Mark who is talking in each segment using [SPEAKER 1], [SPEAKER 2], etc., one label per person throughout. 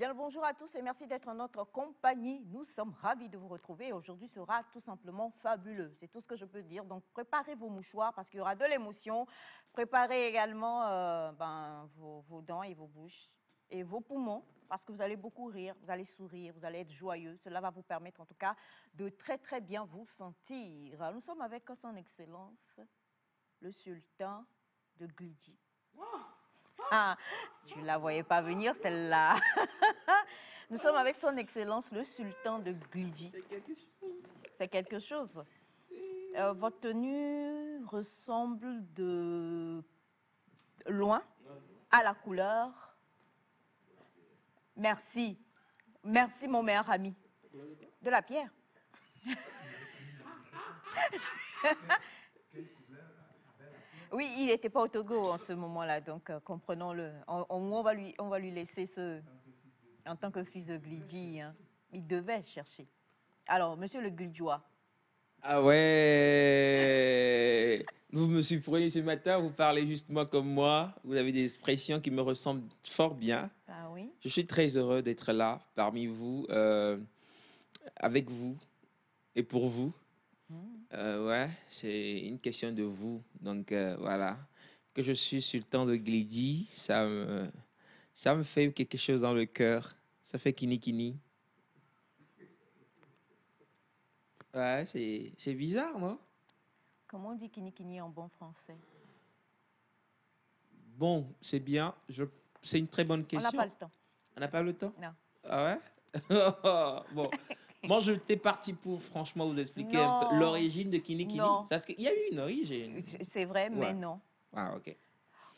[SPEAKER 1] Bien le bonjour à tous et merci d'être en notre compagnie. Nous sommes ravis de vous retrouver. Aujourd'hui sera tout simplement fabuleux. C'est tout ce que je peux dire. Donc préparez vos mouchoirs parce qu'il y aura de l'émotion. Préparez également vos dents et vos bouches et vos poumons parce que vous allez beaucoup rire, vous allez sourire, vous allez être joyeux. Cela va vous permettre en tout cas de très bien vous sentir. Nous sommes avec son Excellence, le Sultan de Glidi. Ah, tu ne la voyais pas venir, celle-là. Nous sommes avec son Excellence, le Sultan de Glidi.
[SPEAKER 2] C'est quelque chose.
[SPEAKER 1] C'est quelque chose. Votre tenue ressemble de loin à la couleur. Merci. Merci, mon meilleur ami. De la pierre. Oui, il n'était pas au Togo en ce moment-là, donc comprenons-le. On va lui laisser ce... En tant que fils de Glidi, hein, il devait chercher. Alors, monsieur le Glidiois.
[SPEAKER 2] Ah ouais. Vous me surprenez ce matin, vous parlez justement comme moi. Vous avez des expressions qui me ressemblent fort bien.
[SPEAKER 1] Ah oui.
[SPEAKER 2] Je suis très heureux d'être là, parmi vous, avec vous et pour vous. Ouais, c'est une question de vous. Donc voilà. Que je suis sultan de Glidi, ça me fait quelque chose dans le cœur. Ça fait kini kini. Ouais, c'est bizarre, non?
[SPEAKER 1] Comment on dit kini kini en bon français?
[SPEAKER 2] Bon, c'est bien. C'est une très bonne
[SPEAKER 1] On n'a pas
[SPEAKER 2] question.
[SPEAKER 1] le temps.
[SPEAKER 2] On n'a pas le temps?
[SPEAKER 1] Non.
[SPEAKER 2] Ah ouais? Bon. Moi, je t'ai parti pour, franchement, vous expliquer un peu
[SPEAKER 1] Non.
[SPEAKER 2] l'origine de Kini Kini.
[SPEAKER 1] Non.
[SPEAKER 2] Parce qu'il y a eu une origine.
[SPEAKER 1] C'est vrai, mais
[SPEAKER 2] Ouais.
[SPEAKER 1] non.
[SPEAKER 2] Ah, ok.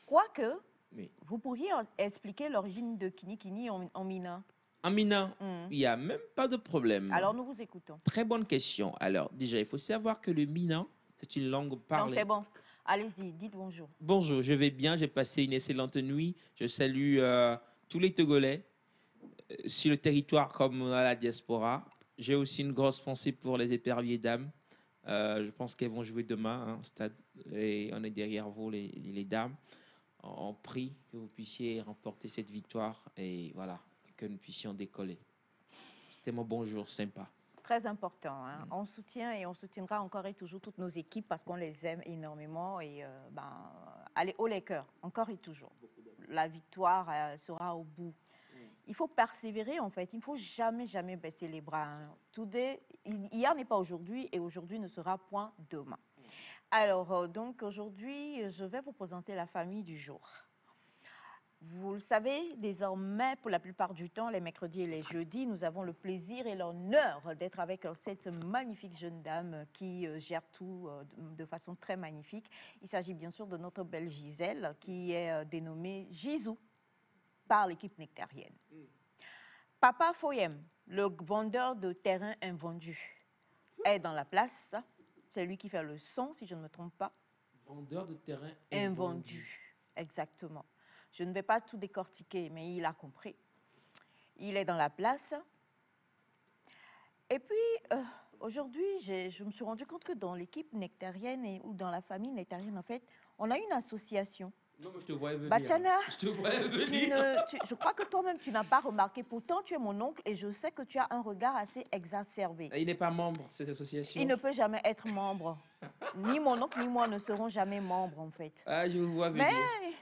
[SPEAKER 1] Quoique,
[SPEAKER 2] Oui.
[SPEAKER 1] vous pourriez expliquer l'origine de kini kini en mina.
[SPEAKER 2] En Mina,
[SPEAKER 1] Mm.
[SPEAKER 2] il n'y a même pas de problème.
[SPEAKER 1] Alors, nous vous écoutons.
[SPEAKER 2] Très bonne question. Alors, déjà, il faut savoir que le Mina, c'est une langue
[SPEAKER 1] Non,
[SPEAKER 2] parlée.
[SPEAKER 1] c'est bon. Allez-y, dites bonjour.
[SPEAKER 2] Bonjour, je vais bien. J'ai passé une excellente nuit. Je salue tous les Togolais sur le territoire comme à la diaspora. J'ai aussi une grosse pensée pour les éperviers dames. Je pense qu'elles vont jouer demain hein, au stade et on est derrière vous, les dames. On prie que vous puissiez remporter cette victoire et voilà, que nous puissions décoller. C'était mon bonjour sympa.
[SPEAKER 1] Très important. Hein. On soutient et on soutiendra encore et toujours toutes nos équipes parce qu'on les aime énormément. Et allez, haut les cœurs, encore et toujours. La victoire sera au bout. Il faut persévérer en fait. Il ne faut jamais baisser les bras. Hein. Hier n'est pas aujourd'hui et aujourd'hui ne sera point demain. Alors, donc aujourd'hui, je vais vous présenter la famille du jour. Vous le savez, désormais, pour la plupart du temps, les mercredis et les jeudis, nous avons le plaisir et l'honneur d'être avec cette magnifique jeune dame qui gère tout de façon très magnifique. Il s'agit bien sûr de notre belle Gisèle, qui est dénommée Gisou par l'équipe nectarienne. Papa Foyem, le vendeur de terrain invendu, est dans la place. C'est lui qui fait le son, si je ne me trompe pas.
[SPEAKER 2] Vendeur de terrain
[SPEAKER 1] Invendu. Exactement. Je ne vais pas tout décortiquer, mais il a compris. Il est dans la place. Et puis, aujourd'hui, je me suis rendu compte que dans l'équipe nectarienne ou dans la famille nectarienne, en fait, on a une association.
[SPEAKER 2] Non, mais je te voyais venir.
[SPEAKER 1] Bachana,
[SPEAKER 2] Je te voyais venir.
[SPEAKER 1] je crois que toi-même, tu n'as pas remarqué. Pourtant, tu es mon oncle et je sais que tu as un regard assez exacerbé.
[SPEAKER 2] Il n'est pas membre de cette association.
[SPEAKER 1] Il ne peut jamais être membre. Ni mon oncle, ni moi ne serons jamais membres, en fait.
[SPEAKER 2] Ah, je vous vois venir.
[SPEAKER 1] Mais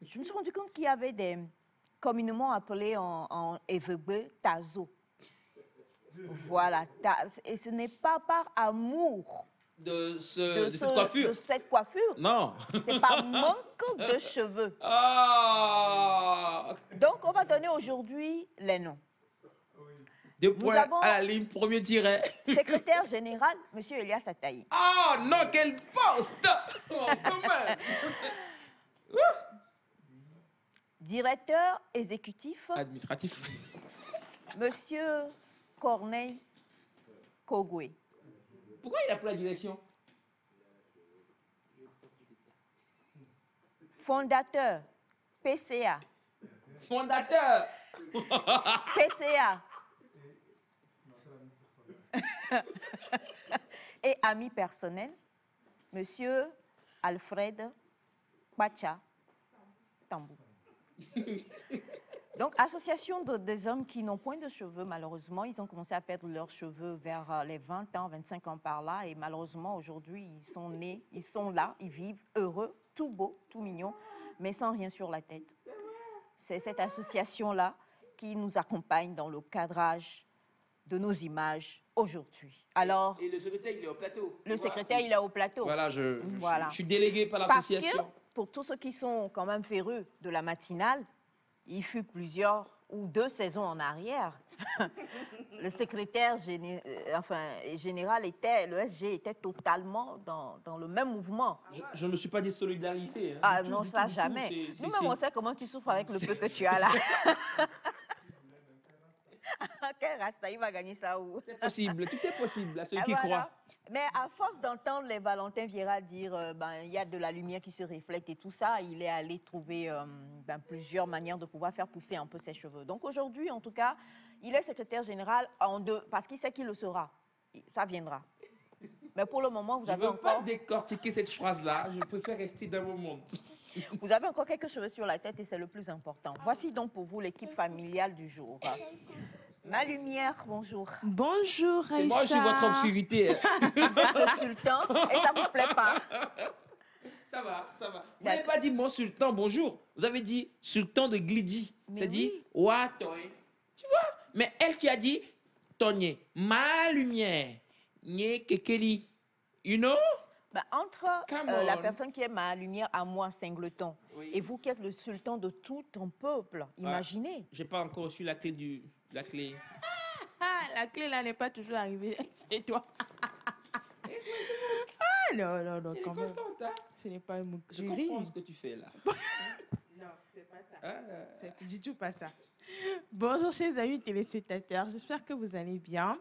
[SPEAKER 1] je me suis rendu compte qu'il y avait des communément appelés en Évébé Tazo. Voilà. Et ce n'est pas par amour
[SPEAKER 2] De cette coiffure.
[SPEAKER 1] de cette coiffure.
[SPEAKER 2] Non.
[SPEAKER 1] C'est par manque de cheveux.
[SPEAKER 2] Ah.
[SPEAKER 1] Donc, on va donner aujourd'hui les noms.
[SPEAKER 2] Deux points
[SPEAKER 1] avons-
[SPEAKER 2] à la ligne, premier tiré.
[SPEAKER 1] Secrétaire général, M. Elias Ataï.
[SPEAKER 2] Oh non, quel poste. Oh, quand même.
[SPEAKER 1] Directeur exécutif,
[SPEAKER 2] Administratif.
[SPEAKER 1] M. Corneille Kogwe.
[SPEAKER 2] Pourquoi il a pris la direction?
[SPEAKER 1] Fondateur, PCA.
[SPEAKER 2] Fondateur.
[SPEAKER 1] PCA. Et ami personnel, Monsieur Alfred Bacha Tambou. Donc, association des hommes qui n'ont point de cheveux, malheureusement, ils ont commencé à perdre leurs cheveux vers les 20 ans, 25 ans par là. Et malheureusement, aujourd'hui, ils sont nés, ils sont là, ils vivent heureux, tout beau, tout mignon, mais sans rien sur la tête. C'est cette association-là qui nous accompagne dans le cadrage de nos images aujourd'hui. Alors,
[SPEAKER 2] et le secrétaire, il est au plateau.
[SPEAKER 1] Le secrétaire, il est au plateau.
[SPEAKER 2] Voilà,
[SPEAKER 1] Voilà.
[SPEAKER 2] je suis délégué par
[SPEAKER 1] Parce
[SPEAKER 2] l'association.
[SPEAKER 1] que, pour tous ceux qui sont quand même férus de la matinale, il fut plusieurs ou 2 saisons en arrière. Le secrétaire général était, le SG était totalement dans le même mouvement.
[SPEAKER 2] Je ne me suis pas désolidarisé. Hein,
[SPEAKER 1] Ah non, ça jamais. Nous-mêmes, on sait comment tu souffres avec le peu que tu as là. Quel rasta, il va gagner ça où?
[SPEAKER 2] C'est possible, tout est possible à celui qui
[SPEAKER 1] Voilà.
[SPEAKER 2] croit.
[SPEAKER 1] Mais à force d'entendre les Valentin Vieira dire il y a de la lumière qui se reflète et tout ça, il est allé trouver plusieurs manières de pouvoir faire pousser un peu ses cheveux. Donc aujourd'hui, en tout cas, il est secrétaire général parce qu'il sait qu'il le sera. Ça viendra. Mais pour le moment, vous avez encore...
[SPEAKER 2] Je ne veux pas décortiquer cette phrase-là, je préfère rester dans mon monde.
[SPEAKER 1] Vous avez encore quelques cheveux sur la tête et c'est le plus important. Voici donc pour vous l'équipe familiale du jour. Ma lumière, bonjour.
[SPEAKER 3] Bonjour, Aïcha.
[SPEAKER 2] C'est moi, je suis votre obscurité.
[SPEAKER 1] Vous êtes le sultan et ça ne vous plaît pas?
[SPEAKER 2] Ça va, ça va. Vous n'avez pas dit mon sultan, bonjour. Vous avez dit sultan de Glidji. C'est dit, wa toy. Tu vois? Mais elle qui a dit, Togné, ma lumière, nye kekeli. You know?
[SPEAKER 1] Entre la personne qui est ma lumière à moi, Singleton, et vous qui êtes le sultan de tout ton peuple, imaginez.
[SPEAKER 2] J'ai pas encore reçu la clé la clé.
[SPEAKER 3] La clé là n'est pas toujours arrivée chez toi. Non, quand même. Ce n'est pas un mot.
[SPEAKER 2] Je comprends ce que tu fais là.
[SPEAKER 3] Non, c'est pas ça. C'est du tout pas ça. Bonjour, chers amis téléspectateurs. J'espère que vous allez bien.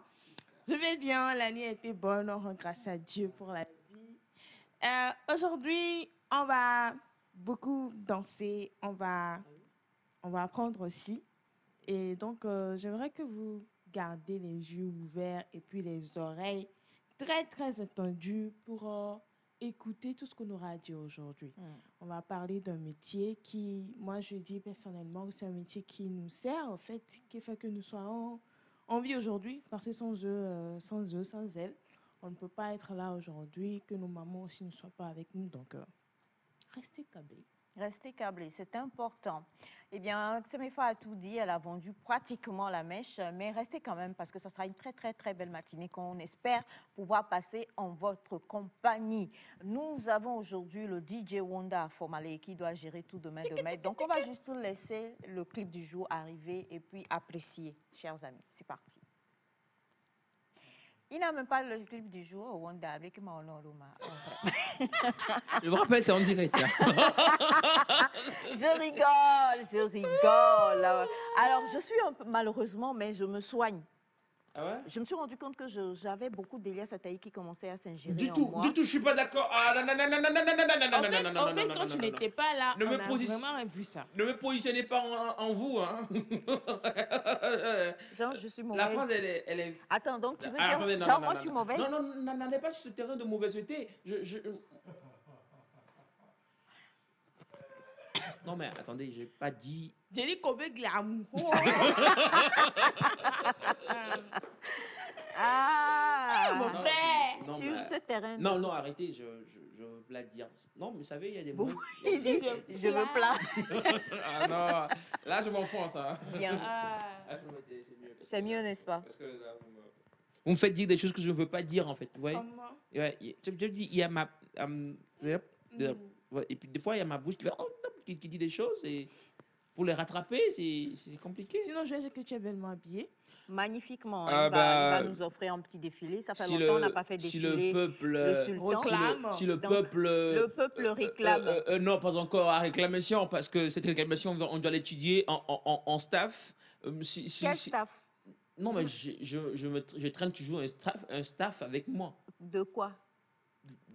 [SPEAKER 3] Je vais bien. La nuit a été bonne. On rend grâce à Dieu pour la vie. Aujourd'hui, on va beaucoup danser. On va apprendre aussi. Et donc, j'aimerais que vous gardez les yeux ouverts et puis les oreilles très, très attendues pour écouter tout ce qu'on aura à dire aujourd'hui. On va parler d'un métier qui, moi, je dis personnellement que c'est un métier qui nous sert, en fait, qui fait que nous soyons en vie aujourd'hui, parce que sans elles, on ne peut pas être là aujourd'hui, que nos mamans aussi ne soient pas avec nous. Donc, restez câblés.
[SPEAKER 1] Restez câblés, c'est important. Eh bien, Tsemefa a tout dit, elle a vendu pratiquement la mèche, mais restez quand même parce que ça sera une très, très, très belle matinée qu'on espère pouvoir passer en votre compagnie. Nous avons aujourd'hui le DJ Wanda Formale qui doit gérer tout demain. Donc, on va juste laisser le clip du jour arriver et puis apprécier, chers amis. C'est parti. Il n'a même pas le clip du jour, Wanda, avec Maolo Loma.
[SPEAKER 2] Je vous rappelle, c'est en direct.
[SPEAKER 1] Je rigole. Alors, je suis un peu, malheureusement, mais je me soigne.
[SPEAKER 2] Ah ouais?
[SPEAKER 1] Je me suis rendu compte que j'avais beaucoup d'Elias Ataï qui commençaient à s'ingérer
[SPEAKER 2] Du
[SPEAKER 1] en
[SPEAKER 2] tout,
[SPEAKER 1] moi.
[SPEAKER 2] du tout, je suis pas d'accord. Ah non, non, non, non, non, non, non, non, non, non, non, non,
[SPEAKER 3] En fait, quand tu n'étais pas là, on a vraiment vu ça.
[SPEAKER 2] Ne me positionnez pas en vous, hein.
[SPEAKER 1] Genre, je suis mauvaise.
[SPEAKER 2] La phrase, elle est...
[SPEAKER 1] Attends, donc tu veux
[SPEAKER 2] Ah,
[SPEAKER 1] dire,
[SPEAKER 2] attendez, non,
[SPEAKER 1] genre,
[SPEAKER 2] non,
[SPEAKER 1] moi,
[SPEAKER 2] non,
[SPEAKER 1] je suis
[SPEAKER 2] non.
[SPEAKER 1] mauvaise?
[SPEAKER 2] Non, non, n'allez pas sur ce terrain de mauvaiseté. Non, mais attendez, j'ai pas dit...
[SPEAKER 3] J'ai dit qu'on veut glamour. Mon frère.
[SPEAKER 1] Sur ce terrain.
[SPEAKER 2] Non, non, arrêtez, je veux pas dire. Non, mais vous savez, il y a des mots...
[SPEAKER 1] Il dit, je veux plat.
[SPEAKER 2] Ah non, là, je m'enfonce. Hein.
[SPEAKER 1] Bien. C'est mieux, n'est-ce pas?
[SPEAKER 2] Parce que là, vous me faites dire des choses que je ne veux pas dire, en fait. Vous voyez?
[SPEAKER 3] Comment?
[SPEAKER 2] Ouais, je dis, il y a ma... et puis des fois, il y a ma bouche qui dit des choses et pour les rattraper, c'est compliqué.
[SPEAKER 3] Sinon, je sais que tu es bellement habillé.
[SPEAKER 1] Magnifiquement. Il va nous offrir un petit défilé. Ça fait longtemps qu'on n'a pas fait défiler
[SPEAKER 2] si le peuple
[SPEAKER 1] le sultan.
[SPEAKER 3] Réclame.
[SPEAKER 2] Si le
[SPEAKER 1] Donc,
[SPEAKER 2] peuple...
[SPEAKER 1] le peuple réclame.
[SPEAKER 2] Non, pas encore à réclamation, parce que cette réclamation, on doit l'étudier en staff.
[SPEAKER 1] Quel staff?
[SPEAKER 2] Non, mais je traîne toujours un staff avec moi.
[SPEAKER 1] De quoi?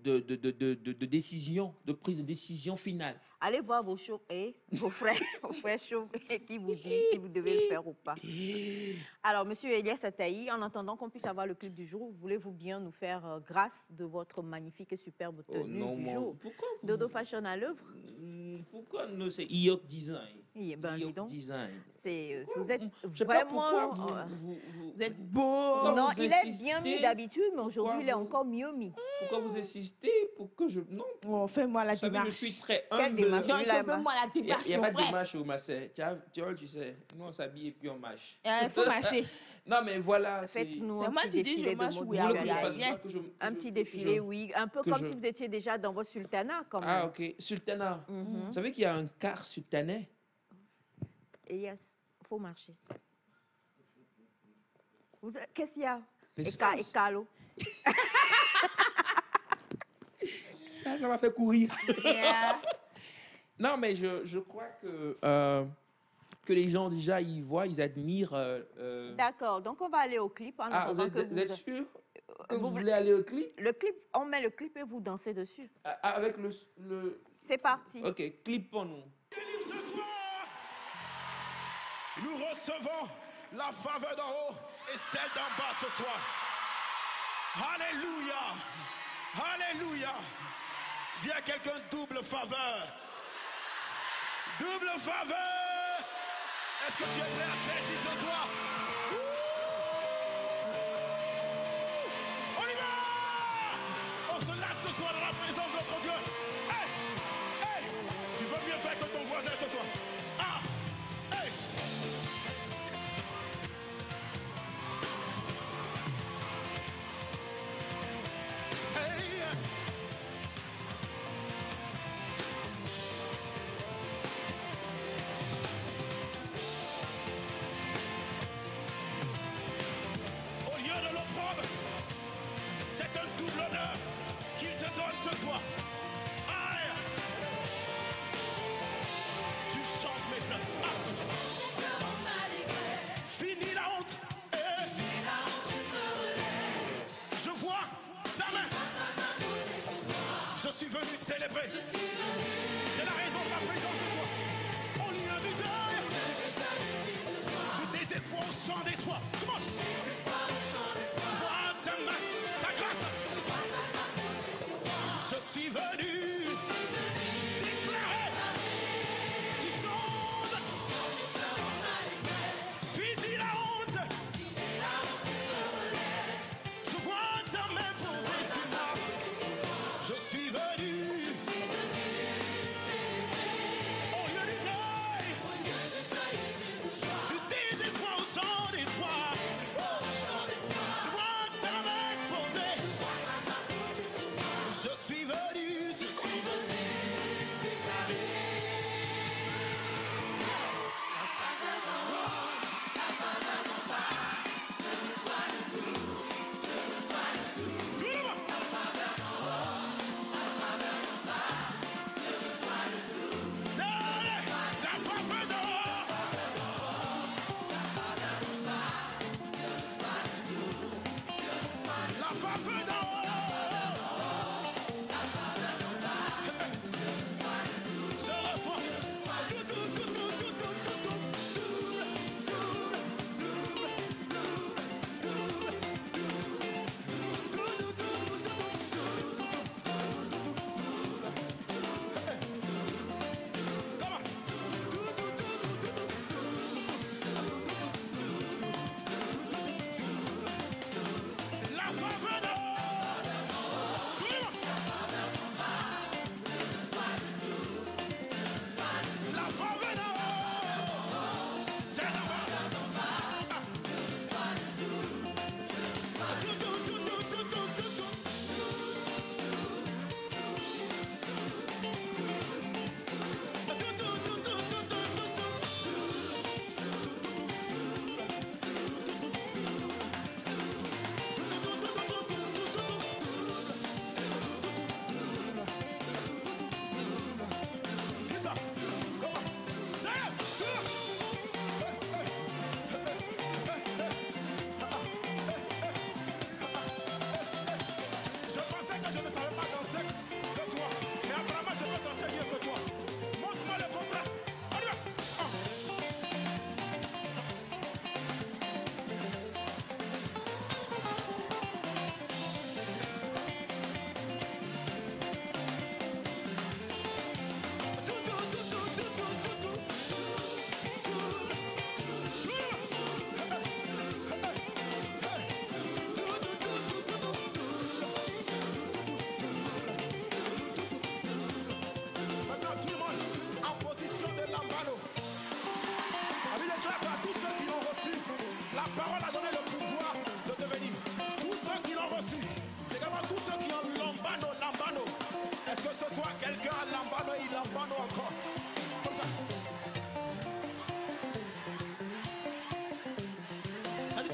[SPEAKER 2] De décision, de prise de décision finale.
[SPEAKER 1] Allez voir vos frères chauves qui vous disent si vous devez le faire ou pas. Alors, monsieur Elias Ataï, en attendant qu'on puisse avoir le clip du jour, voulez-vous bien nous faire grâce de votre magnifique et superbe tenue du jour?
[SPEAKER 2] Pourquoi
[SPEAKER 1] Dodo Fashion à l'œuvre?
[SPEAKER 2] Pourquoi nous, c'est IOC Design?
[SPEAKER 1] Eh ben, dis donc.
[SPEAKER 2] Design.
[SPEAKER 1] Vous êtes
[SPEAKER 2] Je sais pas
[SPEAKER 1] vraiment...
[SPEAKER 2] pourquoi
[SPEAKER 3] Vous êtes beau.
[SPEAKER 1] Non,
[SPEAKER 2] vous
[SPEAKER 1] il est bien
[SPEAKER 2] insistez.
[SPEAKER 1] mis d'habitude, mais aujourd'hui, il est
[SPEAKER 2] vous-
[SPEAKER 1] encore mieux mis.
[SPEAKER 2] Pourquoi vous insistez pour que je... Non,
[SPEAKER 3] Oh, fais-moi la
[SPEAKER 2] vous savez, je
[SPEAKER 3] démarche.
[SPEAKER 2] suis très
[SPEAKER 1] Quelle
[SPEAKER 2] humble.
[SPEAKER 1] démarche?
[SPEAKER 3] Non,
[SPEAKER 1] Oui, là,
[SPEAKER 3] fais-moi la
[SPEAKER 2] Il
[SPEAKER 3] démarche,
[SPEAKER 2] n'y a
[SPEAKER 3] mon
[SPEAKER 2] pas de
[SPEAKER 3] frère.
[SPEAKER 2] démarche au Massé. Tu vois, tu sais, nous on s'habille et puis on marche.
[SPEAKER 3] Il faut marcher.
[SPEAKER 2] Non, mais voilà.
[SPEAKER 1] Faites-nous
[SPEAKER 3] C'est
[SPEAKER 1] un
[SPEAKER 3] moi
[SPEAKER 1] petit
[SPEAKER 3] qui dis,
[SPEAKER 1] défilé
[SPEAKER 3] je
[SPEAKER 1] de
[SPEAKER 3] marche
[SPEAKER 1] mode.
[SPEAKER 3] où il y
[SPEAKER 2] Vous
[SPEAKER 3] a
[SPEAKER 2] voulez que je
[SPEAKER 3] la
[SPEAKER 2] fasse
[SPEAKER 3] viande.
[SPEAKER 2] quoi
[SPEAKER 1] Un petit défilé, oui. Un peu
[SPEAKER 2] que
[SPEAKER 1] comme
[SPEAKER 2] je-
[SPEAKER 1] si vous étiez déjà dans votre sultanat, quand même.
[SPEAKER 2] Ah, ok. Sultana. Vous savez qu'il y a un quart sultanais?
[SPEAKER 1] Et yes, il faut marcher. Qu'est-ce qu'il y a?
[SPEAKER 2] Mais
[SPEAKER 1] Et Calo.
[SPEAKER 2] Ça m'a fait courir.
[SPEAKER 3] Yeah.
[SPEAKER 2] Non, mais je crois que les gens, déjà, ils voient, ils admirent.
[SPEAKER 1] D'accord, donc on va aller au clip. En
[SPEAKER 2] Ah, vous
[SPEAKER 1] attendant
[SPEAKER 2] êtes,
[SPEAKER 1] que
[SPEAKER 2] vous êtes sûr que
[SPEAKER 1] vous
[SPEAKER 2] vous voulez aller au clip?
[SPEAKER 1] Le clip, on met le clip et vous dansez dessus.
[SPEAKER 2] Avec le...
[SPEAKER 1] C'est parti.
[SPEAKER 2] Ok, clip pour nous.
[SPEAKER 4] Ce soir, nous recevons la faveur d'en haut et celle d'en bas ce soir. Alléluia. Alléluia. Dis à quelqu'un double faveur. Double faveur. Est-ce que tu es prêt à saisir ce soir? On y va. On se lâche ce soir dans la présence de notre Dieu. Hey, hey. Tu veux mieux faire que ton voisin ce soir. Ah, hey. Hey. Au lieu de l'opprobre, c'est un double honneur qu'il te donne ce soir. Aïe. Tu changes maintenant. Fini la honte. Je vois ta main. Je suis venu célébrer. C'est la raison de ma présence ce soir. Au lieu du deuil, du désespoir au chant d'espoir. Come on. Vois ta main, ta grâce. Je suis venu déclarer. Tu changes. Fini la honte. Je vois ta main posée sur moi. Je suis venu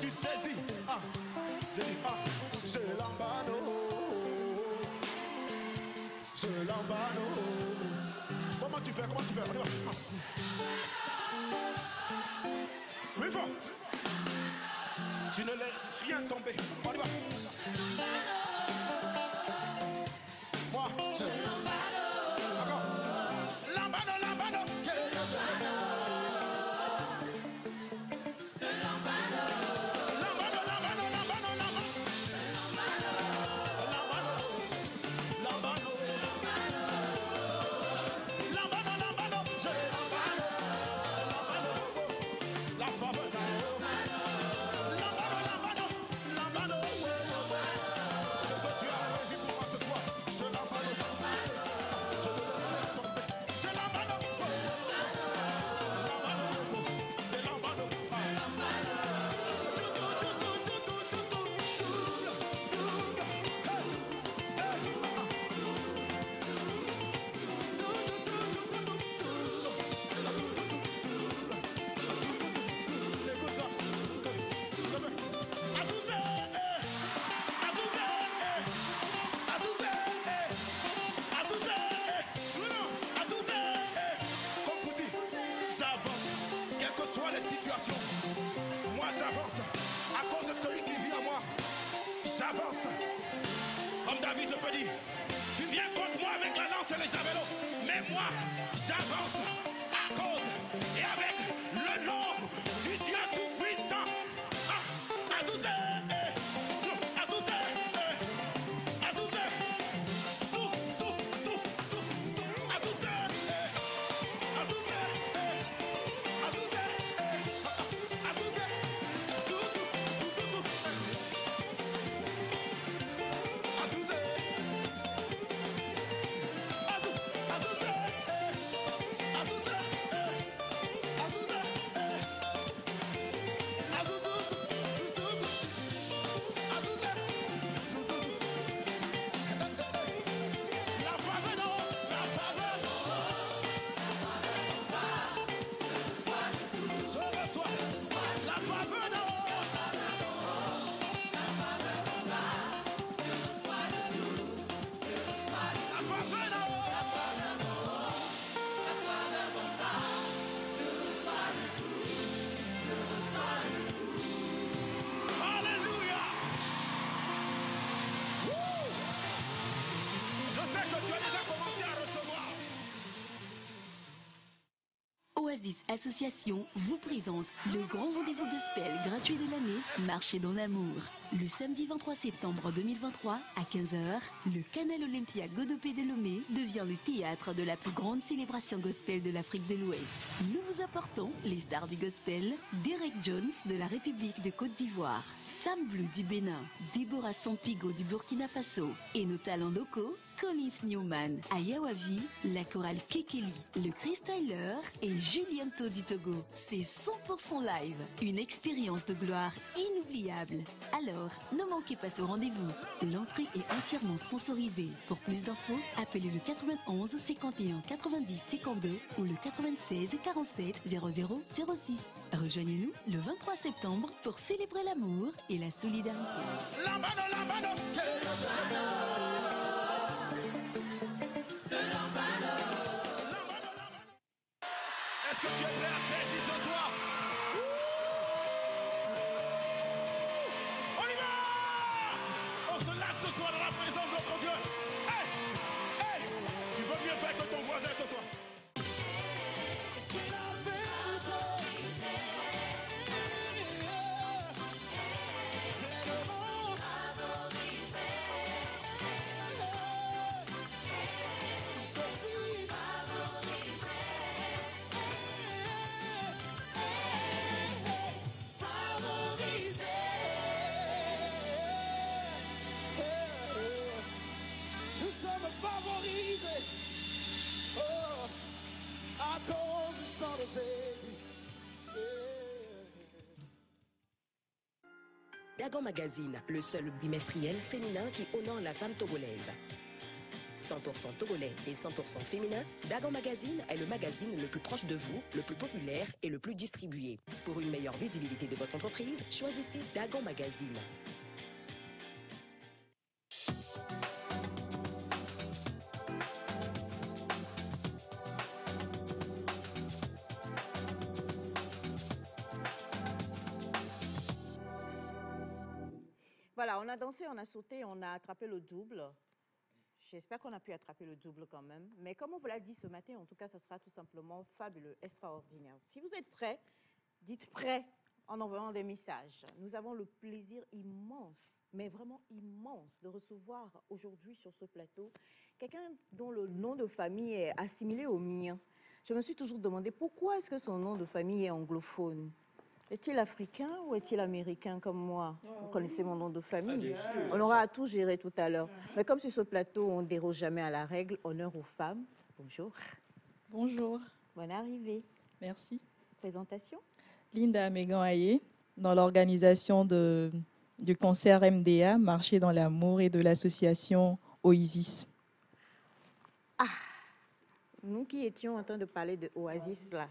[SPEAKER 4] tu saisis, j'ai dit, je l'embano. Je l'embano. Comment tu fais? On y va. River. Tu ne laisses rien tomber. On y va. Moi, je l'embano. Encore. L'embano. J'avance. Comme David, je peux dire, tu viens contre moi avec la lance et les javelots, mais moi, j'avance à cause et avec le nom du Dieu Tout-Puissant. Azouzé, Azouzé, Azouzé, sous, Azouzé, Azouzé, Azouzé, Azouzé, sous.
[SPEAKER 5] Oasis Association vous présente le grand rendez-vous gospel gratuit de l'année, Marcher dans l'amour. Le samedi 23 septembre 2023 à 15h, le Canal Olympia Godopé de Lomé devient le théâtre de la plus grande célébration gospel de l'Afrique de l'Ouest. Nous vous apportons les stars du gospel, Derek Jones de la République de Côte d'Ivoire, Sam Blue du Bénin, Deborah Sampigo du Burkina Faso et nos talents locaux, Collins Newman, à Yawavi, la chorale Kekeli, le Chris Tyler et Julianto du Togo. C'est 100% live, une expérience de gloire inoubliable. Alors, ne manquez pas ce rendez-vous. L'entrée est entièrement sponsorisée. Pour plus d'infos, appelez le 91 51 90 52 ou le 96 47 00 06. Rejoignez-nous le 23 septembre pour célébrer l'amour et la solidarité.
[SPEAKER 4] Est-ce que tu es prêt à saisir ce soir? On y va! On se lâche ce soir dans la présence de notre Dieu. Hey! Hey! Tu veux mieux faire que ton voisin ce soir. C'est la
[SPEAKER 6] Dagon Magazine, le seul bimestriel féminin qui honore la femme togolaise. 100% togolais et 100% féminin, Dagan Magazine est le magazine le plus proche de vous, le plus populaire et le plus distribué. Pour une meilleure visibilité de votre entreprise, choisissez Dagan Magazine.
[SPEAKER 1] Voilà, on a dansé, on a sauté, on a attrapé le double. J'espère qu'on a pu attraper le double quand même. Mais comme on vous l'a dit ce matin, en tout cas, ça sera tout simplement fabuleux, extraordinaire. Si vous êtes prêts, dites prêts en envoyant des messages. Nous avons le plaisir immense, mais vraiment immense, de recevoir aujourd'hui sur ce plateau quelqu'un dont le nom de famille est assimilé au mien. Je me suis toujours demandé pourquoi est-ce que son nom de famille est anglophone. Est-il africain ou est-il américain comme moi? Vous connaissez mon nom de famille. On aura à tout gérer tout à l'heure. Mais comme sur ce plateau, on ne déroge jamais à la règle, honneur aux femmes. Bonjour.
[SPEAKER 7] Bonjour.
[SPEAKER 1] Bonne arrivée.
[SPEAKER 7] Merci.
[SPEAKER 1] Présentation?
[SPEAKER 7] Linda Megan-Aye, dans l'organisation du concert MDA, Marcher dans l'amour, et de l'association Oasis.
[SPEAKER 1] Nous qui étions en train de parler de Oasis, là,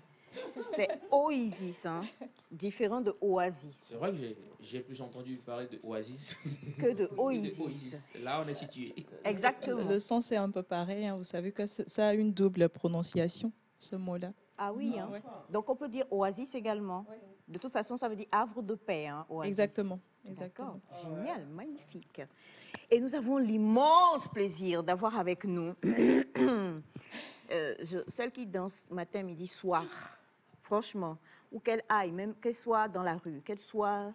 [SPEAKER 1] c'est Oasis, hein, différent de Oasis.
[SPEAKER 2] C'est vrai que j'ai plus entendu parler de Oasis
[SPEAKER 1] que de Oasis.
[SPEAKER 2] Là, on est situé.
[SPEAKER 1] Exactement.
[SPEAKER 7] Le sens est un peu pareil. Hein. Vous savez que ça a une double prononciation, ce mot-là.
[SPEAKER 1] Ah oui, hein. Ouais. Donc on peut dire Oasis également. Ouais. De toute façon, ça veut dire havre de paix, hein, Oasis.
[SPEAKER 7] Exactement.
[SPEAKER 1] D'accord. Génial, magnifique. Et nous avons l'immense plaisir d'avoir avec nous celle qui danse matin, midi, soir. Franchement, où qu'elle aille, même qu'elle soit dans la rue, qu'elle soit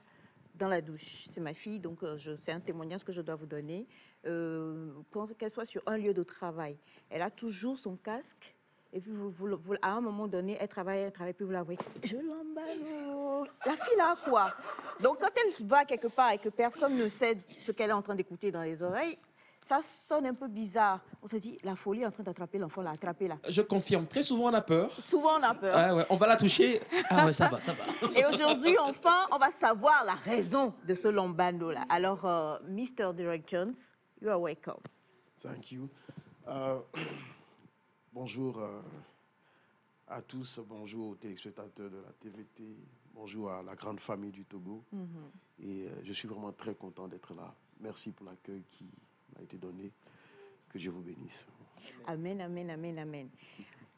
[SPEAKER 1] dans la douche. C'est ma fille, donc c'est un témoignage que je dois vous donner. Qu'elle soit sur un lieu de travail, elle a toujours son casque. Et puis, à un moment donné, elle travaille, puis vous la voyez. Je l'emballe. La fille là, quoi? Donc, quand elle va quelque part et que personne ne sait ce qu'elle est en train d'écouter dans les oreilles, ça sonne un peu bizarre. On se dit, la folie est en train d'attraper l'enfant, l'a attrapé là.
[SPEAKER 2] Je confirme, très souvent on a peur.
[SPEAKER 1] Souvent on a peur.
[SPEAKER 2] Ah ouais, on va la toucher. Ah ouais, ça va, ça va.
[SPEAKER 1] Et aujourd'hui, enfin, on va savoir la raison de ce lambano là. Alors, Mr. Derek Jones, you are welcome.
[SPEAKER 8] Thank you. Bonjour à tous, bonjour aux téléspectateurs de la TVT, bonjour à la grande famille du Togo. Et je suis vraiment très content d'être là. Merci pour l'accueil qui m'a été donné. Que Dieu vous bénisse.
[SPEAKER 1] Amen, amen, amen, amen.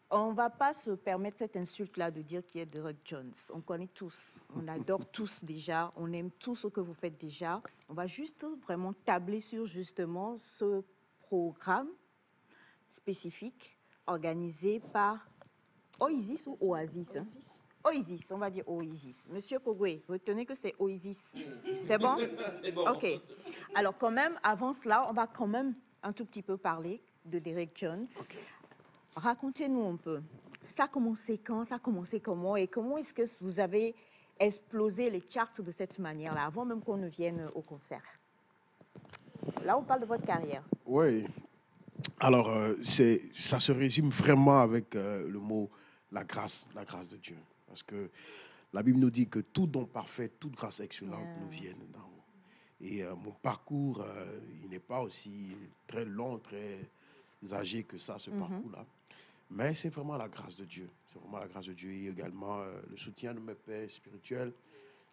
[SPEAKER 1] On ne va pas se permettre cette insulte-là de dire qui est Derek Jones. On connaît tous, on adore tous déjà, on aime tout ce que vous faites déjà. On va juste vraiment tabler sur justement ce programme spécifique organisé par Oasis ou Oasis, hein? Oasis, on va dire Oasis. Monsieur Kogwe, retenez que c'est Oasis. C'est bon?
[SPEAKER 2] C'est bon.
[SPEAKER 1] OK. Alors quand même, avant cela, on va quand même un tout petit peu parler de Derek Jones. Okay. Racontez-nous un peu. Ça a commencé quand? Ça a commencé comment? Et comment est-ce que vous avez explosé les charts de cette manière-là, avant même qu'on ne vienne au concert? Là, on parle de votre carrière.
[SPEAKER 8] Oui. Alors, ça se résume vraiment avec le mot la grâce de Dieu. Parce que la Bible nous dit que tout don parfait, toute grâce excellente nous viennent d'en haut. Et mon parcours, il n'est pas aussi très long, très âgé que ça, ce parcours-là. Mais c'est vraiment la grâce de Dieu. C'est vraiment la grâce de Dieu et également le soutien de mes pères spirituels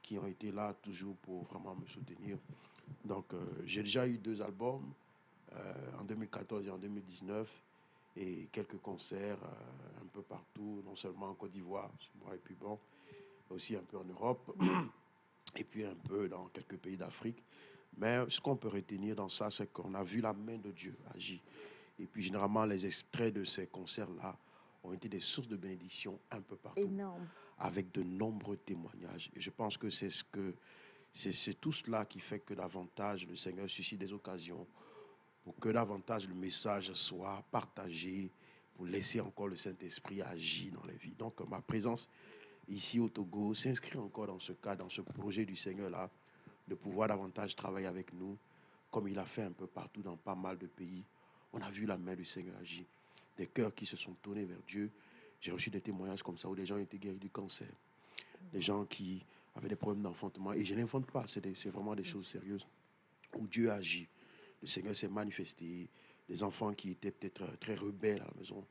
[SPEAKER 8] qui ont été là toujours pour vraiment me soutenir. Donc, j'ai déjà eu 2 albums en 2014 et en 2019 et quelques concerts un peu partout, non seulement en Côte d'Ivoire, et puis bon, aussi un peu en Europe et puis un peu dans quelques pays d'Afrique. Mais ce qu'on peut retenir dans ça, c'est qu'on a vu la main de Dieu agir. Et puis généralement, les extraits de ces concerts-là ont été des sources de bénédiction un peu partout.
[SPEAKER 1] Énorme.
[SPEAKER 8] Avec de nombreux témoignages. Et je pense que c'est tout cela qui fait que davantage le Seigneur suscite des occasions pour que davantage le message soit partagé, pour laisser encore le Saint-Esprit agir dans les vies. Donc ma présence ici au Togo s'inscrit encore dans ce cas, dans ce projet du Seigneur-là, de pouvoir davantage travailler avec nous, comme il a fait un peu partout dans pas mal de pays. On a vu la main du Seigneur agir. Des cœurs qui se sont tournés vers Dieu. J'ai reçu des témoignages comme ça où des gens étaient guéris du cancer. Des gens qui avaient des problèmes d'enfantement. Et je n'invente pas, c'est vraiment des choses sérieuses où Dieu agit. Le Seigneur s'est manifesté. des enfants qui étaient peut-être très rebelles à la maison.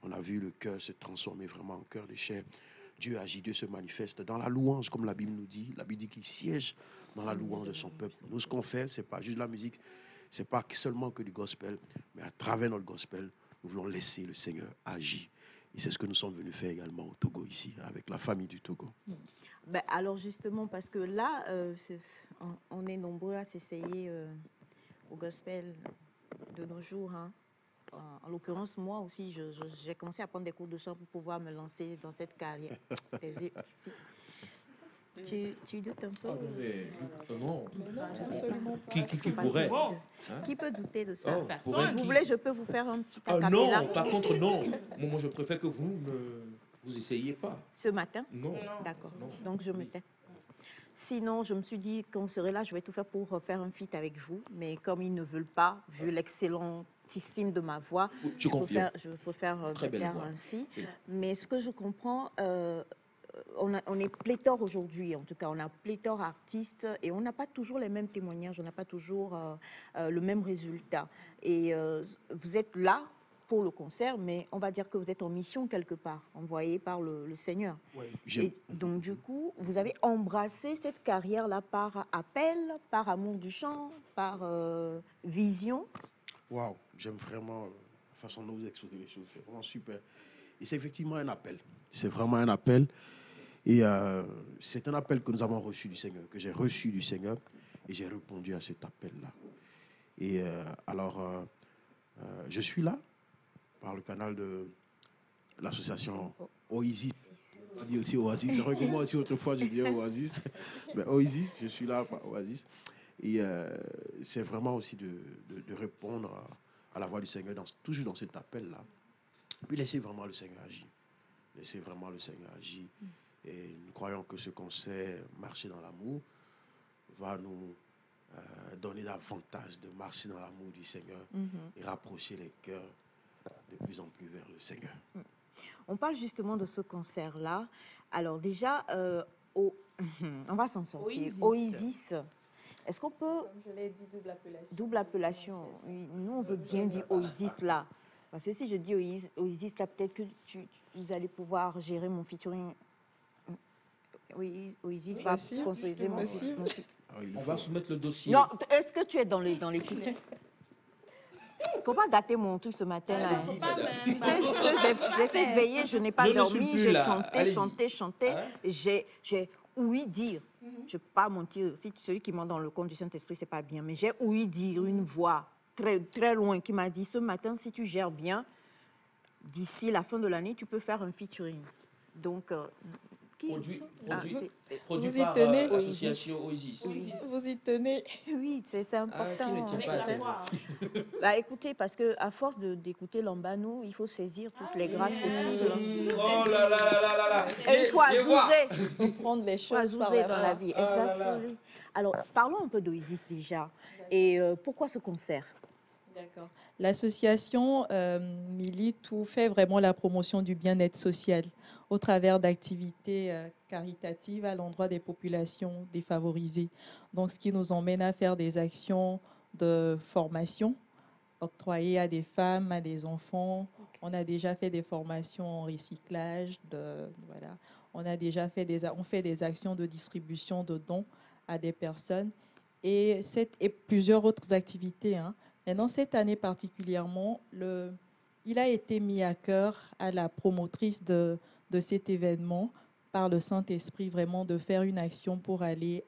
[SPEAKER 8] On a vu le cœur se transformer vraiment en cœur de chair. Dieu agit, Dieu se manifeste dans la louange, comme la Bible nous dit. La Bible dit qu'il siège dans la louange de son peuple. Nous, ce qu'on fait, ce n'est pas juste de la musique, ce n'est pas seulement que du gospel, mais à travers notre gospel, nous voulons laisser le Seigneur agir. Et c'est ce que nous sommes venus faire également au Togo, ici, avec la famille du Togo.
[SPEAKER 1] Ben, alors justement, parce que là, on est nombreux à s'essayer au gospel de nos jours. Hein. En l'occurrence, moi aussi, j'ai commencé à prendre des cours de chant pour pouvoir me lancer dans cette carrière. Tu doutes un peu?
[SPEAKER 2] Non.
[SPEAKER 7] Absolument pas.
[SPEAKER 2] Qui pourrait?
[SPEAKER 1] Qui peut douter de ça?
[SPEAKER 2] Si
[SPEAKER 1] vous voulez, je peux vous faire un petit acapella.
[SPEAKER 2] Non, par contre, non. Moi, je préfère que vous ne vous essayiez pas.
[SPEAKER 1] Ce matin?
[SPEAKER 2] Non.
[SPEAKER 1] D'accord. Donc, je me tais. Sinon, je me suis dit qu'on serait là, je vais tout faire pour faire un feat avec vous. Mais comme ils ne veulent pas, vu l'excellentissime de ma voix, je peux faire ainsi. Oui. Mais ce que je comprends, on est pléthore aujourd'hui, en tout cas, on a pléthore d'artistes et on n'a pas toujours les mêmes témoignages, on n'a pas toujours le même résultat. Et vous êtes là pour le concert, mais on va dire que vous êtes en mission quelque part, envoyé par le Seigneur. Ouais, et donc, du coup, vous avez embrassé cette carrière-là par appel, par amour du chant, par vision.
[SPEAKER 8] Waouh, j'aime vraiment la façon dont vous exposez les choses, c'est vraiment super. Et c'est effectivement un appel, c'est vraiment un appel. Et c'est un appel que nous avons reçu du Seigneur, que j'ai reçu du Seigneur, et j'ai répondu à cet appel-là. Et alors, je suis là, par le canal de l'association Oasis. On dit aussi Oasis. C'est vrai que moi aussi, autrefois, je disais Oasis. Mais Oasis, je suis là par Oasis. Et c'est vraiment aussi de répondre à la voix du Seigneur, toujours dans cet appel-là. Puis laisser vraiment le Seigneur agir. Laisser vraiment le Seigneur agir. Et nous croyons que ce concert, Marcher dans l'amour, va nous donner l'avantage de marcher dans l'amour du Seigneur et rapprocher les cœurs de plus en plus vers le Seigneur.
[SPEAKER 1] On parle justement de ce concert-là. Alors déjà, on va s'en sortir. Oasis. Est-ce qu'on peut...
[SPEAKER 7] Comme je l'ai dit, double appellation.
[SPEAKER 1] Double appellation. Oui, nous, on veut bien dire Oasis là. Parce que si je dis Oasis là, peut-être que vous allez pouvoir gérer mon featuring. Oui, Oasis va sponsoriser mon featuring.
[SPEAKER 2] On va soumettre le dossier.
[SPEAKER 1] Non, est-ce que tu es dans l'équipe? Il ne faut pas gâter mon truc ce matin-là. Tu sais que j'ai fait veiller, je n'ai pas dormi, j'ai chanté. J'ai ouï dire, je ne peux pas mentir, si celui qui ment dans le compte du Saint-Esprit, ce n'est pas bien, mais j'ai ouï dire une voix très, très loin qui m'a dit, ce matin, si tu gères bien, d'ici la fin de l'année, tu peux faire un featuring. Donc...
[SPEAKER 2] Produit
[SPEAKER 7] vous y
[SPEAKER 2] par
[SPEAKER 7] tenez,
[SPEAKER 2] l'association Oasis.
[SPEAKER 7] Vous y tenez.
[SPEAKER 1] Oui, c'est important.
[SPEAKER 2] Qui ne tient pas à ça.
[SPEAKER 1] Bah, écoutez, parce qu'à force d'écouter Lambano, il faut saisir toutes les grâces possibles.
[SPEAKER 2] Oh là là là là là.
[SPEAKER 1] Et il faut azouzer.
[SPEAKER 7] Il faut prendre les choses par
[SPEAKER 1] dans la vie. Exactement. Alors, parlons un peu d'Oasis déjà. Et pourquoi ce concert?
[SPEAKER 7] D'accord. L'association milite ou fait vraiment la promotion du bien-être social au travers d'activités caritatives à l'endroit des populations défavorisées. Donc, ce qui nous emmène à faire des actions de formation octroyées à des femmes, à des enfants. Okay. On a déjà fait des formations en recyclage. Voilà. On fait des actions de distribution de dons à des personnes et plusieurs autres activités. Maintenant, cette année particulièrement, il a été mis à cœur à la promotrice de cet événement par le Saint-Esprit, vraiment de faire une action pour aller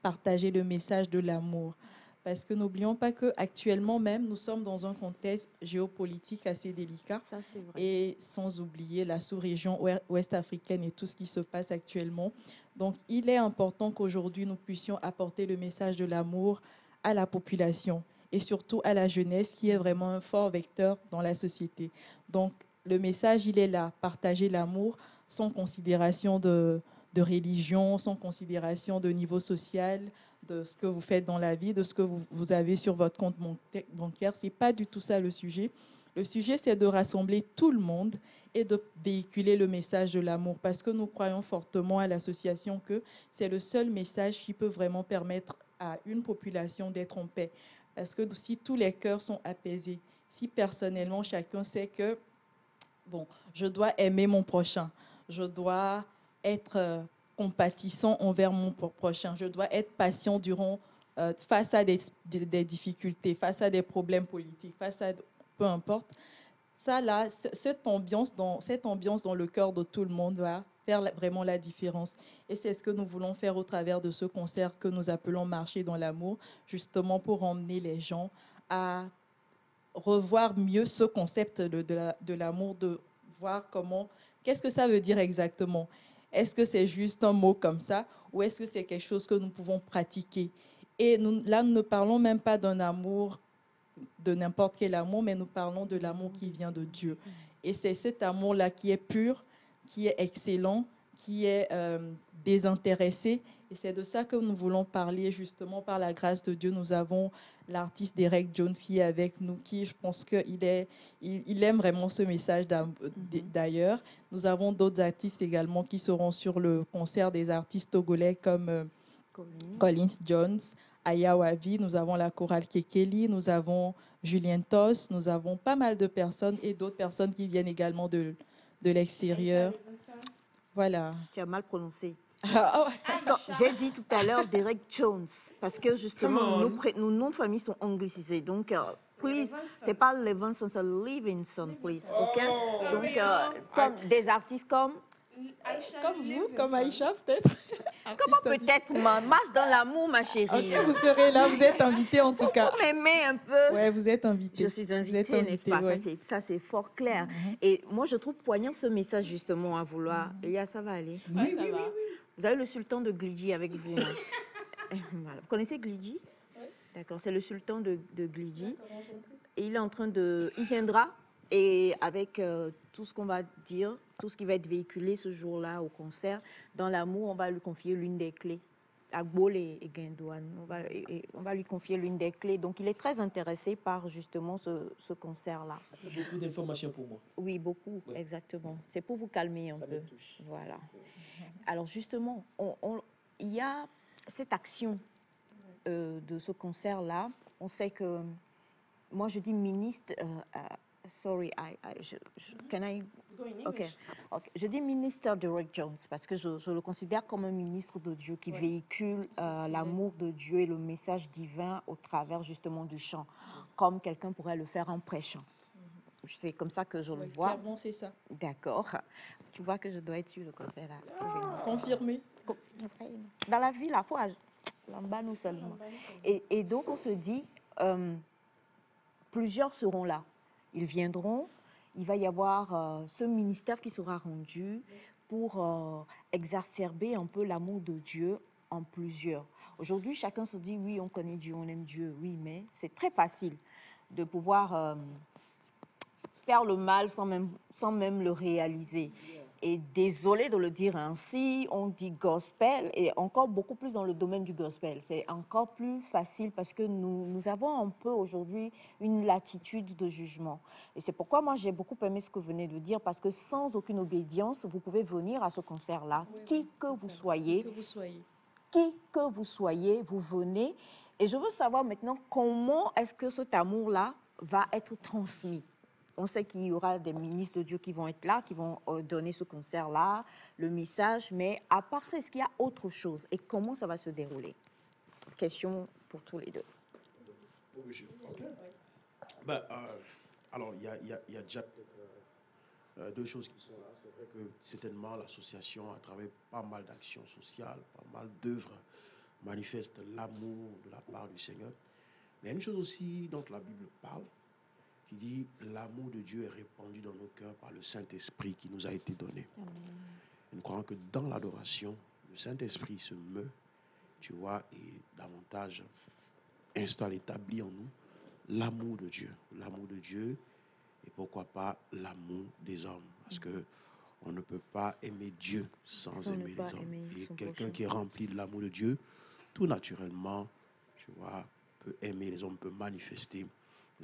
[SPEAKER 7] partager le message de l'amour. Parce que n'oublions pas qu'actuellement même, nous sommes dans un contexte géopolitique assez délicat.
[SPEAKER 1] Ça, c'est vrai.
[SPEAKER 7] Et sans oublier la sous-région ouest-africaine et tout ce qui se passe actuellement. Donc, il est important qu'aujourd'hui, nous puissions apporter le message de l'amour à la population et surtout à la jeunesse qui est vraiment un fort vecteur dans la société. Donc, le message, il est là, partager l'amour sans considération de religion, sans considération de niveau social, de ce que vous faites dans la vie, de ce que vous avez sur votre compte bancaire. Ce n'est pas du tout ça le sujet. Le sujet, c'est de rassembler tout le monde et de véhiculer le message de l'amour parce que nous croyons fortement à l'association que c'est le seul message qui peut vraiment permettre à une population d'être en paix. Parce que si tous les cœurs sont apaisés, si personnellement chacun sait que, bon, je dois aimer mon prochain, je dois être compatissant envers mon prochain, je dois être patient face à des difficultés, face à des problèmes politiques, peu importe. Ça là, cette ambiance dans le cœur de tout le monde va faire vraiment la différence. Et c'est ce que nous voulons faire au travers de ce concert que nous appelons Marcher dans l'amour, justement pour emmener les gens à revoir mieux ce concept de l'amour, de voir qu'est-ce que ça veut dire exactement. Est-ce que c'est juste un mot comme ça ou est-ce que c'est quelque chose que nous pouvons pratiquer? Et là, nous ne parlons même pas d'un amour, de n'importe quel amour, mais nous parlons de l'amour qui vient de Dieu. Et c'est cet amour-là qui est pur, qui est excellent, qui est désintéressé. Et c'est de ça que nous voulons parler, justement, par la grâce de Dieu. Nous avons l'artiste Derek Jones qui est avec nous, qui, je pense qu'il aime vraiment ce message d'ailleurs. Nous avons d'autres artistes également qui seront sur le concert des artistes togolais comme Collins Jones, Aya Wavi, nous avons la chorale Kekeli, nous avons Julien Tos, nous avons pas mal de personnes et d'autres personnes qui viennent également de l'extérieur. Voilà.
[SPEAKER 1] Tu as mal prononcé.
[SPEAKER 7] Ah,
[SPEAKER 1] J'ai dit tout à l'heure Derek Jones, parce que justement, nos noms de famille sont anglicisés. Donc, please, c'est pas Levinson, c'est Livingston, please. OK? Donc, comme des artistes comme
[SPEAKER 7] vous, comme Aïcha, peut-être.
[SPEAKER 1] Comment peut-être, marche dans l'amour, ma chérie.
[SPEAKER 7] Ok, vous serez là, vous êtes invité en tout cas.
[SPEAKER 1] Vous m'aimez un peu.
[SPEAKER 7] Ouais, vous êtes invité.
[SPEAKER 1] Je suis invitée, n'est-ce pas? Ouais. Ça, c'est fort clair. Et moi, je trouve poignant ce message, justement, à vouloir. Elia, ça va aller?
[SPEAKER 3] Oui.
[SPEAKER 1] Vous avez le sultan de Glidji avec vous. Voilà. Vous connaissez Glidji? Oui. D'accord, c'est le sultan de Glidji. Et il est en train de... Il viendra. Et avec tout ce qu'on va dire, tout ce qui va être véhiculé ce jour-là au concert, dans l'amour, on va lui confier l'une des clés. Agbol et Guindouane, on va lui confier l'une des clés. Donc, il est très intéressé par justement ce concert-là.
[SPEAKER 2] Beaucoup d'informations pour moi.
[SPEAKER 1] Oui, beaucoup, ouais. Exactement. C'est pour vous calmer un peu. Voilà. Alors, justement, il y a cette action de ce concert-là. On sait que, moi, je dis ministre... Sorry, can I? Okay. Je dis ministre Derek Jones parce que je le considère comme un ministre de Dieu qui véhicule l'amour de Dieu et le message divin au travers justement du chant, comme quelqu'un pourrait le faire en prêchant. C'est comme ça que je le vois.
[SPEAKER 7] Clairement, c'est ça.
[SPEAKER 1] D'accord. Tu vois que je dois être sur le concert là.
[SPEAKER 7] Confirmé.
[SPEAKER 1] Dans la vie, la foi, là-bas nous seulement. Et donc on se dit, plusieurs seront là. Ils viendront, il va y avoir ce ministère qui sera rendu pour exacerber un peu l'amour de Dieu en plusieurs. Aujourd'hui, chacun se dit, oui, on connaît Dieu, on aime Dieu, oui, mais c'est très facile de pouvoir faire le mal sans même le réaliser. Et désolé de le dire ainsi, on dit gospel, et encore beaucoup plus dans le domaine du gospel. C'est encore plus facile parce que nous avons un peu aujourd'hui une latitude de jugement. Et c'est pourquoi moi j'ai beaucoup aimé ce que vous venez de dire, parce que sans aucune obédience, vous pouvez venir à ce concert-là, qui que vous soyez, vous venez. Et je veux savoir maintenant comment est-ce que cet amour-là va être transmis. On sait qu'il y aura des ministres de Dieu qui vont être là, qui vont donner ce concert-là, le message. Mais à part ça, est-ce qu'il y a autre chose? Et comment ça va se dérouler? Question pour tous les deux.
[SPEAKER 8] Okay. Ben, alors, il y a déjà deux choses qui sont là. C'est vrai que certainement l'association, à travers pas mal d'actions sociales, pas mal d'œuvres, manifeste l'amour de la part du Seigneur. Mais il y a une chose aussi dont la Bible parle, qui dit l'amour de Dieu est répandu dans nos cœurs par le Saint-Esprit qui nous a été donné. Amen. Nous croyons que dans l'adoration, le Saint-Esprit se meut, tu vois, et davantage installe, établit en nous l'amour de Dieu. L'amour de Dieu et pourquoi pas l'amour des hommes. Parce que on ne peut pas aimer Dieu sans aimer les hommes. Et quelqu'un qui est rempli de l'amour de Dieu, tout naturellement, tu vois, peut aimer les hommes, peut manifester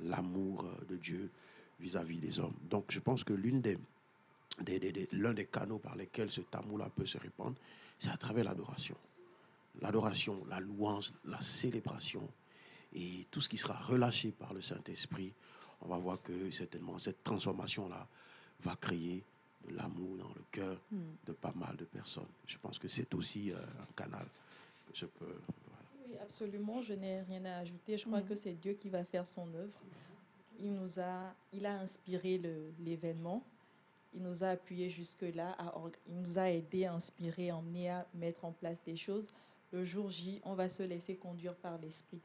[SPEAKER 8] l'amour de Dieu vis-à-vis des hommes. Donc, je pense que l'un des canaux par lesquels cet amour-là peut se répandre, c'est à travers l'adoration. L'adoration, la louange, la célébration Et tout ce qui sera relâché par le Saint-Esprit, on va voir que certainement cette transformation-là va créer de l'amour dans le cœur de pas mal de personnes. Je pense que c'est aussi un canal que je peux... Voilà.
[SPEAKER 7] Oui, absolument, je n'ai rien à ajouter. Je crois que c'est Dieu qui va faire son œuvre. Il a inspiré l'événement. Il nous a appuyés jusque-là. Il nous a aidés à inspirer, à emmener, à mettre en place des choses. Le jour J, on va se laisser conduire par l'Esprit.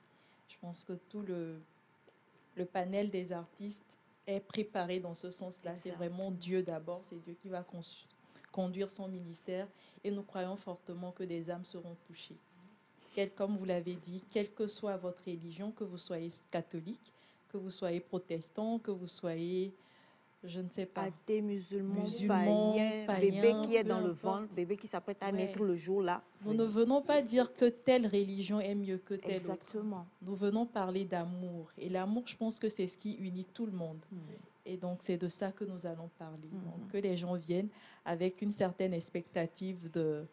[SPEAKER 7] Je pense que tout le panel des artistes est préparé dans ce sens-là. C'est vraiment Dieu d'abord. C'est Dieu qui va conduire son ministère. Et nous croyons fortement que des âmes seront touchées. Comme vous l'avez dit, quelle que soit votre religion, que vous soyez catholique, que vous soyez protestant, que vous soyez, je ne sais pas,
[SPEAKER 1] athée, musulman, païen,
[SPEAKER 7] païen,
[SPEAKER 1] bébé qui est dans le
[SPEAKER 7] importe.
[SPEAKER 1] ventre, bébé qui s'apprête à naître le jour-là.
[SPEAKER 7] Nous ne venons pas dire que telle religion est mieux que telle
[SPEAKER 1] Exactement.
[SPEAKER 7] autre. Nous venons parler d'amour. Et l'amour, je pense que c'est ce qui unit tout le monde. Et donc, c'est de ça que nous allons parler. Donc, que les gens viennent avec une certaine expectative de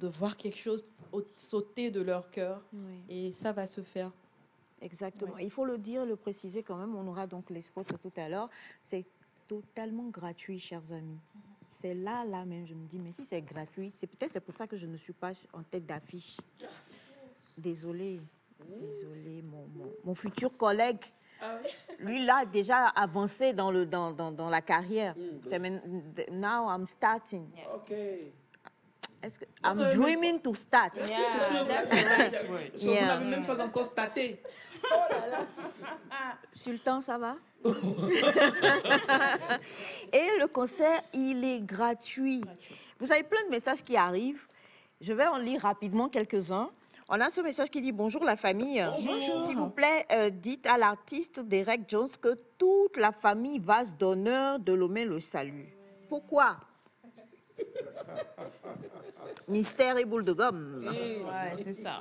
[SPEAKER 7] voir quelque chose sauter de leur cœur. Et ça va se faire.
[SPEAKER 1] Exactement. Il faut le dire, le préciser quand même. On aura donc les spots tout à l'heure. C'est totalement gratuit, chers amis. C'est là même, je me dis, mais si c'est gratuit, c'est pour ça que je ne suis pas en tête d'affiche. Désolée. Désolée, mon futur collègue. Lui, là, déjà avancé dans la carrière. C'est now I'm starting.
[SPEAKER 2] Okay.
[SPEAKER 1] I'm dreaming to start.
[SPEAKER 2] So vous n'avez même pas encore starté.
[SPEAKER 1] Sultan, ça va? Et le concert, il est gratuit. Vous avez plein de messages qui arrivent. Je vais en lire rapidement quelques-uns. On a ce message qui dit « Bonjour la famille. S'il vous plaît, dites à l'artiste Derek Jones que toute la famille Vase d'honneur de Lomé le salue. » Pourquoi? Mystère et boule de gomme.
[SPEAKER 3] Ouais, c'est ça.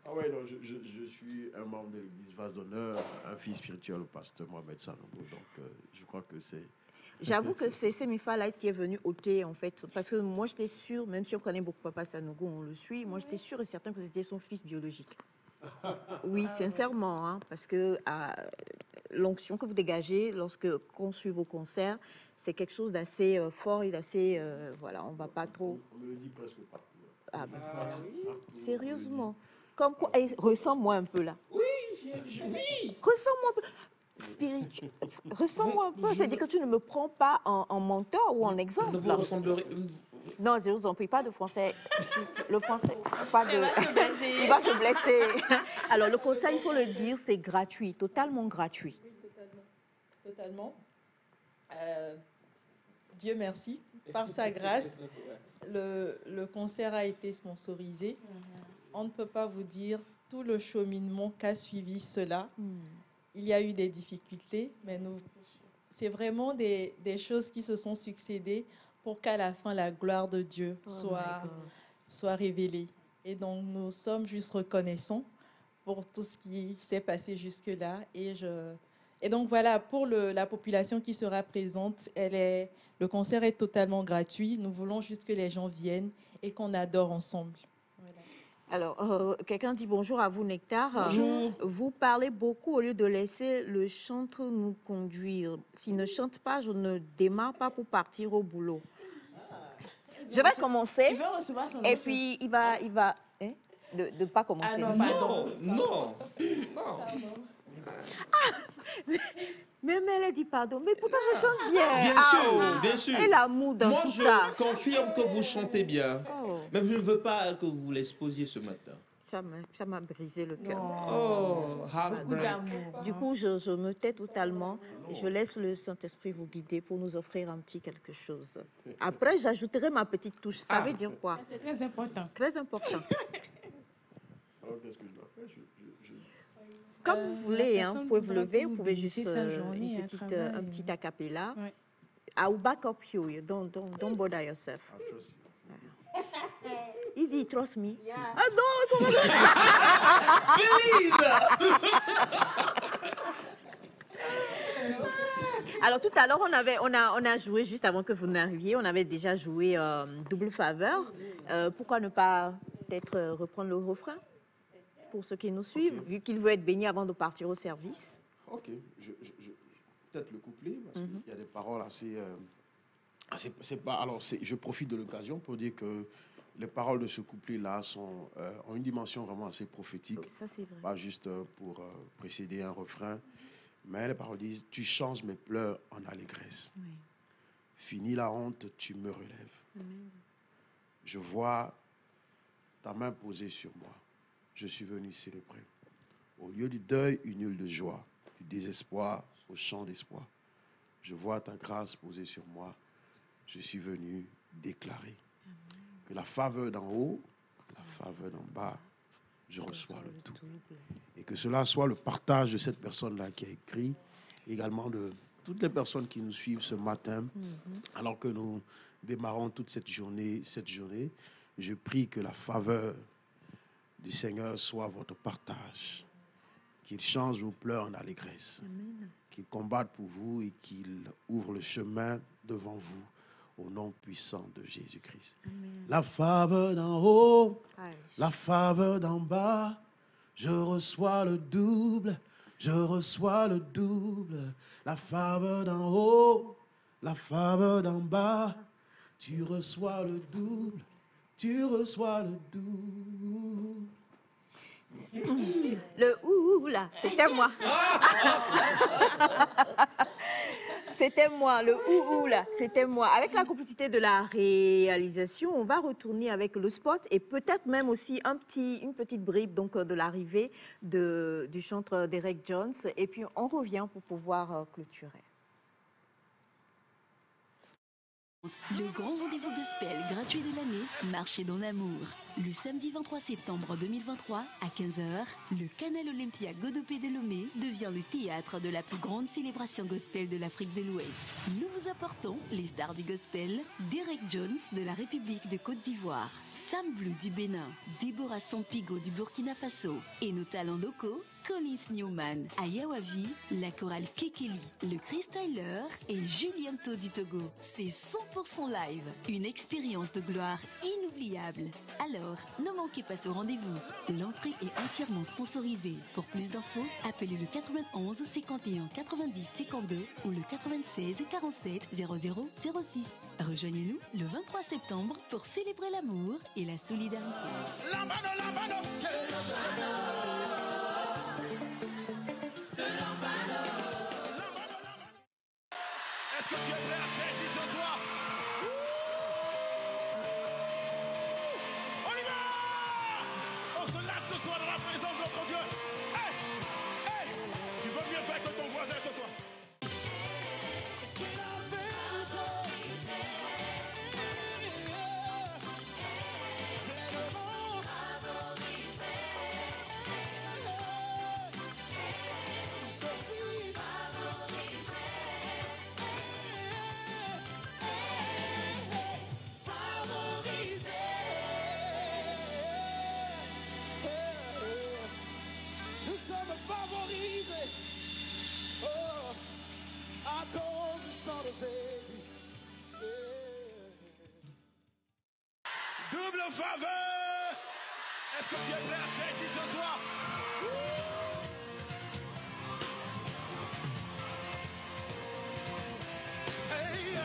[SPEAKER 8] Ah ouais, non, je suis un membre de l'église Vase d'honneur, un fils spirituel au pasteur Mohamed Sanogo. Donc, je crois que c'est...
[SPEAKER 1] J'avoue que c'est Semifa Light qui est venu ôter, en fait. Parce que moi, j'étais sûre, même si on connaît beaucoup Papa Sanogo, on le suit, moi, j'étais sûre et certaine que c'était son fils biologique. Oui, sincèrement, hein, parce que l'onction que vous dégagez lorsque qu'on suit vos concerts, c'est quelque chose d'assez fort et d'assez... voilà, on ne va pas trop...
[SPEAKER 8] On me le dit presque pas.
[SPEAKER 1] Ah ben voilà. Sérieusement. Comme quoi, ressens-moi un peu là.
[SPEAKER 2] Oui, oui.
[SPEAKER 1] Ressens-moi un peu. Spirituel. Ressens-moi un peu. C'est-à-dire que tu ne me prends pas en mentor ou en exemple.
[SPEAKER 2] Vous ressemblerez...
[SPEAKER 1] Non, je ne vous en prie, pas de français. Le français, pas de... Il va se blesser. Alors, le conseil, il faut le dire, c'est gratuit, totalement gratuit.
[SPEAKER 7] Oui, totalement. Dieu merci. Par sa grâce, le concert a été sponsorisé. On ne peut pas vous dire tout le cheminement qu'a suivi cela. Il y a eu des difficultés, mais c'est vraiment des choses qui se sont succédées pour qu'à la fin, la gloire de Dieu soit révélée. Et donc, nous sommes juste reconnaissants pour tout ce qui s'est passé jusque-là. Et donc, voilà, pour la population qui sera présente, le concert est totalement gratuit. Nous voulons juste que les gens viennent et qu'on adore ensemble. Voilà.
[SPEAKER 1] Alors, quelqu'un dit bonjour à vous, Nectar.
[SPEAKER 2] Bonjour.
[SPEAKER 1] Vous parlez beaucoup au lieu de laisser le chanteur nous conduire. S'il ne chante pas, je ne démarre pas pour partir au boulot. Je vais commencer.
[SPEAKER 3] Il veut recevoir son
[SPEAKER 1] Et puis, il va hein, de ne pas commencer.
[SPEAKER 3] Ah non, pardon.
[SPEAKER 2] Non.
[SPEAKER 1] Même elle a dit pardon. Mais pourtant, je chante bien.
[SPEAKER 2] Bien sûr, bien sûr.
[SPEAKER 1] Et l'amour dans
[SPEAKER 2] Moi,
[SPEAKER 1] tout
[SPEAKER 2] je
[SPEAKER 1] ça.
[SPEAKER 2] confirme que vous chantez bien.
[SPEAKER 1] Oh.
[SPEAKER 2] Mais je ne veux pas que vous l'exposiez ce matin.
[SPEAKER 1] Ça m'a brisé le cœur.
[SPEAKER 2] Oh, heartbreak.
[SPEAKER 3] D'amour.
[SPEAKER 1] Du coup, je me tais totalement et je laisse le Saint-Esprit vous guider pour nous offrir un petit quelque chose. Après, j'ajouterai ma petite touche. Ça veut dire quoi?
[SPEAKER 3] C'est très important.
[SPEAKER 1] Très important.
[SPEAKER 8] Alors, qu'est-ce que je dois faire?
[SPEAKER 1] Comme vous voulez,
[SPEAKER 3] la
[SPEAKER 1] hein,
[SPEAKER 3] personne
[SPEAKER 1] vous pouvez vous
[SPEAKER 3] voudra
[SPEAKER 1] lever,
[SPEAKER 3] que
[SPEAKER 1] vous
[SPEAKER 3] vous
[SPEAKER 1] pouvez juste
[SPEAKER 3] bénissez sa journée à travers
[SPEAKER 1] un
[SPEAKER 3] et-
[SPEAKER 1] petit acapella.
[SPEAKER 3] Ouais.
[SPEAKER 1] I will back up you. Don't bother yourself. Il dit, trust me. Ah non, il faut Alors tout à l'heure, on a joué juste avant que vous n'arriviez. On avait déjà joué Double Faveur. Pourquoi ne pas peut-être reprendre le refrain? pour ceux qui nous suivent, vu qu'il veut être béni avant de partir au service.
[SPEAKER 8] Ok, peut-être le couplet, parce qu'il y a des paroles assez... je profite de l'occasion pour dire que les paroles de ce couplet-là ont une dimension vraiment assez prophétique.
[SPEAKER 1] Oui, ça c'est vrai.
[SPEAKER 8] Pas juste pour précéder un refrain, mais les paroles disent « Tu changes mes pleurs en allégresse.
[SPEAKER 1] Oui.
[SPEAKER 8] Fini la honte, tu me relèves.
[SPEAKER 1] Amen.
[SPEAKER 8] Je vois ta main posée sur moi. Je suis venu célébrer. Au lieu du deuil, une huile de joie. Du désespoir au chant d'espoir. Je vois ta grâce posée sur moi. Je suis venu déclarer que la faveur d'en haut, la faveur d'en bas, je reçois le tout. Et que cela soit le partage de cette personne-là qui a écrit, également de toutes les personnes qui nous suivent ce matin, alors que nous démarrons toute cette journée, je prie que la faveur du Seigneur soit votre partage, qu'il change vos pleurs en allégresse, qu'il combatte pour vous et qu'il ouvre le chemin devant vous au nom puissant de Jésus-Christ. La faveur d'en haut, la faveur d'en bas, je reçois le double, je reçois le double. La faveur d'en haut, la faveur d'en bas, tu reçois le double, tu reçois le double.
[SPEAKER 1] Le ouh là, c'était moi. C'était moi, le ouh là, c'était moi. Avec la complicité de la réalisation, on va retourner avec le spot et peut-être même aussi une petite bribe donc, de l'arrivée du chanteur Derek Jones. Et puis on revient pour pouvoir clôturer.
[SPEAKER 5] Le grand rendez-vous gospel gratuit de l'année, Marcher dans l'amour. Le samedi 23 septembre 2023 à 15h, le Canal Olympia Godopé de Lomé devient le théâtre de la plus grande célébration gospel de l'Afrique de l'Ouest. Nous vous apportons les stars du gospel, Derek Jones de la République de Côte d'Ivoire, Sam Blue du Bénin, Deborah Sampigo du Burkina Faso et nos talents locaux, Collins Newman, Ayawavi, la chorale Kekeli, le Chris Tyler et Julien To du Togo. C'est 100% live, une expérience de gloire inoubliable. Alors, ne manquez pas ce rendez-vous. L'entrée est entièrement sponsorisée. Pour plus d'infos, appelez le 91 51 90 52 ou le 96 47 00 06. Rejoignez-nous le 23 septembre pour célébrer l'amour et la solidarité.
[SPEAKER 4] Est-ce que tu es prêt à saisir ce soir? On y va! On se lâche ce soir dans la présence de notre Dieu. Hey! Hey! Tu veux mieux faire que ton voisin ce soir? C'est la vérité. Pleinement favorisé. Je suis favorisé. Nous sommes favorisés à cause du sang de Jésus. Double faveur. Est-ce que tu es prêt à saisir ce soir? Hey.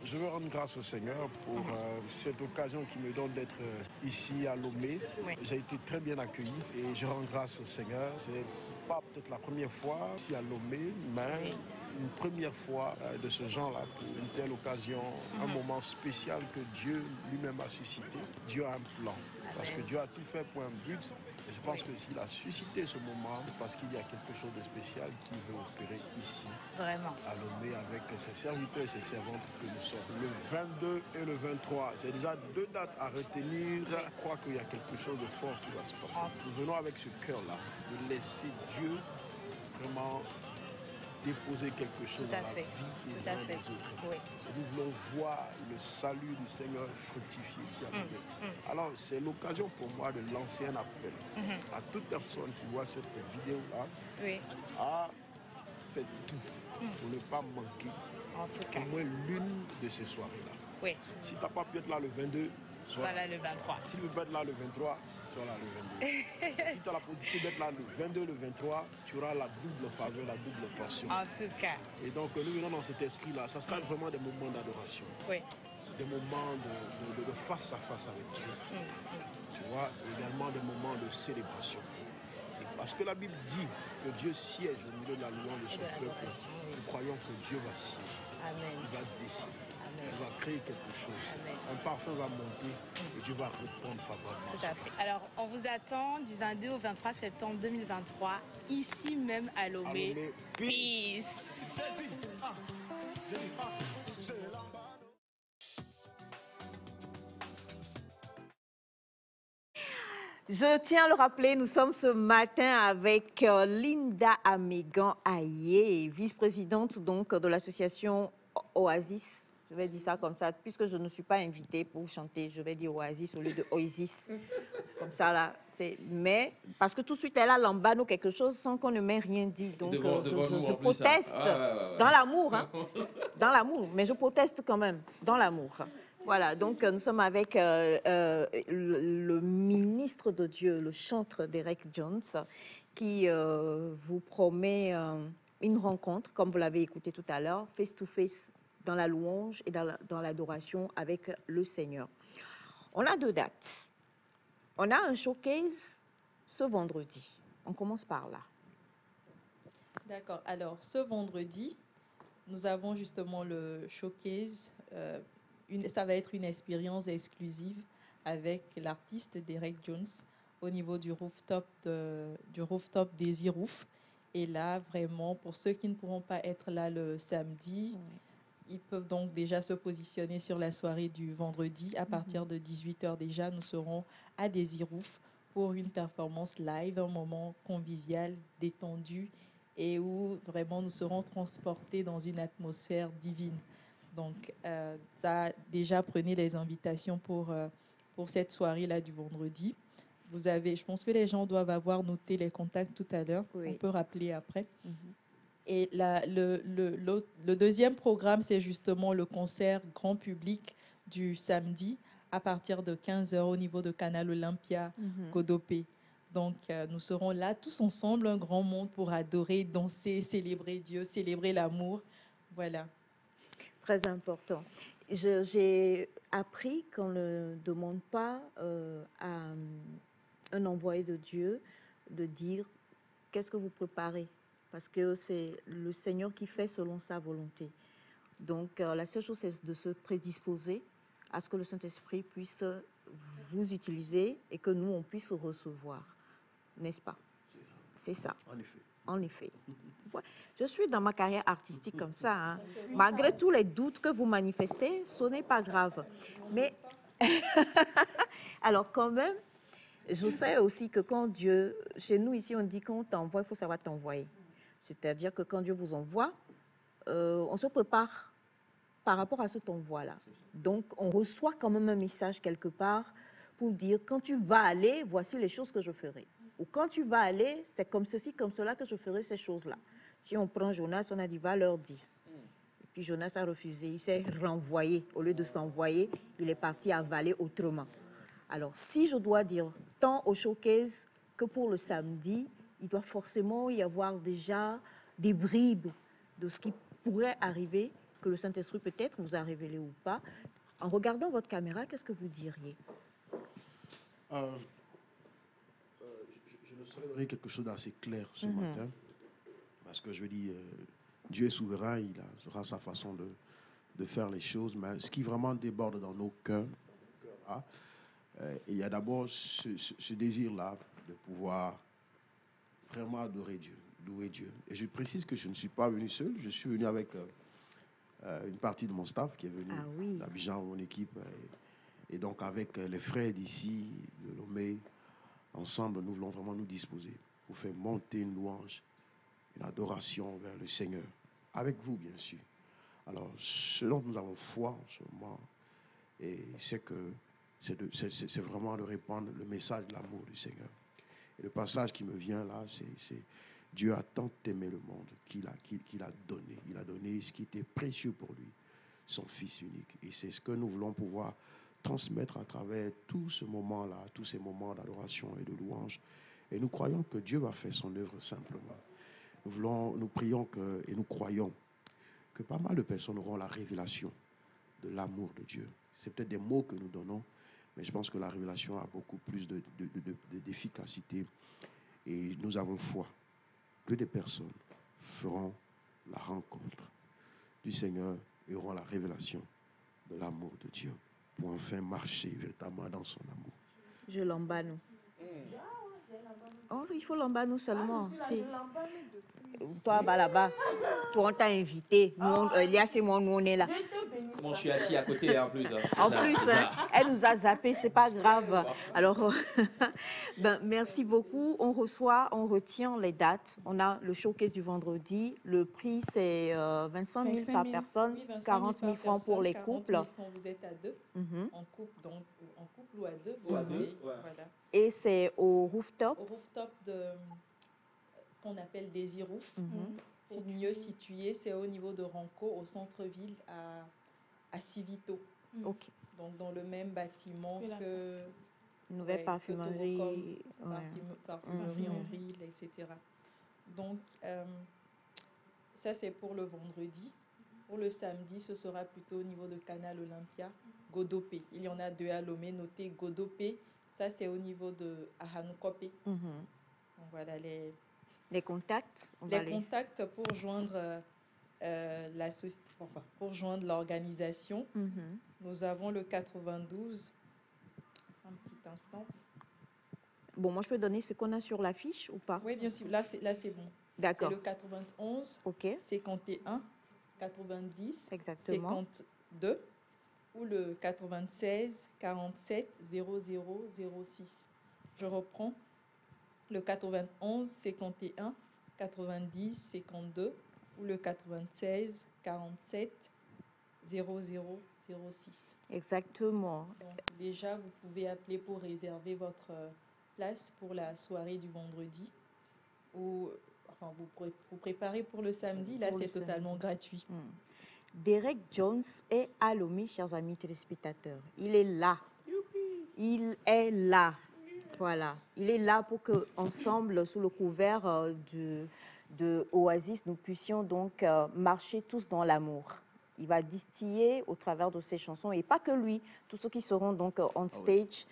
[SPEAKER 8] Je veux rendre grâce au Seigneur pour cette occasion qui me donne d'être ici à Lomé.
[SPEAKER 1] Oui.
[SPEAKER 8] J'ai été très bien accueilli et je rends grâce au Seigneur. C'est pas peut-être la première fois ici à Lomé, mais une première fois de ce genre-là pour une telle occasion, un moment spécial que Dieu lui-même a suscité. Dieu a un plan. Parce que Dieu a tout fait pour un but. Et je pense que s'il a suscité ce moment, parce qu'il y a quelque chose de spécial qu'il veut opérer ici,
[SPEAKER 1] Vraiment.
[SPEAKER 8] à Lomé, avec ses serviteurs et ses servantes que nous sommes. Le 22 et le 23, c'est déjà 2 dates à retenir. Je crois qu'il y a quelque chose de fort qui va se passer. Nous venons avec ce cœur-là, de laisser Dieu vraiment déposer quelque chose dans la vie des uns et des autres.
[SPEAKER 1] Oui.
[SPEAKER 8] Et nous voulons voir le salut du Seigneur fructifier ici à Lomé. Alors, c'est l'occasion pour moi de lancer un appel à toute personne qui voit cette vidéo-là à faire tout pour ne pas manquer
[SPEAKER 1] En tout cas.
[SPEAKER 8] au moins l'une de ces soirées-là.
[SPEAKER 1] Oui.
[SPEAKER 8] Si tu n'as pas pu être là le 22,
[SPEAKER 9] sois là le 23.
[SPEAKER 8] Si tu veux être là le 23, sois là le 22. Si tu as la possibilité d'être là le 22, le 23, tu auras la double faveur, la double portion.
[SPEAKER 9] En tout cas.
[SPEAKER 8] Et donc, nous venons dans cet esprit-là. Ça sera vraiment des moments d'adoration.
[SPEAKER 9] Oui.
[SPEAKER 8] Des moments de face à face avec Dieu. Tu vois, également des moments de célébration. Et parce que la Bible dit que Dieu siège au milieu de la louange de son peuple. Nous croyons que Dieu va siéger.
[SPEAKER 9] Amen.
[SPEAKER 8] Il va décider.
[SPEAKER 9] Amen.
[SPEAKER 8] Il va créer quelque chose.
[SPEAKER 9] Amen.
[SPEAKER 8] Un parfum va monter et Dieu va répondre favorablement.
[SPEAKER 9] Tout à fait. Alors, on vous attend du 22 au 23 septembre 2023, ici même à Lomé. Peace.
[SPEAKER 1] Je tiens à le rappeler, nous sommes ce matin avec Linda Amégan Aye, vice-présidente donc de l'association Oasis. Je vais dire ça comme ça, puisque je ne suis pas invitée pour chanter, je vais dire Oasis au lieu de Oasis. Comme ça, là. Mais, parce que tout de suite, elle a l'embano quelque chose sans qu'on ne m'ait rien dit. Donc, je proteste dans l'amour. Hein, dans l'amour, mais je proteste quand même dans l'amour. Voilà, donc nous sommes avec le ministre de Dieu, le chantre Derek Jones, qui vous promet une rencontre, comme vous l'avez écouté tout à l'heure, face-to-face, dans la louange et dans l'adoration avec le Seigneur. On a 2 dates. On a un showcase ce vendredi. On commence par là.
[SPEAKER 7] D'accord. Alors, ce vendredi, nous avons justement le showcase. Ça va être une expérience exclusive avec l'artiste Derek Jones au niveau du rooftop Daisy Roof. Et là, vraiment, pour ceux qui ne pourront pas être là le samedi, ils peuvent donc déjà se positionner sur la soirée du vendredi. À partir de 18h déjà, nous serons à Daisy Roof pour une performance live, un moment convivial, détendu et où vraiment nous serons transportés dans une atmosphère divine. Donc, ça, déjà, prenez les invitations pour cette soirée-là du vendredi. Je pense que les gens doivent avoir noté les contacts tout à l'heure. Oui. On peut rappeler après. Et le deuxième programme, c'est justement le concert grand public du samedi à partir de 15h au niveau de Canal Olympia, Godopé. Donc, nous serons là tous ensemble, un grand monde pour adorer, danser, célébrer Dieu, célébrer l'amour. Voilà.
[SPEAKER 1] Très important. J'ai appris qu'on ne demande pas à un envoyé de Dieu de dire qu'est-ce que vous préparez, parce que c'est le Seigneur qui fait selon sa volonté. Donc, la seule chose, c'est de se prédisposer à ce que le Saint-Esprit puisse vous utiliser et que nous, on puisse recevoir. N'est-ce pas? C'est ça.
[SPEAKER 8] En effet.
[SPEAKER 1] En effet. Je suis dans ma carrière artistique comme ça. Hein. Malgré tous les doutes que vous manifestez, ce n'est pas grave. Mais, alors quand même, je sais aussi que quand Dieu, chez nous ici, on dit qu'on t'envoie, il faut savoir t'envoyer. C'est-à-dire que quand Dieu vous envoie, on se prépare par rapport à cet envoi-là. Donc, on reçoit quand même un message quelque part pour dire, quand tu vas aller, voici les choses que je ferai. Ou quand tu vas aller, c'est comme ceci, comme cela que je ferai ces choses-là. Si on prend Jonas, on a dit, va leur dire. Et puis Jonas a refusé, il s'est renvoyé. Au lieu de s'envoyer, il est parti avaler autrement. Alors, si je dois dire, tant au showcase que pour le samedi, il doit forcément y avoir déjà des bribes de ce qui pourrait arriver, que le Saint-Esprit peut-être vous a révélé ou pas. En regardant votre caméra, qu'est-ce que vous diriez?
[SPEAKER 8] Je ne saurais donner quelque chose d'assez clair ce matin, parce que je veux dire, Dieu est souverain, il aura sa façon de faire les choses, mais ce qui vraiment déborde dans nos cœurs, il y a d'abord ce désir-là de pouvoir vraiment adorer Dieu, louer Dieu. Et je précise que je ne suis pas venu seul, je suis venu avec une partie de mon staff qui est venu d'Abidjan, mon équipe, et donc avec les frères d'ici, de Lomé. Ensemble, nous voulons vraiment nous disposer pour faire monter une louange, une adoration vers le Seigneur. Avec vous, bien sûr. Alors, ce dont nous avons foi en ce moment, et c'est que c'est vraiment de répandre le message de l'amour du Seigneur. Et le passage qui me vient là, c'est Dieu a tant aimé le monde qu'il a donné. Il a donné ce qui était précieux pour lui, son Fils unique. Et c'est ce que nous voulons pouvoir transmettre à travers tout ce moment-là, tous ces moments d'adoration et de louange. Et nous croyons que Dieu va faire son œuvre simplement. Nous prions et nous croyons que pas mal de personnes auront la révélation de l'amour de Dieu. C'est peut-être des mots que nous donnons, mais je pense que la révélation a beaucoup plus d'efficacité. Et nous avons foi que des personnes feront la rencontre du Seigneur et auront la révélation de l'amour de Dieu pour enfin marcher véritablement dans son amour.
[SPEAKER 1] Je l'embane. Oh, il faut l'embane seulement. Toi, là-bas, toi, on t'a invité. Elias et moi, nous, on est là.
[SPEAKER 2] Bon, je suis assis à côté en plus.
[SPEAKER 1] En plus, elle nous a zappé, c'est pas grave. Alors, merci beaucoup. On retient les dates. On a le showcase du vendredi. Le prix, c'est 25 000 par personne, oui, 40 000 francs pour les couples.
[SPEAKER 7] 40 000 francs, vous êtes à deux, en couple ou à deux. Voilà.
[SPEAKER 1] Et c'est au rooftop.
[SPEAKER 7] Au rooftop qu'on appelle Daisy Roof. Pour mieux situer, c'est au niveau de Ranco, au centre-ville, à Civito.
[SPEAKER 1] Ok.
[SPEAKER 7] Donc, dans le même bâtiment que...
[SPEAKER 1] Nouvelle parfumerie.
[SPEAKER 7] Parfumerie en ville, etc. Donc, ça, c'est pour le vendredi. Pour le samedi, ce sera plutôt au niveau de Canal Olympia, Godopé. Il y en a deux à Lomé, notez Godopé. Ça, c'est au niveau de Ahanukope. Donc, voilà
[SPEAKER 1] les contacts.
[SPEAKER 7] Contacts pour joindre pour joindre l'organisation. Nous avons le 92. Un petit instant.
[SPEAKER 1] Bon, moi, je peux donner ce qu'on a sur l'affiche ou pas?
[SPEAKER 7] Oui, bien sûr. Là, c'est bon.
[SPEAKER 1] D'accord.
[SPEAKER 7] C'est le 91, 51, 90,
[SPEAKER 1] exactement.
[SPEAKER 7] 52 ou le 96, 47, 00, 06. Je reprends. Le 91, 51, 90, 52 ou le 96, 47, 00, 06.
[SPEAKER 1] Exactement.
[SPEAKER 7] Donc, déjà, vous pouvez appeler pour réserver votre place pour la soirée du vendredi ou vous préparez pour le samedi. Là, c'est totalement gratuit.
[SPEAKER 1] Derek Jones est à Lomé, chers amis téléspectateurs. Il est là. Il est là. Voilà. Il est là pour qu'ensemble, sous le couvert de Oasis, nous puissions donc marcher tous dans l'amour. Il va distiller au travers de ses chansons, et pas que lui, tous ceux qui seront donc on stage,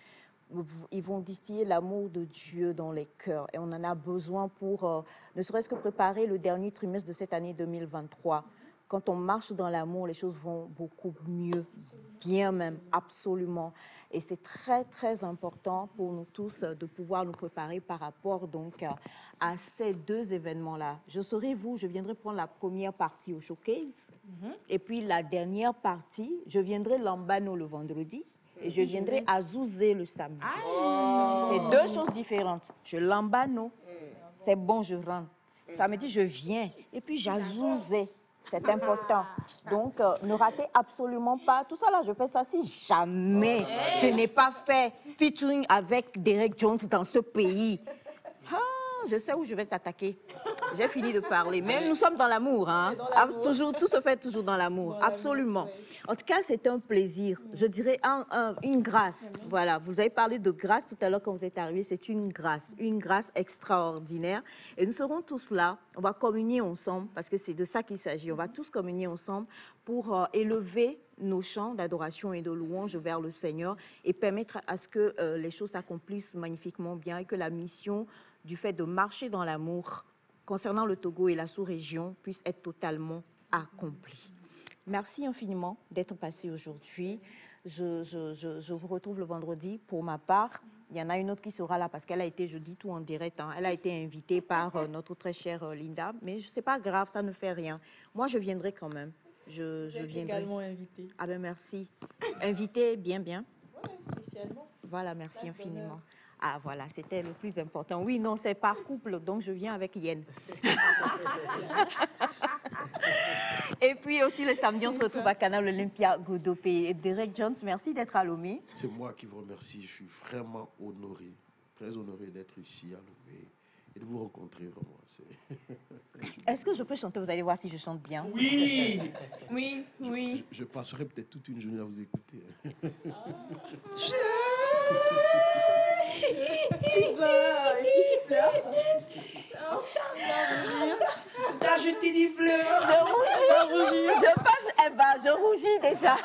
[SPEAKER 1] ils vont distiller l'amour de Dieu dans les cœurs. Et on en a besoin pour ne serait-ce que préparer le dernier trimestre de cette année 2023. Quand on marche dans l'amour, les choses vont beaucoup mieux, bien même, absolument. Et c'est très, très important pour nous tous de pouvoir nous préparer par rapport donc à ces deux événements-là. Je serai vous, je viendrai prendre la première partie au showcase. Et puis la dernière partie, je viendrai Lambano le vendredi. Et je viendrai à Zouzé le samedi. C'est deux choses différentes. Je Lambano, c'est bon, je rentre. Samedi, je viens. Et puis j'azouzé. C'est important. Donc, ne ratez absolument pas. Tout ça là, je fais ça si jamais je n'ai pas fait featuring avec Derek Jones dans ce pays. Je sais où je vais t'attaquer. J'ai fini de parler. Mais nous sommes dans l'amour. Hein? Toujours, tout se fait toujours dans l'amour. Absolument. En tout cas, c'est un plaisir. Je dirais une grâce. Voilà, vous avez parlé de grâce tout à l'heure quand vous êtes arrivés. C'est une grâce extraordinaire. Et nous serons tous là. On va communier ensemble parce que c'est de ça qu'il s'agit. On va tous communier ensemble pour élever nos chants d'adoration et de louange vers le Seigneur et permettre à ce que les choses s'accomplissent magnifiquement bien et que la mission du fait de marcher dans l'amour concernant le Togo et la sous-région puisse être totalement accomplie. Merci infiniment d'être passé aujourd'hui. Je vous retrouve le vendredi pour ma part. Il y en a une autre qui sera là parce qu'elle a été, je dis tout en direct, hein, elle a été invitée par notre très chère Linda. Mais ce n'est pas grave, ça ne fait rien. Moi, je viendrai quand même. Je viendrai
[SPEAKER 7] également invitée.
[SPEAKER 1] Ah ben merci. Invitée, bien.
[SPEAKER 7] Oui, spécialement.
[SPEAKER 1] Voilà, merci infiniment. Ah voilà, c'était le plus important. Oui, non, c'est par couple, donc je viens avec Yen. Et puis aussi le samedi, on se retrouve à Canal Olympia, Godopé. Derek Jones, merci d'être à Lomé.
[SPEAKER 8] C'est moi qui vous remercie. Je suis vraiment honoré, très honoré d'être ici à Lomé et de vous rencontrer vraiment.
[SPEAKER 1] Est-ce que je peux chanter? Vous allez voir si je chante bien.
[SPEAKER 8] Oui.
[SPEAKER 3] Oui, oui.
[SPEAKER 8] Je passerai peut-être toute une journée à vous écouter.
[SPEAKER 2] T'as jeté des fleurs.
[SPEAKER 1] Je rougis déjà.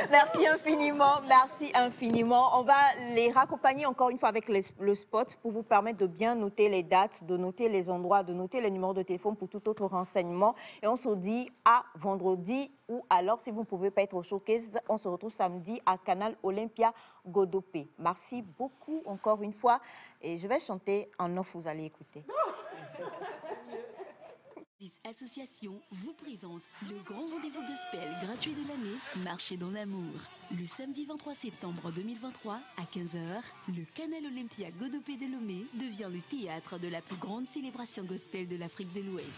[SPEAKER 1] Merci infiniment, merci infiniment. On va les raccompagner encore une fois avec le spot pour vous permettre de bien noter les dates, de noter les endroits, de noter les numéros de téléphone pour tout autre renseignement. Et on se dit à vendredi ou alors, si vous ne pouvez pas être au showcase, on se retrouve samedi à Canal Olympia Godopé. Merci beaucoup encore une fois. Et je vais chanter en off, vous allez écouter.
[SPEAKER 5] Association vous présente le grand rendez-vous gospel gratuit de l'année, Marcher dans l'amour. Le samedi 23 septembre 2023 à 15h, le Canal Olympia Godopé de Lomé devient le théâtre de la plus grande célébration gospel de l'Afrique de l'Ouest.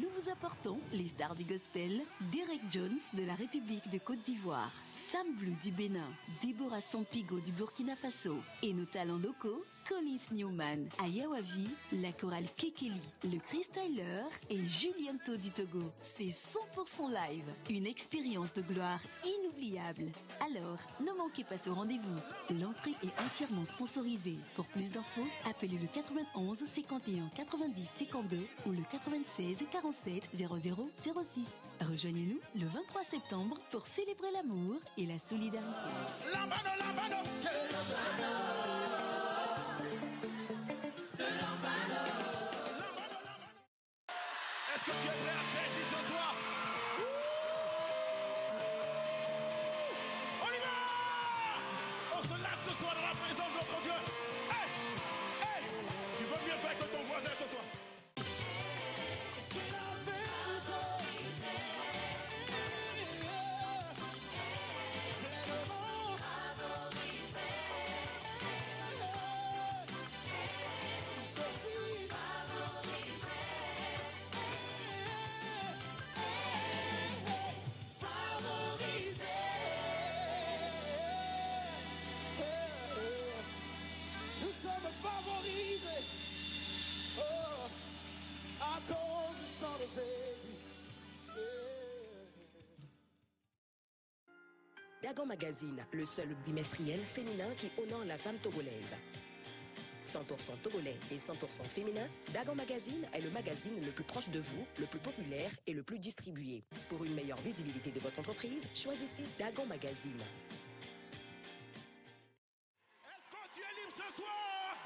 [SPEAKER 5] Nous vous apportons les stars du gospel, Derek Jones de la République de Côte d'Ivoire, Sam Blue du Bénin, Deborah Sampigo du Burkina Faso et nos talents locaux, Collins Newman, à Yawavi, la chorale Kekeli, le Chris Tyler et Julianto du Togo. C'est 100% live, une expérience de gloire inoubliable. Alors, ne manquez pas ce rendez-vous. L'entrée est entièrement sponsorisée. Pour plus d'infos, appelez le 91 51 90 52 ou le 96 47 00 06. Rejoignez-nous le 23 septembre pour célébrer l'amour et la solidarité.
[SPEAKER 4] Est-ce que tu es prêt à saisir ce soir? On y va! On se lâche ce soir dans la présence de notre Dieu. Hey! Hey! Tu veux mieux faire que ton voisin ce soir? C'est la vérité. Pleinement favorisé. Je suis favorisé. Nous sommes favorisés à cause du sang de Jésus.
[SPEAKER 6] Dagon Magazine, le seul bimestriel féminin qui honore la femme togolaise. 100% togolais et 100% féminin, Dagon Magazine est le magazine le plus proche de vous, le plus populaire et le plus distribué. Pour une meilleure visibilité de votre entreprise, choisissez Dagon Magazine.
[SPEAKER 4] Est-ce que tu es libre ce soir?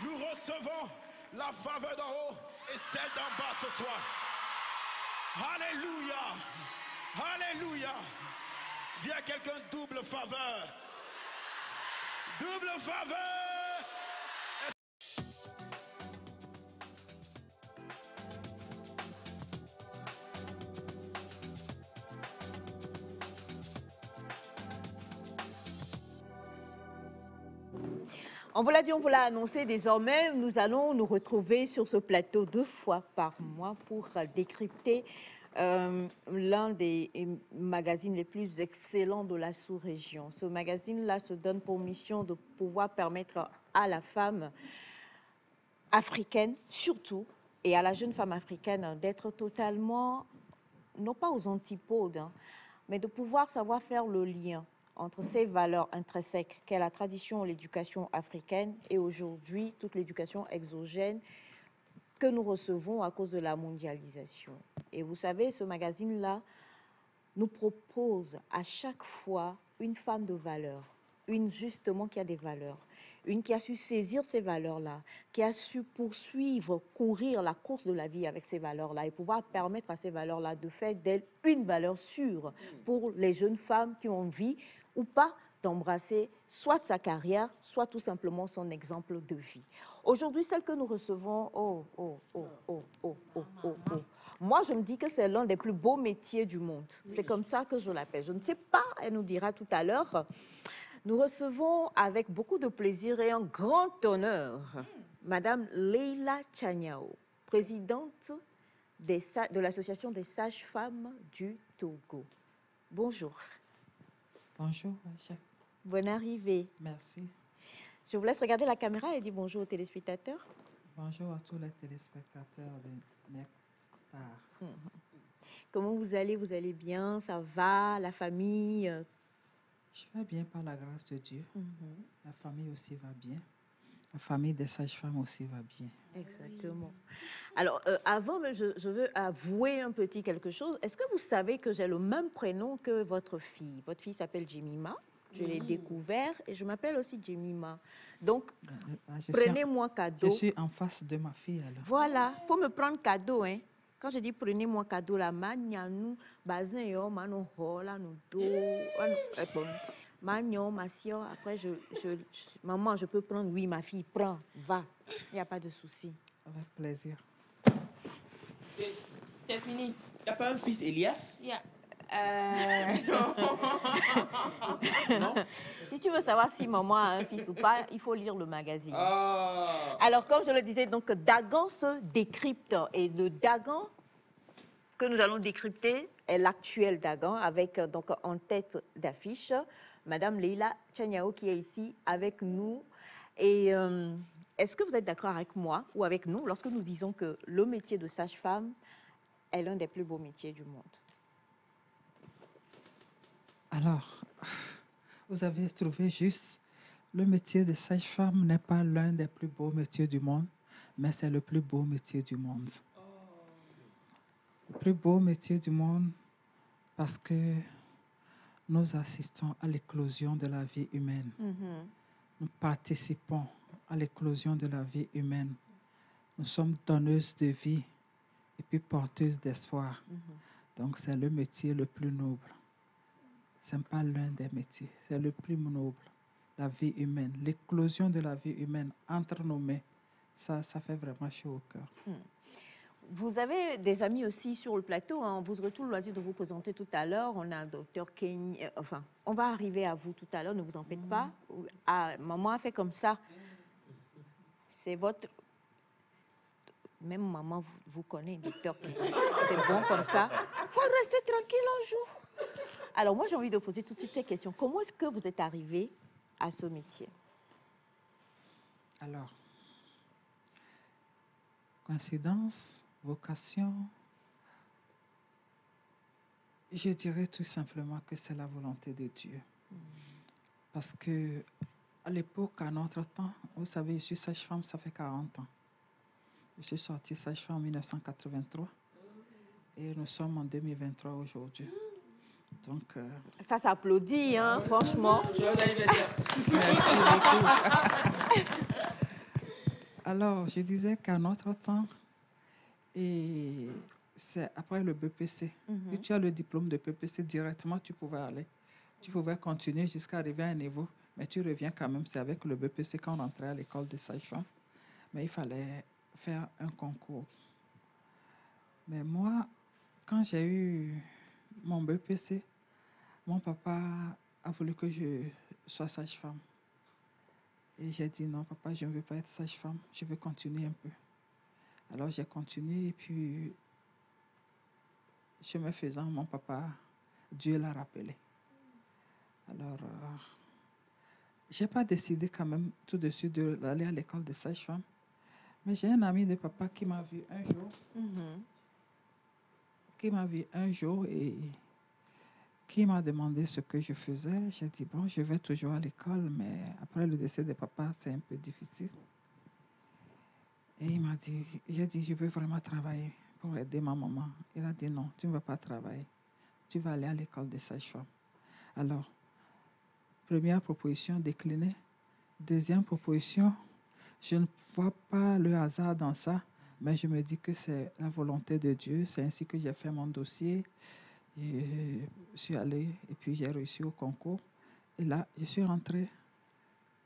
[SPEAKER 4] Nous recevons la faveur d'en haut et celle d'en bas ce soir. Alléluia! Alléluia! Dis à quelqu'un double faveur. Double faveur!
[SPEAKER 1] On vous l'a dit, on vous l'a annoncé, désormais, nous allons nous retrouver sur ce plateau 2 fois par mois pour décrypter l'un des magazines les plus excellents de la sous-région. Ce magazine-là se donne pour mission de pouvoir permettre à la femme africaine, surtout, et à la jeune femme africaine, d'être totalement, non pas aux antipodes, mais de pouvoir savoir faire le lien entre ces valeurs intrinsèques qu'est la tradition, l'éducation africaine et aujourd'hui toute l'éducation exogène que nous recevons à cause de la mondialisation. Et vous savez, ce magazine-là nous propose à chaque fois une femme de valeur, une justement qui a des valeurs, une qui a su saisir ces valeurs-là, qui a su poursuivre, courir la course de la vie avec ces valeurs-là et pouvoir permettre à ces valeurs-là de faire d'elle une valeur sûre pour les jeunes femmes qui ont envie ou pas d'embrasser soit sa carrière, soit tout simplement son exemple de vie. Aujourd'hui, celle que nous recevons, moi, je me dis que c'est l'un des plus beaux métiers du monde. C'est comme ça que je l'appelle. Je ne sais pas, elle nous dira tout à l'heure. Nous recevons avec beaucoup de plaisir et un grand honneur Madame Leila Tchaniao, présidente de l'Association des sages-femmes du Togo. Bonjour.
[SPEAKER 10] Bonjour, chef.
[SPEAKER 1] Bonne arrivée.
[SPEAKER 10] Merci.
[SPEAKER 1] Je vous laisse regarder la caméra et dire bonjour aux téléspectateurs.
[SPEAKER 10] Bonjour à tous les téléspectateurs de Nectar.
[SPEAKER 1] Comment vous allez? Vous allez bien? Ça va? La famille?
[SPEAKER 10] Je vais bien par la grâce de Dieu. La famille aussi va bien. La famille des sages-femmes aussi va bien.
[SPEAKER 1] Exactement. Alors, avant, je veux avouer un petit quelque chose. Est-ce que vous savez que j'ai le même prénom que votre fille? Votre fille s'appelle Jemima. Je l'ai découvert et je m'appelle aussi Jemima. Donc, prenez-moi cadeau.
[SPEAKER 10] Je suis en face de ma fille. Alors.
[SPEAKER 1] Voilà, il faut me prendre cadeau. Hein. Quand je dis prenez-moi cadeau, la nous bazin yo, mano hola, nous do, magnon, ma soeur. Après, maman, je peux prendre. Oui, ma fille, prends, va. Il n'y a pas de souci.
[SPEAKER 10] Avec plaisir.
[SPEAKER 2] C'est fini. Il n'y a pas un fils, Elias?
[SPEAKER 1] Non. Si tu veux savoir si maman a un fils ou pas, il faut lire le magazine.
[SPEAKER 2] Oh.
[SPEAKER 1] Alors, comme je le disais, donc Dagan se décrypte. Et le Dagan que nous allons décrypter est l'actuel Dagan, avec donc en tête d'affiche Madame Leila Tchaniao qui est ici avec nous. Et est-ce que vous êtes d'accord avec moi ou avec nous lorsque nous disons que le métier de sage-femme est l'un des plus beaux métiers du monde?
[SPEAKER 10] Alors, vous avez trouvé juste, le métier de sage-femme n'est pas l'un des plus beaux métiers du monde, mais c'est le plus beau métier du monde. Le plus beau métier du monde parce que nous assistons à l'éclosion de la vie humaine. Nous participons à l'éclosion de la vie humaine. Nous sommes donneuses de vie et puis porteuses d'espoir. Donc, c'est le métier le plus noble. Ce n'est pas l'un des métiers, c'est le plus noble. La vie humaine, l'éclosion de la vie humaine entre nos mains, ça fait vraiment chaud au cœur.
[SPEAKER 1] Vous avez des amis aussi sur le plateau. Hein. Vous aurez tout le loisir de vous présenter tout à l'heure. On a Dr Kenya. Enfin, on va arriver à vous tout à l'heure, ne vous en faites pas. Ah, maman a fait comme ça. C'est votre... Même maman vous connaît, Dr Kenya. C'est bon comme ça. Il faut rester tranquille un jour. Alors, moi, j'ai envie de poser tout de suite ces questions. Comment est-ce que vous êtes arrivé à ce métier?
[SPEAKER 10] Alors, coïncidence, vocation, je dirais tout simplement que c'est la volonté de Dieu. Parce que à l'époque, à notre temps, vous savez, je suis sage-femme, ça fait 40 ans. Je suis sortie sage-femme en 1983 et nous sommes en 2023 aujourd'hui. Donc,
[SPEAKER 1] ça s'applaudit, hein, franchement.
[SPEAKER 2] Joyeux anniversaire.
[SPEAKER 10] Merci beaucoup. Alors, je disais qu'à notre temps, et c'est après le BPC, si tu as le diplôme de BPC, directement, tu pouvais aller. Tu pouvais continuer jusqu'à arriver à un niveau, mais tu reviens quand même. C'est avec le BPC qu'on rentrait à l'école de sage-femme. Mais il fallait faire un concours. Mais moi, quand j'ai eu mon BPC, mon papa a voulu que je sois sage-femme. Et j'ai dit non, papa, je ne veux pas être sage-femme, je veux continuer un peu. Alors j'ai continué et puis, chemin faisant, mon papa, Dieu l'a rappelé. Alors, je n'ai pas décidé quand même tout de suite d'aller à l'école de sage-femme. Mais j'ai un ami de papa qui m'a vu un jour. Qui m'a vu un jour et qui m'a demandé ce que je faisais. J'ai dit, bon, je vais toujours à l'école, mais après le décès de papa, c'est un peu difficile. Et il m'a dit, j'ai dit, je veux vraiment travailler pour aider ma maman. Il a dit, non, tu ne vas pas travailler. Tu vas aller à l'école des sages-femmes. Alors, première proposition déclinée. Deuxième proposition, je ne vois pas le hasard dans ça, mais je me dis que c'est la volonté de Dieu. C'est ainsi que j'ai fait mon dossier. Et je suis allée et puis j'ai réussi au concours. Et là, je suis rentrée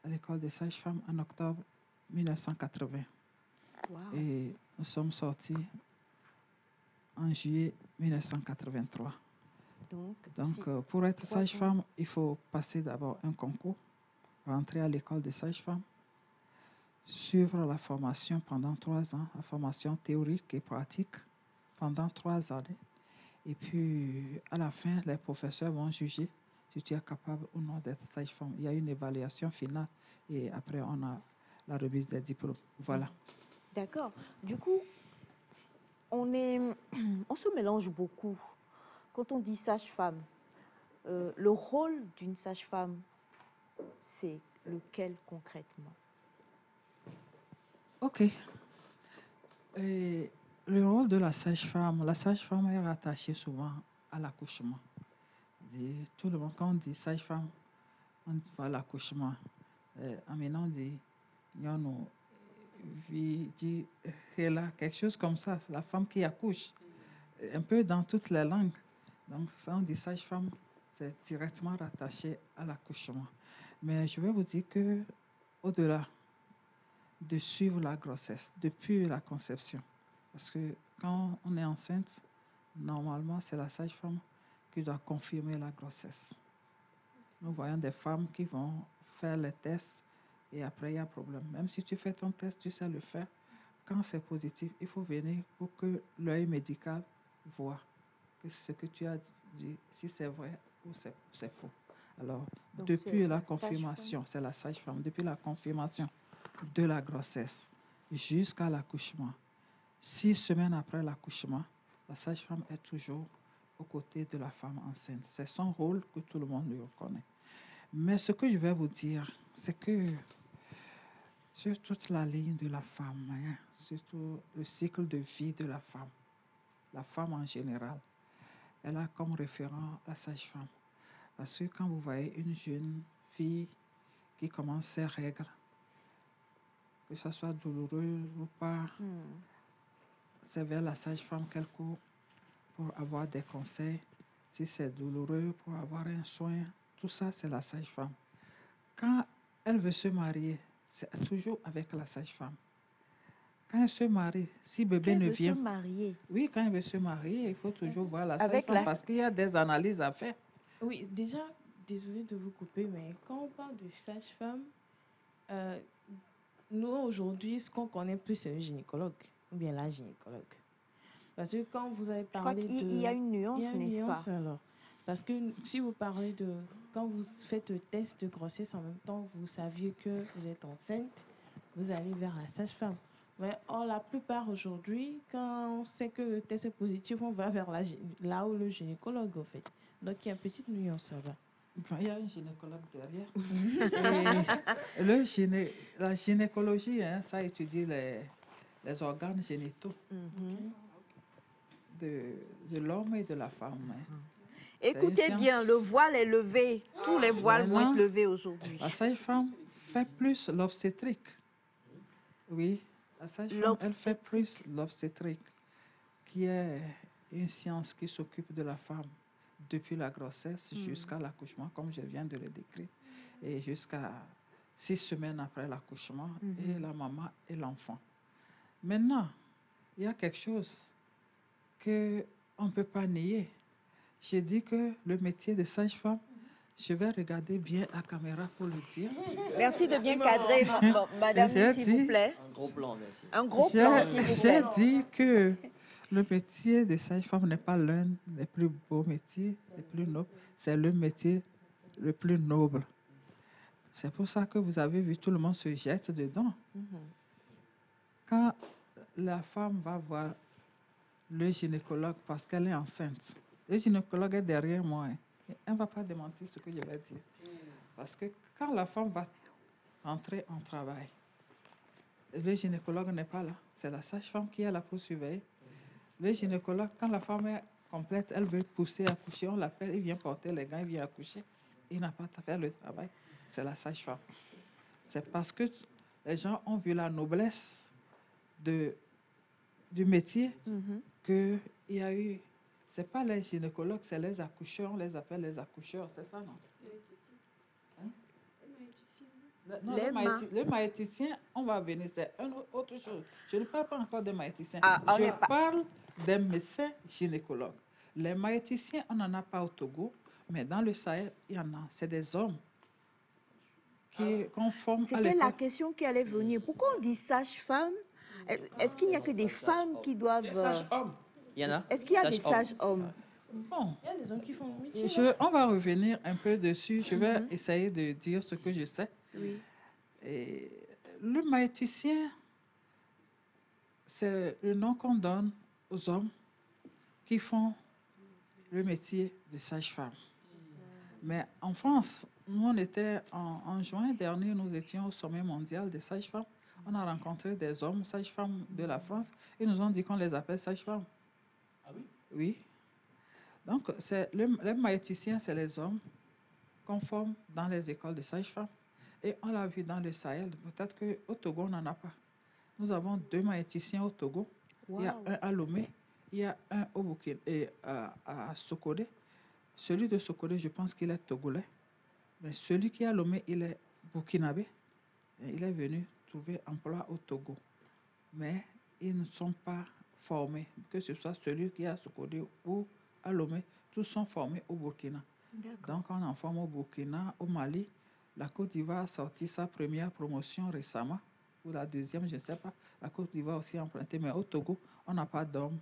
[SPEAKER 10] à l'école des sages-femmes en octobre 1980. Wow. Et nous sommes sortis en juillet 1983. Donc pour être sage-femme, il faut passer d'abord un concours, rentrer à l'école des sages-femmes, suivre la formation pendant 3 ans, la formation théorique et pratique pendant 3 années. Et puis, à la fin, les professeurs vont juger si tu es capable ou non d'être sage-femme. Il y a une évaluation finale et après, on a la remise des diplômes. Voilà.
[SPEAKER 1] D'accord. Du coup, on se mélange beaucoup. Quand on dit sage-femme, le rôle d'une sage-femme, c'est lequel concrètement?
[SPEAKER 10] OK. Et le rôle de la sage-femme est rattachée souvent à l'accouchement. Tout le monde, quand on dit sage-femme, on voit l'accouchement. Maintenant, on dit, non, dit, quelque chose comme ça, c'est la femme qui accouche, un peu dans toutes les langues. Donc, ça, on dit sage-femme, c'est directement rattaché à l'accouchement. Mais je vais vous dire que, au-delà de suivre la grossesse, depuis la conception, parce que quand on est enceinte, normalement, c'est la sage-femme qui doit confirmer la grossesse. Nous voyons des femmes qui vont faire les tests et après, il y a problème. Même si tu fais ton test, tu sais le faire. Quand c'est positif, il faut venir pour que l'œil médical voit que ce que tu as dit, si c'est vrai ou c'est faux. Alors, donc depuis la confirmation, c'est la sage-femme, depuis la confirmation de la grossesse jusqu'à l'accouchement, 6 semaines après l'accouchement, la sage-femme est toujours aux côtés de la femme enceinte. C'est son rôle que tout le monde lui reconnaît. Mais ce que je vais vous dire, c'est que sur toute la ligne de la femme, surtout le cycle de vie de la femme en général, elle a comme référent la sage-femme. Parce que quand vous voyez une jeune fille qui commence ses règles, que ce soit douloureux ou pas, c'est vers la sage-femme qu'elle court pour avoir des conseils. Si c'est douloureux, pour avoir un soin, tout ça, c'est la sage-femme. Quand elle veut se marier, c'est toujours avec la sage-femme. Quand elle se marie, si bébé ne vient...
[SPEAKER 1] se marier.
[SPEAKER 10] Oui, quand elle veut se marier, il faut toujours voir la sage-femme parce qu'il y a des analyses à faire.
[SPEAKER 3] Oui, déjà, désolée de vous couper, mais quand on parle de sage-femme, nous, aujourd'hui, ce qu'on connaît plus, c'est le gynécologue, ou bien la gynécologue. Parce que quand vous avez parlé
[SPEAKER 1] il y a une nuance, n'est-ce pas?
[SPEAKER 3] Alors. Parce que si vous parlez de... Quand vous faites le test de grossesse, en même temps, vous saviez que vous êtes enceinte, vous allez vers la sage-femme. Mais or, la plupart aujourd'hui, quand on sait que le test est positif, on va vers là où le gynécologue, en fait. Donc, il y a une petite nuance là-bas.
[SPEAKER 10] Enfin, il y a un gynécologue derrière. La gynécologie, ça étudie les organes génitaux de l'homme et de la femme.
[SPEAKER 1] Écoutez bien, le voile est levé. Tous les voiles vont être levés aujourd'hui.
[SPEAKER 10] La sage-femme fait plus l'obstétrique. Oui, la sage-femme, elle fait plus l'obstétrique, qui est une science qui s'occupe de la femme depuis la grossesse jusqu'à l'accouchement, comme je viens de le décrire, et jusqu'à 6 semaines après l'accouchement, et la maman et l'enfant. Maintenant, il y a quelque chose qu'on ne peut pas nier. J'ai dit que le métier de sage-femme, je vais regarder bien la caméra pour le dire.
[SPEAKER 1] Merci de bien cadrer, madame, s'il vous plaît.
[SPEAKER 11] Un gros plan, merci.
[SPEAKER 1] Un gros plan, s'il vous plaît.
[SPEAKER 10] J'ai dit que le métier de sage-femme n'est pas l'un des plus beaux métiers, les plus nobles. C'est le métier le plus noble. C'est pour ça que vous avez vu, tout le monde se jette dedans. Quand la femme va voir le gynécologue parce qu'elle est enceinte, le gynécologue est derrière moi. Elle ne va pas démentir ce que je vais dire. Parce que quand la femme va entrer en travail, le gynécologue n'est pas là. C'est la sage-femme qui est là pour surveiller. Le gynécologue, quand la femme est complète, elle veut pousser, accoucher, on l'appelle, il vient porter les gants, il vient accoucher. Il n'a pas à faire le travail. C'est la sage-femme. C'est parce que les gens ont vu la noblesse du métier qu'il y a eu... Ce n'est pas les gynécologues, c'est les accoucheurs, on les appelle les accoucheurs, c'est ça, non? Non, le maïticien, on va venir, c'est autre chose. Je ne parle pas encore des maïticiens. Je parle des médecins gynécologues. Les maïticiens, on n'en a pas au Togo, mais dans le Sahel, il y en a. C'est des hommes qu'on forme à l'école.
[SPEAKER 1] C'était la question qui allait venir. Pourquoi on dit sage-femme? Est-ce qu'il n'y a que des femmes qui doivent...
[SPEAKER 11] Des sages-hommes. Il y en a.
[SPEAKER 1] Est-ce qu'il y a des sages-hommes?
[SPEAKER 10] Bon.
[SPEAKER 3] Il y a des hommes qui font le métier.
[SPEAKER 10] On va revenir un peu dessus. Je vais essayer de dire ce que je sais.
[SPEAKER 1] Oui.
[SPEAKER 10] Et le maïticien, c'est le nom qu'on donne aux hommes qui font le métier de sage-femme. Mais en France, nous, on était en juin dernier, nous étions au sommet mondial des sages-femmes. On a rencontré des hommes sages-femmes de la France. Ils nous ont dit qu'on les appelle sages-femmes.
[SPEAKER 8] Ah oui?
[SPEAKER 10] Oui. Donc, les maïticiens, c'est les hommes qu'on forme dans les écoles de sages-femmes. Et on l'a vu dans le Sahel. Peut-être qu'au Togo, on n'en a pas. Nous avons 2 maïticiens au Togo. Wow. Il y a un à Lomé, il y a un au Burkina et à Sokodé. Celui de Sokodé, je pense qu'il est togolais. Mais celui qui est à Lomé, il est burkinabé. Et il est venu trouver emploi au Togo. Mais ils ne sont pas formés. Que ce soit celui qui est à Sokodé ou à Lomé, tous sont formés au Burkina. Donc, on en forme au Burkina, au Mali. La Côte d'Ivoire a sorti sa première promotion récemment, ou la deuxième, je ne sais pas. La Côte d'Ivoire aussi a emprunté, mais au Togo, on n'a pas d'homme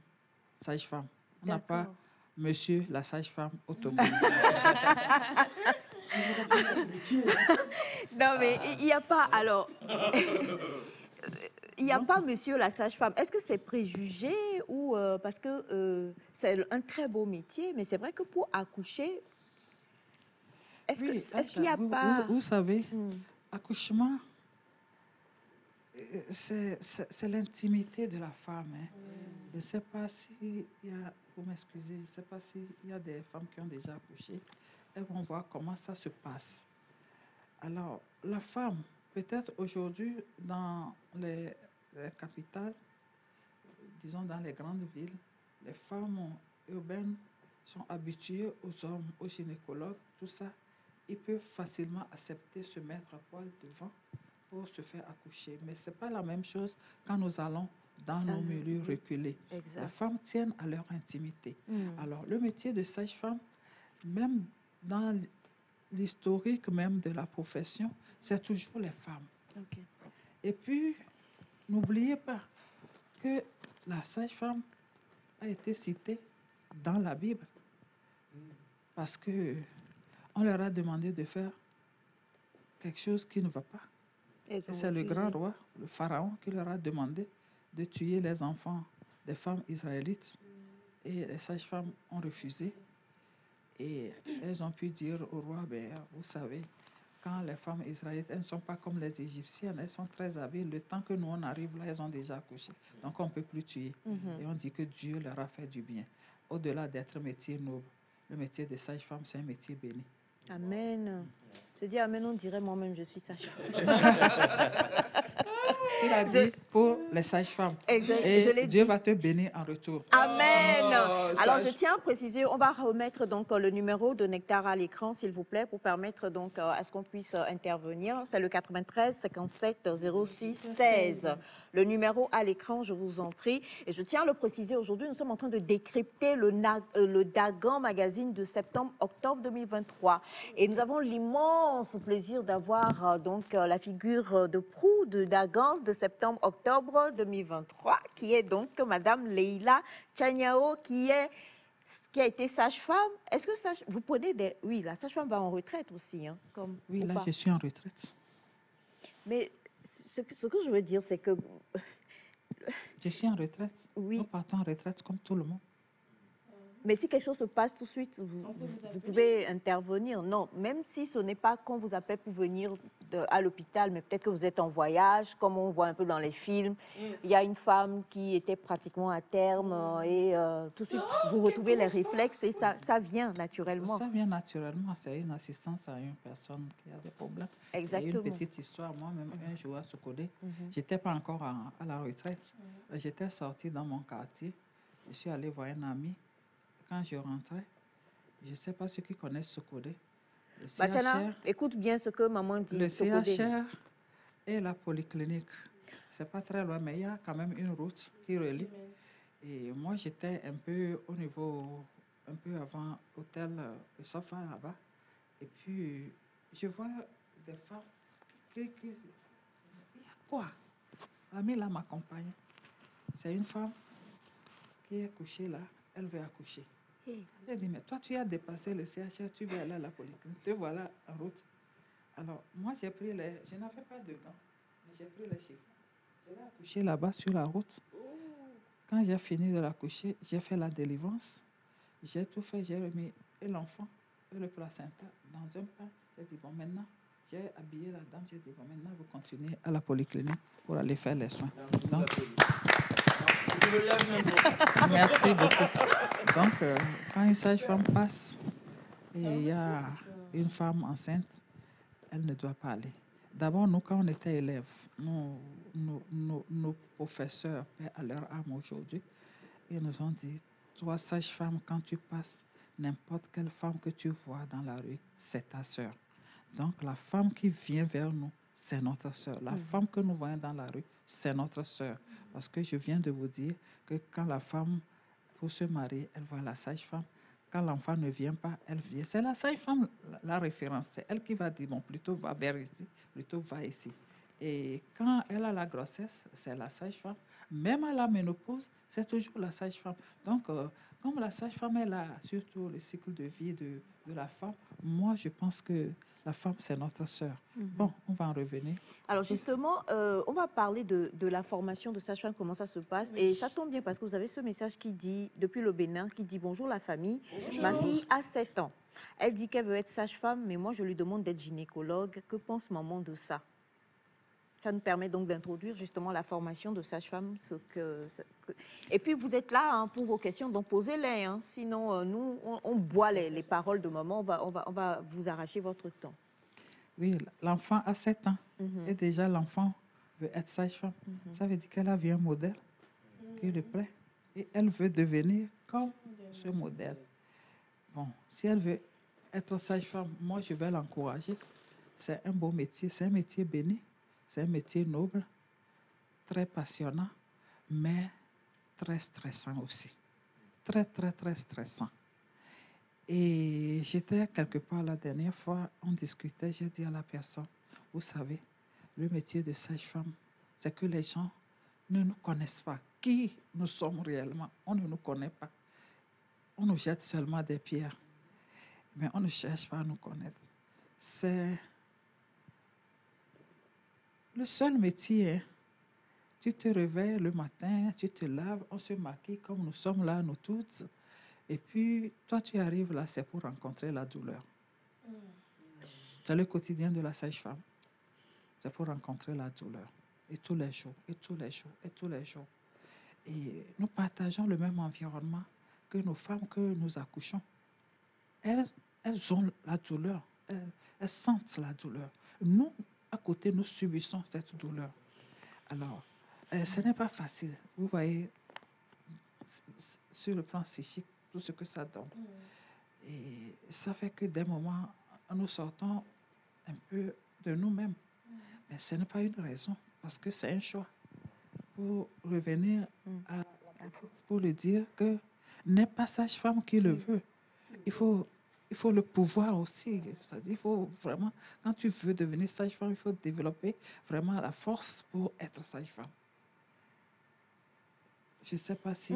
[SPEAKER 10] sage-femme. On n'a pas monsieur la sage-femme au Togo.
[SPEAKER 1] Non, mais il n'y a pas, alors... Il n'y a pas monsieur la sage-femme. Est-ce que c'est préjugé ou parce que c'est un très beau métier, mais c'est vrai que pour accoucher, est-ce qu'il n'y a pas...
[SPEAKER 10] Vous savez, accouchement, c'est l'intimité de la femme. Hein. Je ne sais pas s'il y a, vous m'excusez, je ne sais pas s'il y a des femmes qui ont déjà accouché. Elles vont voir comment ça se passe. Alors, la femme, peut-être aujourd'hui, dans les capitales, disons dans les grandes villes, les femmes urbaines sont habituées aux hommes, aux gynécologues, tout ça. Ils peuvent facilement accepter se mettre à poil devant pour se faire accoucher. Mais ce n'est pas la même chose quand nous allons dans nos milieux reculés. Exact. Les femmes tiennent à leur intimité. Alors, le métier de sage-femme, même dans l'historique même de la profession, c'est toujours les femmes. Okay. Et puis, n'oubliez pas que la sage-femme a été citée dans la Bible parce qu'on leur a demandé de faire quelque chose qui ne va pas. Et c'est le grand roi, le pharaon, qui leur a demandé de tuer les enfants des femmes israélites. Et les sages-femmes ont refusé. Et elles ont pu dire au roi, vous savez, quand les femmes israélites, elles ne sont pas comme les Égyptiennes, elles sont très habiles. Le temps que nous, on arrive là, elles ont déjà accouché. Donc, on ne peut plus tuer. Et on dit que Dieu leur a fait du bien. Au-delà d'être un métier noble, le métier de sage-femme, c'est un métier béni.
[SPEAKER 1] Amen. Je dis amen, on dirait moi-même, je suis sage-femme.
[SPEAKER 10] Il a dit pour les sages-femmes.
[SPEAKER 1] Exact.
[SPEAKER 10] Et Dieu va te bénir en retour.
[SPEAKER 1] Amen. Alors, je tiens à préciser, on va remettre donc le numéro de Nectar à l'écran, s'il vous plaît, pour permettre donc à ce qu'on puisse intervenir. C'est le 93 57 06 16. Le numéro à l'écran, je vous en prie. Et je tiens à le préciser, aujourd'hui, nous sommes en train de décrypter le Dagan Magazine de septembre-octobre 2023. Et nous avons l'immense plaisir d'avoir donc la figure de proue de Dagan de septembre-octobre 2023, qui est donc Madame Leila Chanyao, qui a été sage-femme. Est-ce que vous prenez des... Oui, la sage-femme va en retraite aussi. Hein,
[SPEAKER 10] oui, là, je suis en retraite.
[SPEAKER 1] Mais ce que je veux dire, c'est que...
[SPEAKER 10] Je suis en retraite.
[SPEAKER 1] Oui.
[SPEAKER 10] Nous partons en retraite comme tout le monde.
[SPEAKER 1] Mais si quelque chose se passe tout de suite, vous pouvez intervenir. Non, même si ce n'est pas qu'on vous appelle pour venir à l'hôpital, mais peut-être que vous êtes en voyage, comme on voit un peu dans les films. Il y a une femme qui était pratiquement à terme et tout de suite, vous retrouvez les réflexes et ça vient naturellement.
[SPEAKER 10] Ça vient naturellement. C'est une assistance à une personne qui a des problèmes.
[SPEAKER 1] Exactement.
[SPEAKER 10] Il y a une petite histoire. Moi-même, un jour à Sokodé, je n'étais pas encore à la retraite. J'étais sortie dans mon quartier. Je suis allée voir un ami. Quand je rentrais, je ne sais pas ceux qui connaissent Sokodé.
[SPEAKER 1] Batiana, écoute bien ce que maman dit.
[SPEAKER 10] Le CHR et la polyclinique. Ce n'est pas très loin, mais il y a quand même une route qui relie. Et moi, j'étais un peu au niveau, un peu avant l'hôtel Sofa là-bas. Et puis, je vois des femmes qui... Il y a quoi? L'ami là m'accompagne. C'est une femme qui est couchée là. Elle veut accoucher. Elle dit, mais toi, tu as dépassé le CHR, tu veux aller à la polyclinique. Te voilà en route. Alors, moi, j'ai pris les... Je n'avais pas de gants, mais j'ai pris les chiffons. Je l'ai accouché là-bas sur la route. Quand j'ai fini de l'accoucher, j'ai fait la délivrance. J'ai tout fait, j'ai remis et l'enfant et le placenta dans un pain. J'ai dit, bon, maintenant, j'ai habillé la dame. J'ai dit, bon, maintenant, vous continuez à la polyclinique pour aller faire les soins. Donc, merci beaucoup. Donc, quand une sage-femme passe et il y a une femme enceinte, elle ne doit pas aller. D'abord, nous, quand on était élèves, nos professeurs, paix à leur âme aujourd'hui, ils nous ont dit, toi, sage-femme, quand tu passes, n'importe quelle femme que tu vois dans la rue, c'est ta sœur. Donc, la femme qui vient vers nous, c'est notre sœur. La femme que nous voyons dans la rue, c'est notre sœur. Parce que je viens de vous dire que quand la femme, pour se marier, elle voit la sage-femme. Quand l'enfant ne vient pas, elle vient. C'est la sage-femme, la référence. C'est elle qui va dire, bon, plutôt va vers ici, plutôt va ici. Et quand elle a la grossesse, c'est la sage-femme. Même à la ménopause, c'est toujours la sage-femme. Donc, comme la sage-femme est là, surtout le cycle de vie de la femme, moi, je pense que la femme, c'est notre sœur. Bon, on va en revenir.
[SPEAKER 1] Alors justement, on va parler de la formation de sage-femme, comment ça se passe. Et ça tombe bien parce que vous avez ce message qui dit, depuis le Bénin, qui dit « Bonjour la famille, ma fille a 7 ans. Elle dit qu'elle veut être sage-femme, mais moi je lui demande d'être gynécologue. Que pense maman de ça ?» Ça nous permet donc d'introduire justement la formation de sage-femme. Et puis vous êtes là hein, pour vos questions, donc posez-les. Hein. Sinon, nous, on boit les paroles de maman, on va vous arracher votre temps.
[SPEAKER 10] Oui, l'enfant a 7 ans. Et déjà, l'enfant veut être sage-femme. Ça veut dire qu'elle a vu un modèle qui lui plaît. Et elle veut devenir comme ce modèle. Bon, si elle veut être sage-femme, moi, je vais l'encourager. C'est un beau métier, c'est un métier béni. C'est un métier noble, très passionnant, mais très stressant aussi. Très, très, très stressant. Et j'étais quelque part la dernière fois, on discutait, j'ai dit à la personne, vous savez, le métier de sage-femme, c'est que les gens ne nous connaissent pas. Qui nous sommes réellement, on ne nous connaît pas. On nous jette seulement des pierres, mais on ne cherche pas à nous connaître. C'est le seul métier. Hein. Tu te réveilles le matin, tu te laves, on se maquille comme nous sommes là, nous toutes. Et puis, toi, tu arrives là, c'est pour rencontrer la douleur. C'est le quotidien de la sage-femme. C'est pour rencontrer la douleur. Et tous les jours, et tous les jours, et tous les jours. Et nous partageons le même environnement que nos femmes que nous accouchons. Elles ont la douleur. Elles sentent la douleur. Nous, à côté, nous subissons cette douleur. Alors, ce n'est pas facile. Vous voyez, sur le plan psychique, tout ce que ça donne. Et ça fait que des moments, nous sortons un peu de nous-mêmes. Mais ce n'est pas une raison, parce que c'est un choix. Pour revenir pour lui dire que n'est pas sage-femme qui le veut. Il faut le pouvoir aussi. C'est-à-dire, il faut vraiment, quand tu veux devenir sage-femme, il faut développer vraiment la force pour être sage-femme. Je ne sais pas si...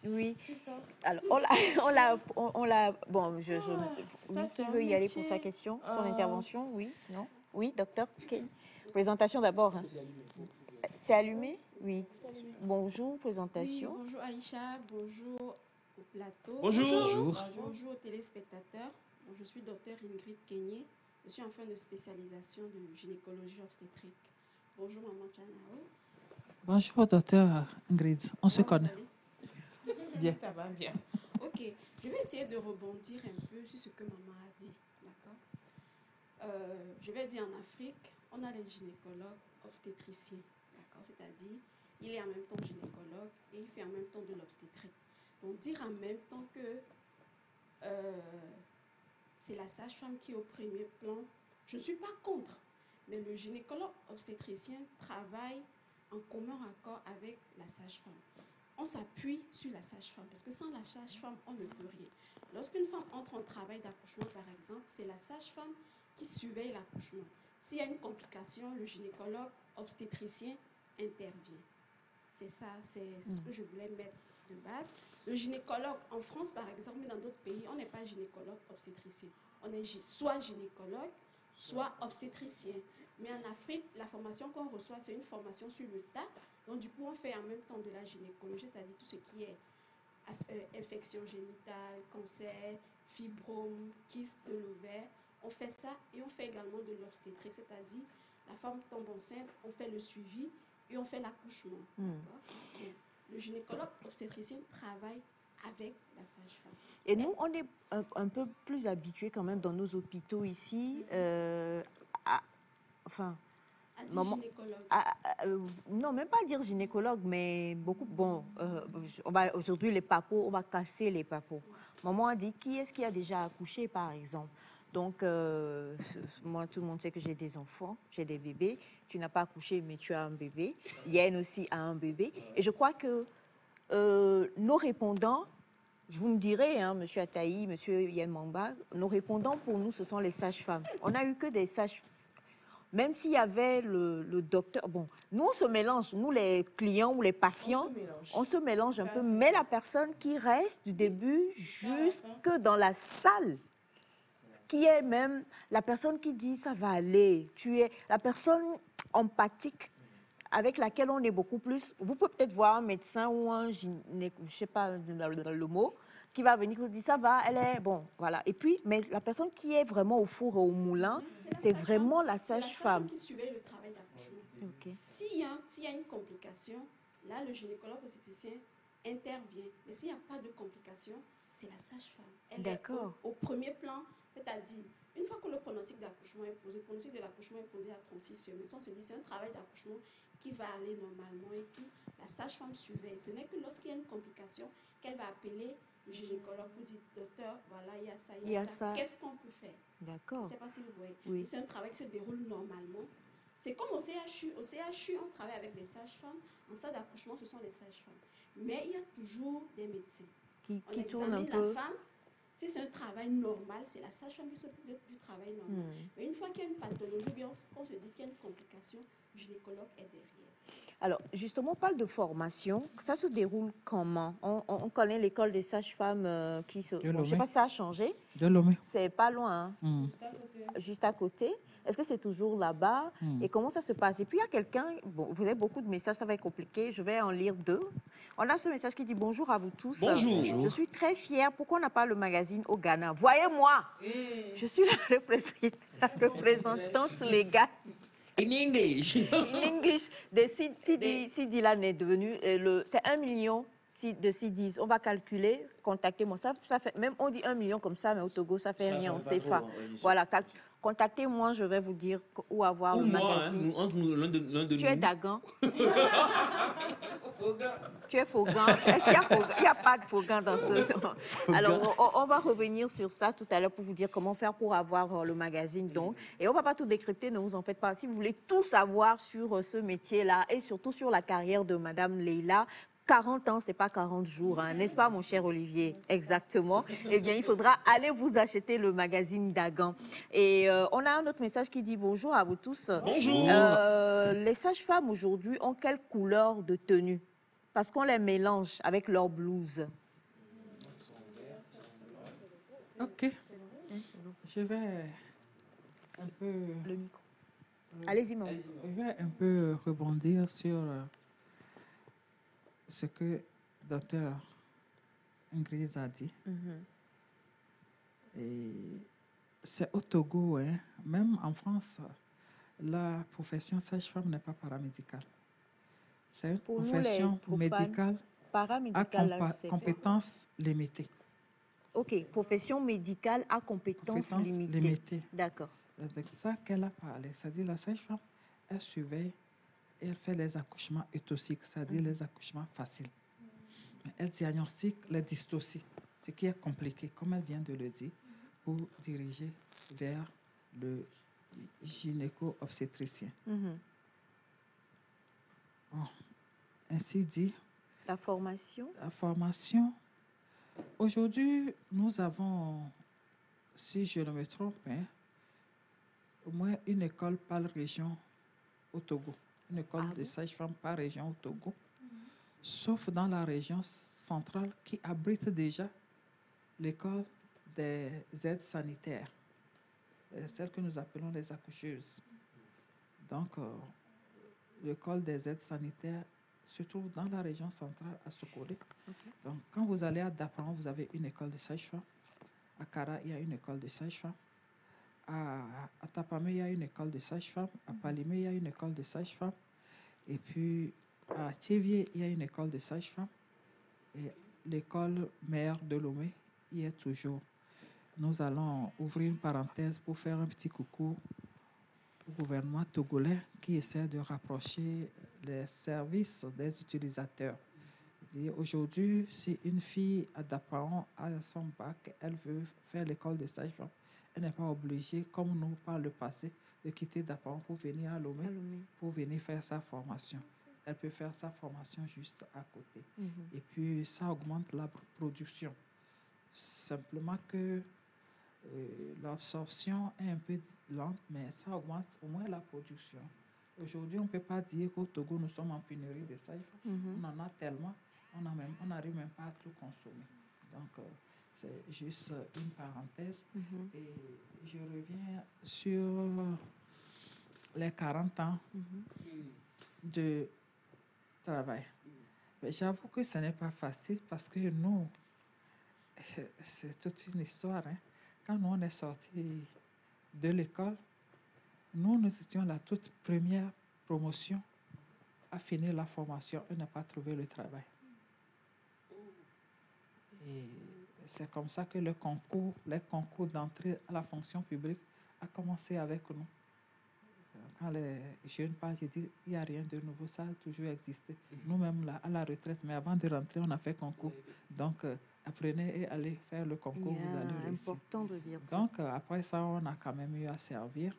[SPEAKER 1] Oui. Alors, bon, qui veut y aller pour sa question, son intervention? Oui, non? Oui, docteur? Présentation d'abord. Hein. C'est allumé? Oui. Bonjour, présentation.
[SPEAKER 12] Oui, bonjour Aïcha, bonjour au plateau.
[SPEAKER 2] Bonjour.
[SPEAKER 12] Bonjour aux téléspectateurs. Je suis docteur Ingrid Kenyé. Je suis en fin de spécialisation de gynécologie obstétrique. Bonjour maman Chanao.
[SPEAKER 10] Bonjour docteur Ingrid, on se connaît.
[SPEAKER 3] Bien. Ça va bien.
[SPEAKER 12] Ok, je vais essayer de rebondir un peu sur ce que maman a dit. D'accord. Je vais dire en Afrique, on a les gynécologues obstétriciens. D'accord, c'est-à-dire, il est en même temps gynécologue et il fait en même temps de l'obstétrique. Donc dire en même temps que c'est la sage-femme qui est au premier plan, je ne suis pas contre, mais le gynécologue obstétricien travaille en commun accord avec la sage-femme. On s'appuie sur la sage-femme, parce que sans la sage-femme, on ne peut rien. Lorsqu'une femme entre en travail d'accouchement, par exemple, c'est la sage-femme qui surveille l'accouchement. S'il y a une complication, le gynécologue obstétricien intervient. C'est ça, c'est ce que je voulais mettre de base. Le gynécologue, en France par exemple, mais dans d'autres pays, on n'est pas gynécologue obstétricien. On est soit gynécologue, soit obstétricien. Mais en Afrique, la formation qu'on reçoit, c'est une formation sur le tas. Donc, du coup, on fait en même temps de la gynécologie, c'est-à-dire tout ce qui est infection génitale, cancer, fibrome, kyste de l'ovaire. On fait ça et on fait également de l'obstétrique, c'est-à-dire la femme tombe enceinte, on fait le suivi et on fait l'accouchement. Le gynécologue obstétricien travaille avec la sage-femme.
[SPEAKER 1] Et nous, on est un peu plus habitués quand même dans nos hôpitaux ici non, même pas dire gynécologue, mais beaucoup. Bon, aujourd'hui, les papeaux, on va casser les papeaux. Maman a dit qui est-ce qui a déjà accouché, par exemple. Donc, moi, tout le monde sait que j'ai des enfants, j'ai des bébés. Tu n'as pas accouché, mais tu as un bébé. Yann aussi a un bébé. Et je crois que nos répondants, vous me direz, hein, M. Ataï, M. Yann Mamba, nos répondants pour nous, ce sont les sages-femmes. On n'a eu que des sages-femmes. Même s'il y avait le docteur, bon, nous on se mélange, nous les clients ou les patients, on se mélange un peu, mais la personne qui reste du début jusque dans la salle, qui est même la personne qui dit ça va aller, tu es la personne empathique avec laquelle on est beaucoup plus. Vous pouvez peut-être voir un médecin ou un je ne sais pas le mot, qui va venir vous dire ça va, elle est bon, voilà. Et puis, mais la personne qui est vraiment au four et au moulin, c'est vraiment la sage-femme.
[SPEAKER 12] Qui surveille le travail d'accouchement. S'il y a une complication, là, le gynécologue obstétricien intervient. Mais s'il n'y a pas de complication, c'est la sage-femme. Elle est au premier plan, c'est-à-dire, une fois que le pronostic d'accouchement est posé, le pronostic de l'accouchement est posé à 36 semaines, on se dit c'est un travail d'accouchement qui va aller normalement et que la sage-femme surveille. Ce n'est que lorsqu'il y a une complication qu'elle va appeler le gynécologue pour dire docteur, voilà, il y a ça. Qu'est-ce qu'on peut faire?
[SPEAKER 1] D'accord.
[SPEAKER 12] Je ne sais pas si vous voyez.
[SPEAKER 1] Oui.
[SPEAKER 12] C'est un travail qui se déroule normalement. C'est comme au CHU. Au CHU, on travaille avec des sages-femmes. En salle d'accouchement, ce sont les sages-femmes. Mais il y a toujours des médecins.
[SPEAKER 1] Qui tournent un peu.
[SPEAKER 12] La femme. Si c'est un travail normal, c'est la sage-femme qui s'occupe du travail normal. Mais une fois qu'il y a une pathologie, bien, on se dit qu'il y a une complication, le gynécologue est derrière.
[SPEAKER 1] Alors, justement, on parle de formation. Ça se déroule comment? On connaît l'école des sages-femmes qui se... Bon, je ne sais pas si ça a changé. C'est pas loin, hein. Juste à côté. Est-ce que c'est toujours là-bas? Et comment ça se passe? Et puis, il y a quelqu'un... Bon, vous avez beaucoup de messages, ça va être compliqué. Je vais en lire 2. On a ce message qui dit « Bonjour à vous tous.
[SPEAKER 2] Bonjour.
[SPEAKER 1] Je suis très fière. Pourquoi on n'a pas le magazine au Ghana? Voyez-moi, je suis la représentante légale.
[SPEAKER 2] In English.
[SPEAKER 1] In English. Si Dylan est devenu... c'est 1 million de CDs. On va calculer, contactez-moi. Ça fait, même on dit 1 million comme ça, mais au Togo, ça fait rien en CFA. Voilà, contactez-moi, je vais vous dire où avoir le magazine.
[SPEAKER 2] L'un de
[SPEAKER 1] tu es Dagan. Tu es Fogan. Est-ce qu'il y a Fogan? Il n'y a pas de Fogan dans ce... Alors, on va revenir sur ça tout à l'heure pour vous dire comment faire pour avoir le magazine. Donc. Et on ne va pas tout décrypter, ne vous en faites pas. Si vous voulez tout savoir sur ce métier-là et surtout sur la carrière de Madame Leila, 40 ans, ce n'est pas 40 jours, hein, n'est-ce pas, mon cher Olivier? Exactement. Eh bien, il faudra aller vous acheter le magazine Dagan. Et on a un autre message qui dit bonjour à vous tous.
[SPEAKER 2] Bonjour.
[SPEAKER 1] Les sages-femmes aujourd'hui ont quelle couleur de tenue? Parce qu'on les mélange avec leur blouse.
[SPEAKER 10] Ok. Je vais un peu...
[SPEAKER 1] Le micro. Allez-y, maman.
[SPEAKER 10] Je vais un peu rebondir sur... ce que Dr Ingrid a dit. Et c'est au Togo, hein. Même en France, la profession sage-femme n'est pas paramédicale. C'est une profession médicale à compétences limitées.
[SPEAKER 1] Ok, profession médicale à compétences limitées. D'accord.
[SPEAKER 10] C'est ça qu'elle a parlé. C'est-à-dire la sage-femme, elle surveille. Elle fait les accouchements eutoxiques, c'est-à-dire les accouchements faciles. Elle diagnostique les dystocies, ce qui est compliqué, comme elle vient de le dire, pour diriger vers le gynéco-obstétricien. Ainsi dit,
[SPEAKER 1] la formation.
[SPEAKER 10] Aujourd'hui, nous avons, si je ne me trompe, au moins une école par région au Togo. Une école de sages-femmes par région au Togo, sauf dans la région centrale qui abrite déjà l'école des aides sanitaires. celles que nous appelons les accoucheuses. Donc, l'école des aides sanitaires se trouve dans la région centrale à Sokolé. Donc, quand vous allez à Daparan, vous avez une école de sage-femme. À Kara, il y a une école de sage-femme. À Tapamé, il y a une école de sage-femme. À Palimé, il y a une école de sage-femme. Et puis, à Thévier, il y a une école de sage-femme. Et l'école mère de Lomé y est toujours. Nous allons ouvrir une parenthèse pour faire un petit coucou au gouvernement togolais qui essaie de rapprocher les services des utilisateurs. Aujourd'hui, si une fille à Daparan a son bac, elle veut faire l'école de sage-femme, elle n'est pas obligée, comme nous par le passé, de quitter Daparan pour venir à Lomé, pour venir faire sa formation. Elle peut faire sa formation juste à côté. Et puis, ça augmente la production. Simplement que l'absorption est un peu lente, mais ça augmente au moins la production. Aujourd'hui, on ne peut pas dire qu'au Togo, nous sommes en pénurie de sage-femme. On en a tellement, on n'arrive même pas à tout consommer. Donc, c'est juste une parenthèse. Et je reviens sur les 40 ans de travail. Mais j'avoue que ce n'est pas facile parce que nous, c'est toute une histoire. Hein. Quand nous, on est sortis de l'école, nous étions la toute première promotion à finir la formation et n'a pas trouvé le travail. Et c'est comme ça que les concours d'entrée à la fonction publique a commencé avec nous. Quand les jeunes parlent, j'ai dit, il n'y a rien de nouveau, ça a toujours existé. Nous-mêmes, là, à la retraite, mais avant de rentrer, on a fait concours. Donc, apprenez et allez faire le concours, vous allez réussir.
[SPEAKER 1] C'est important de dire ça.
[SPEAKER 10] Donc, après ça, on a quand même eu à servir.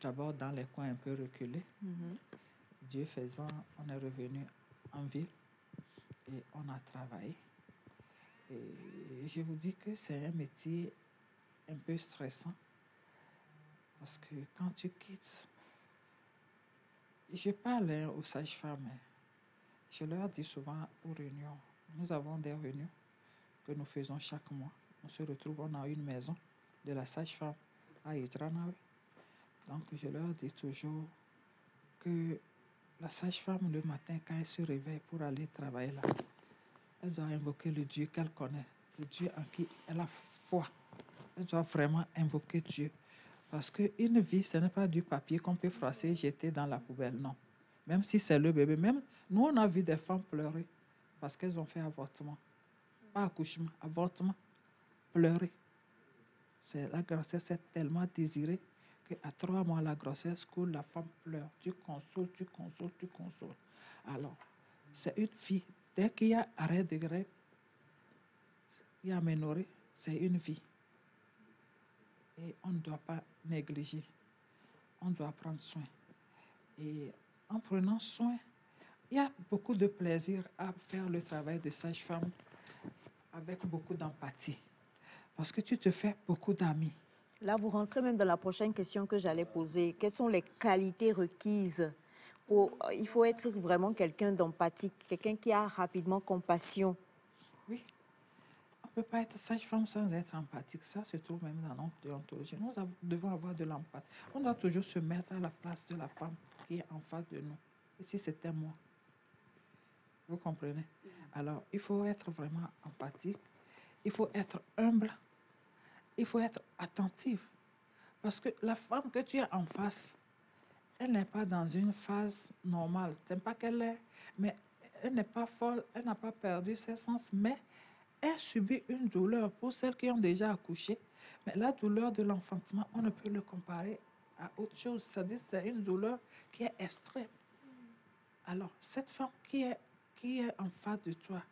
[SPEAKER 10] D'abord dans les coins un peu reculés. Dieu faisant, on est revenu en ville et on a travaillé. Et je vous dis que c'est un métier un peu stressant parce que quand tu quittes, je parle aux sages-femmes, je leur dis souvent aux réunions, nous avons des réunions que nous faisons chaque mois. On se retrouve, on a une maison de la sage-femme à Idranawe. Donc, je leur dis toujours que la sage-femme, le matin, quand elle se réveille pour aller travailler là, elle doit invoquer le Dieu qu'elle connaît, le Dieu en qui elle a foi. Elle doit vraiment invoquer Dieu. Parce qu'une vie, ce n'est pas du papier qu'on peut froisser et jeter dans la poubelle, non. Même si c'est le bébé. Même nous, on a vu des femmes pleurer parce qu'elles ont fait avortement. Pas accouchement, avortement. Pleurer. La grossesse est tellement désirée qu'à 3 mois, la grossesse coule, la femme pleure. Tu consoles, tu consoles, tu consoles. Alors, c'est une vie. Dès qu'il y a arrêt de grève, il y a aménorrhée, c'est une vie. Et on ne doit pas négliger. On doit prendre soin. Et en prenant soin, il y a beaucoup de plaisir à faire le travail de sage-femme avec beaucoup d'empathie. Parce que tu te fais beaucoup d'amis.
[SPEAKER 1] Là, vous rentrez même dans la prochaine question que j'allais poser. Quelles sont les qualités requises il faut être vraiment quelqu'un d'empathique, quelqu'un qui a rapidement compassion.
[SPEAKER 10] Oui. On ne peut pas être sage-femme sans être empathique. Ça se trouve même dans notre déontologie. Nous devons avoir de l'empathie. On doit toujours se mettre à la place de la femme qui est en face de nous. Et si c'était moi? Vous comprenez? Alors, il faut être vraiment empathique. Il faut être humble. Il faut être attentif. Parce que la femme que tu as en face, elle n'est pas dans une phase normale. Ce n'est pas qu'elle est, mais elle n'est pas folle, elle n'a pas perdu ses sens, mais elle subit une douleur. Pour celles qui ont déjà accouché, mais la douleur de l'enfantement, on ne peut le comparer à autre chose. C'est-à-dire que c'est une douleur qui est extrême. Alors, cette femme qui est en face de toi,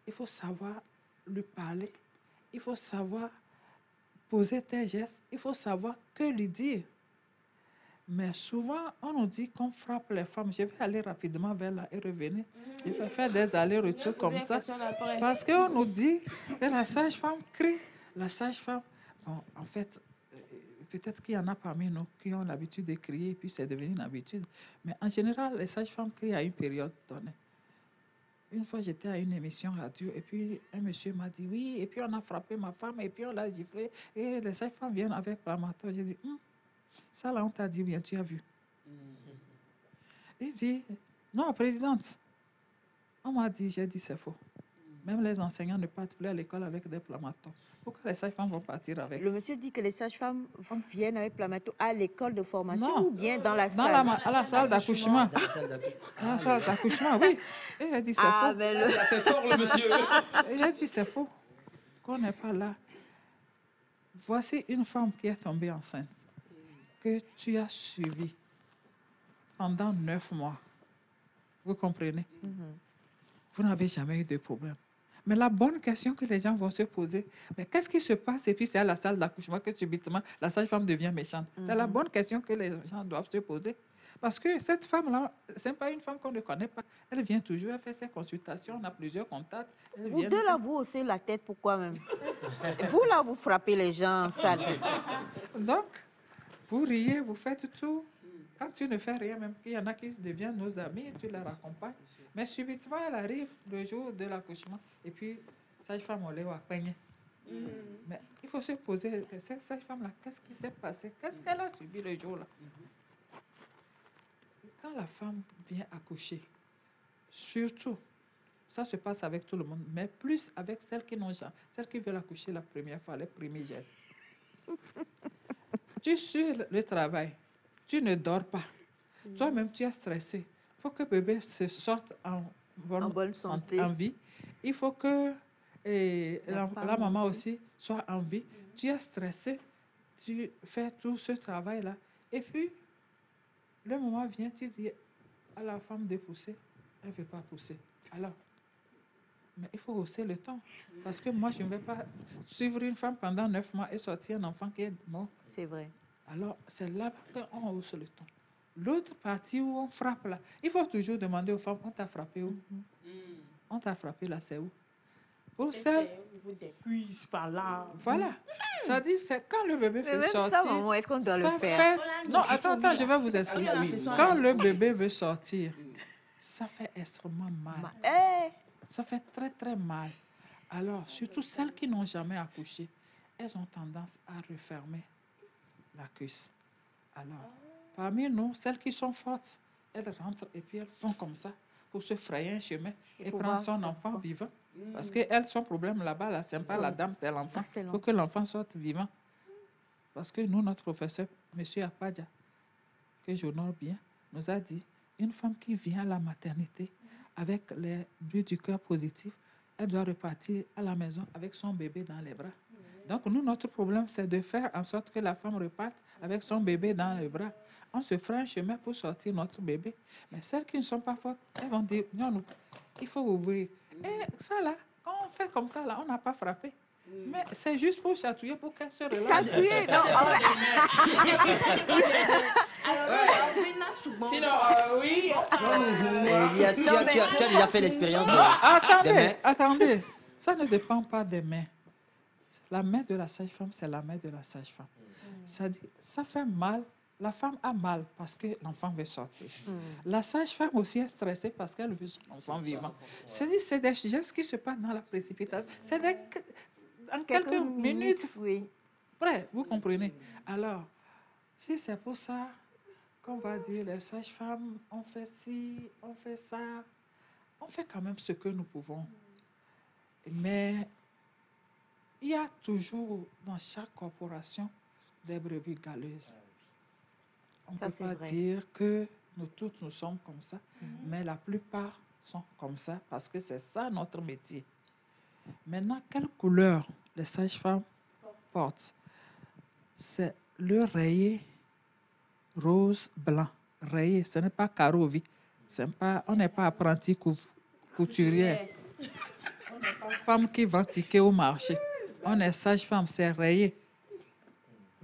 [SPEAKER 10] il faut savoir lui parler, il faut savoir poser tes gestes, il faut savoir que lui dire. Mais souvent, on nous dit qu'on frappe les femmes. Je vais aller rapidement vers là et revenir. Je vais faire des allers-retours comme ça. Parce qu'on nous dit que la sage-femme crie. La sage-femme, bon, en fait, peut-être qu'il y en a parmi nous qui ont l'habitude de crier et puis c'est devenu une habitude. Mais en général, les sages-femmes crient à une période donnée. Une fois, j'étais à une émission radio et puis un monsieur m'a dit oui, et puis on a frappé ma femme et puis on l'a giflé et les sages-femmes viennent avec Plamato. J'ai dit, ça là, on t'a dit bien, tu as vu. Il dit, non, présidente. On m'a dit, j'ai dit, c'est faux. Même les enseignants ne partent plus à l'école avec des Plamato. Pourquoi les sages-femmes vont partir avec?
[SPEAKER 1] Le monsieur dit que les sages-femmes viennent avec Plamato à l'école de formation
[SPEAKER 10] Non.
[SPEAKER 1] Ou bien dans la salle?
[SPEAKER 10] À la salle d'accouchement. À la salle d'accouchement, oui. Et j'ai dit, c'est faux.
[SPEAKER 1] Mais
[SPEAKER 2] Ça fait fort, le monsieur.
[SPEAKER 10] Et j'ai dit, c'est faux. Qu'on n'est pas là. Voici une femme qui est tombée enceinte, que tu as suivie pendant 9 mois. Vous comprenez? Vous n'avez jamais eu de problème. Mais la bonne question que les gens vont se poser, mais qu'est-ce qui se passe? Et puis c'est à la salle d'accouchement que subitement la sage-femme devient méchante. C'est la bonne question que les gens doivent se poser. Parce que cette femme-là, ce n'est pas une femme qu'on ne connaît pas. Elle vient toujours, elle fait ses consultations, on a plusieurs contacts.
[SPEAKER 1] Vous deux là, vous haussez la tête, pourquoi même? Vous là, vous frappez les gens en salle.
[SPEAKER 10] Donc, vous riez, vous faites tout. Quand tu ne fais rien, même qu'il y en a qui deviennent nos amis, tu les accompagnes. Mais subitement, elle arrive le jour de l'accouchement. Et puis, sage-femme, on l'a peigné. Mais il faut se poser, cette sage-femme-là, qu'est-ce qui s'est passé? Qu'est-ce qu'elle a subi le jour-là? Quand la femme vient accoucher, surtout, ça se passe avec tout le monde, mais plus avec celles qui n'ont jamais, celles qui veulent accoucher la première fois, les premiers gestes. Tu suis le travail. Tu ne dors pas. Toi-même, tu es stressé. Il faut que bébé se sorte en bonne santé, en vie. Il faut que la maman aussi soit en vie. Tu es stressé. Tu fais tout ce travail-là. Et puis, le moment vient, tu dis à la femme de pousser. Elle ne veut pas pousser. Alors, mais il faut hausser le temps. Parce que moi, je ne vais pas suivre une femme pendant 9 mois et sortir un enfant qui est mort.
[SPEAKER 1] C'est vrai.
[SPEAKER 10] Alors, c'est là qu'on hausse le ton. L'autre partie où on frappe là, il faut toujours demander aux femmes, on t'a frappé où? On t'a frappé là, c'est où? Pour celle...
[SPEAKER 3] Des cuisses par là.
[SPEAKER 10] Voilà. Ça dit, c'est quand le bébé fait sortir...
[SPEAKER 1] Ça, maman, est-ce qu'on doit le faire?
[SPEAKER 10] Non, attends, je vais vous expliquer. Quand le bébé veut sortir, ça fait extrêmement mal. Ça fait très, très mal. Alors, surtout celles qui n'ont jamais accouché, elles ont tendance à refermer la cuisse. Alors, parmi nous, celles qui sont fortes, elles rentrent et puis elles font comme ça pour se frayer un chemin et prendre son enfant vivant. Parce qu'elles, son problème là-bas, là, c'est pas la dame, c'est l'enfant. Il faut que l'enfant sorte vivant. Parce que nous, notre professeur, M. Apadja, que j'honore bien, nous a dit, une femme qui vient à la maternité avec les bruits du cœur positifs, elle doit repartir à la maison avec son bébé dans les bras. Donc, nous, notre problème, c'est de faire en sorte que la femme reparte avec son bébé dans les bras. On se fera un chemin pour sortir notre bébé. Mais celles qui ne sont pas fortes, elles vont dire, non, il faut ouvrir. Et ça, là, quand on fait comme ça, là, on n'a pas frappé. Mais c'est juste pour chatouiller, pour qu'elle se relaxe.
[SPEAKER 1] Chatouiller, non.
[SPEAKER 11] Sinon, oui. Elias, tu as déjà fait l'expérience
[SPEAKER 10] Attendez. Ça ne dépend pas des mains. La main de la sage-femme, c'est la main de la sage-femme. Ça fait mal. La femme a mal parce que l'enfant veut sortir. La sage-femme aussi est stressée parce qu'elle veut son enfant vivant. C'est des gestes qui se passent dans la précipitation. C'est en quelques minutes.
[SPEAKER 1] Oui.
[SPEAKER 10] Bref, vous comprenez. Alors, si c'est pour ça qu'on va dire les sages-femmes, on fait ci, on fait ça, on fait quand même ce que nous pouvons. Mais il y a toujours dans chaque corporation des brebis galeuses. On ne peut pas dire que nous toutes nous sommes comme ça, mais la plupart sont comme ça parce que c'est ça notre métier. Maintenant, quelle couleur les sages-femmes portent? C'est le rayé rose blanc. Rayé, ce n'est pas carreau vie. On n'est pas apprenti couturière. On n'est pas femme qui vend ticket au marché. On est sage-femme, c'est rayé.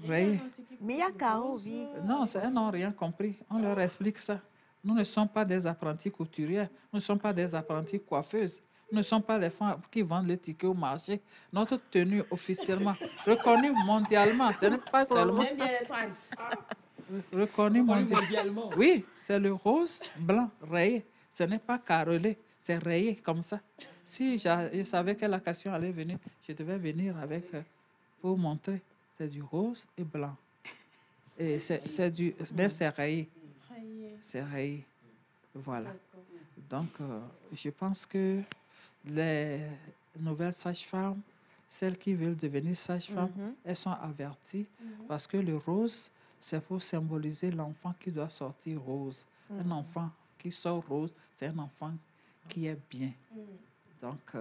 [SPEAKER 10] Rayé.
[SPEAKER 1] Mais il y a carreau vie.
[SPEAKER 10] Non, elles n'ont rien compris. On leur explique ça. Nous ne sommes pas des apprentis couturières. Nous ne sommes pas des apprentis coiffeuses. Nous ne sommes pas les femmes qui vendent le ticket au marché. Notre tenue officiellement reconnue mondialement, ce n'est pas seulement...
[SPEAKER 3] J'aime bien les phrases.
[SPEAKER 10] Reconnu mondialement. Oui, c'est le rose blanc rayé. Ce n'est pas carrelé. c'est rayé comme ça. Si je savais que la question allait venir, je devais venir avec pour montrer. C'est du rose et blanc. Et mais c'est rayé. C'est rayé. Voilà. Donc, je pense que les nouvelles sages-femmes, celles qui veulent devenir sages-femmes, elles sont averties parce que le rose, c'est pour symboliser l'enfant qui doit sortir rose. Un enfant qui sort rose, c'est un enfant qui est bien. Donc,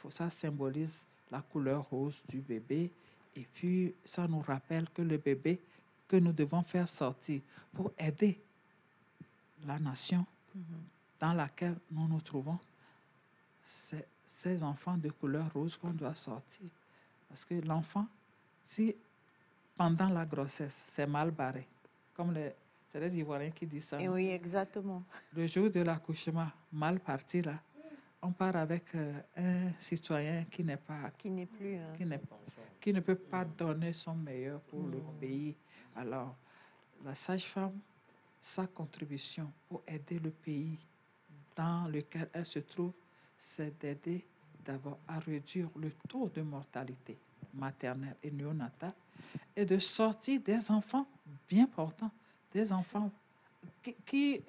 [SPEAKER 10] ça symbolise la couleur rose du bébé. Et puis, ça nous rappelle que le bébé que nous devons faire sortir pour aider la nation dans laquelle nous nous trouvons, c'est ces enfants de couleur rose qu'on doit sortir. Parce que l'enfant, si pendant la grossesse, c'est mal barré, comme c'est les Ivoiriens qui disent ça.
[SPEAKER 1] Et oui, exactement.
[SPEAKER 10] Le jour de l'accouchement, mal parti là, on part avec un citoyen qui n'est pas...
[SPEAKER 1] Qui n'est plus...
[SPEAKER 10] qui ne peut pas donner son meilleur pour le pays. Alors, la sage-femme, sa contribution pour aider le pays dans lequel elle se trouve, c'est d'aider d'abord à réduire le taux de mortalité maternelle et néonatale et de sortir des enfants bien portants, des enfants qui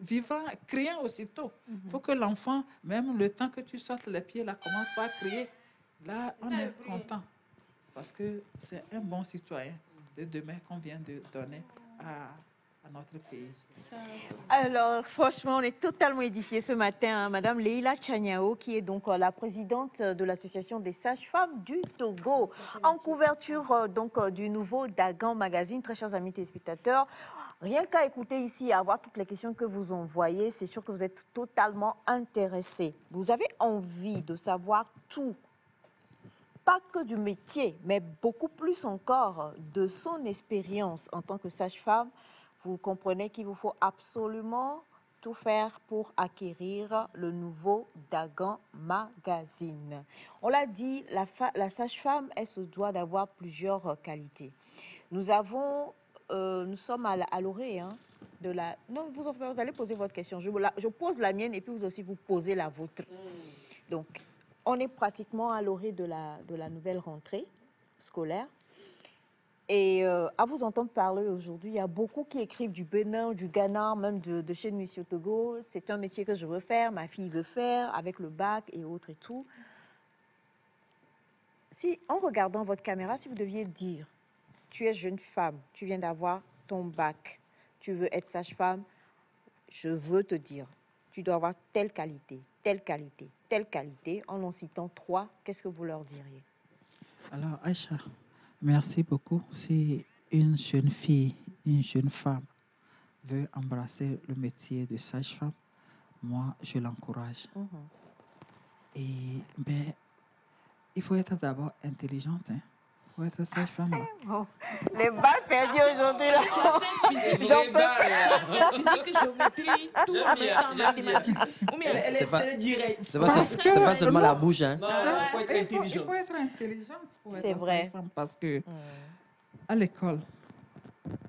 [SPEAKER 10] vivant, criant aussitôt. Il faut que l'enfant, même le temps que tu sortes les pieds, là, commence pas à crier. Là, on est content parce que c'est un bon citoyen de demain qu'on vient de donner à notre pays.
[SPEAKER 1] Alors, franchement, on est totalement édifiés ce matin. Madame Leila Tchaniao, qui est donc la présidente de l'Association des sages-femmes du Togo, en couverture du nouveau Dagan Magazine. Très chers amis téléspectateurs, rien qu'à écouter ici et à voir toutes les questions que vous envoyez, c'est sûr que vous êtes totalement intéressés. Vous avez envie de savoir tout. Pas que du métier, mais beaucoup plus encore de son expérience en tant que sage-femme. Vous comprenez qu'il vous faut absolument tout faire pour acquérir le nouveau Dagan Magazine. On l'a dit, la sage-femme, elle se doit d'avoir plusieurs qualités. Nous sommes à l'orée de la... Non, vous allez poser votre question. Je pose la mienne et puis vous aussi, vous posez la vôtre. Donc, on est pratiquement à l'orée de la nouvelle rentrée scolaire. Et à vous entendre parler aujourd'hui, il y a beaucoup qui écrivent du Bénin, du Ghana, même de chez nous ici au Togo. C'est un métier que je veux faire, ma fille veut faire, avec le bac et autres et tout. Si, en regardant votre caméra, si vous deviez dire, tu es jeune femme, tu viens d'avoir ton bac, tu veux être sage-femme, je veux te dire, tu dois avoir telle qualité, telle qualité, telle qualité. En citant 3, qu'est-ce que vous leur diriez?
[SPEAKER 10] Alors, Aïcha, merci beaucoup. Si une jeune fille, une jeune femme veut embrasser le métier de sage-femme, moi, je l'encourage. Mais il faut être d'abord intelligente. Il faut être sage-femme.
[SPEAKER 1] Bon, les balles perdues aujourd'hui, là.
[SPEAKER 3] Physique, géométrie, tout en mathématiques.
[SPEAKER 11] C'est pas seulement la bouche. Hein.
[SPEAKER 10] Non, il faut être intelligente. Il faut être intelligente pour être sage-femme parce que à l'école,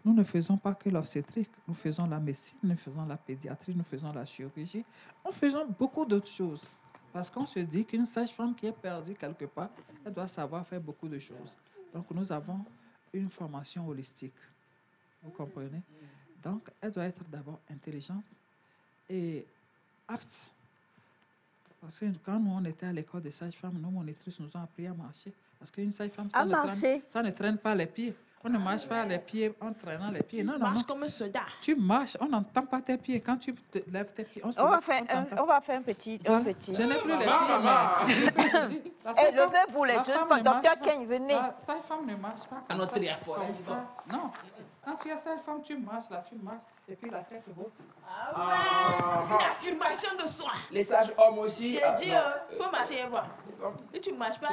[SPEAKER 10] nous ne faisons pas que l'obstétrique. Nous faisons la médecine, nous faisons la pédiatrie, nous faisons la chirurgie. Nous faisons beaucoup d'autres choses. Parce qu'on se dit qu'une sage-femme qui est perdue quelque part, elle doit savoir faire beaucoup de choses. Donc, nous avons une formation holistique. Vous comprenez? Donc, elle doit être d'abord intelligente et apte. Parce que quand nous, on était à l'école des sages-femmes, nos monitrices nous ont appris à marcher. Parce qu'une sage-femme, ça ne traîne pas les pieds. On ne marche pas les pieds en traînant les pieds.
[SPEAKER 3] Tu marches comme un soldat.
[SPEAKER 10] Tu marches, on n'entend pas tes pieds. Quand tu lèves tes pieds,
[SPEAKER 1] on va faire un petit.
[SPEAKER 10] Je n'ai plus les pieds.
[SPEAKER 1] Et je vais vous les jeunes. Docteur Ken, venez.
[SPEAKER 10] La sage-femme ne marche pas. À notre effort. Non. Quand tu es sage-femme, tu marches là, tu marches. Et puis la tête haute.
[SPEAKER 3] Une affirmation de soi.
[SPEAKER 2] Les sages hommes aussi.
[SPEAKER 3] J'ai dit, il faut marcher et voir. Et tu ne marches pas.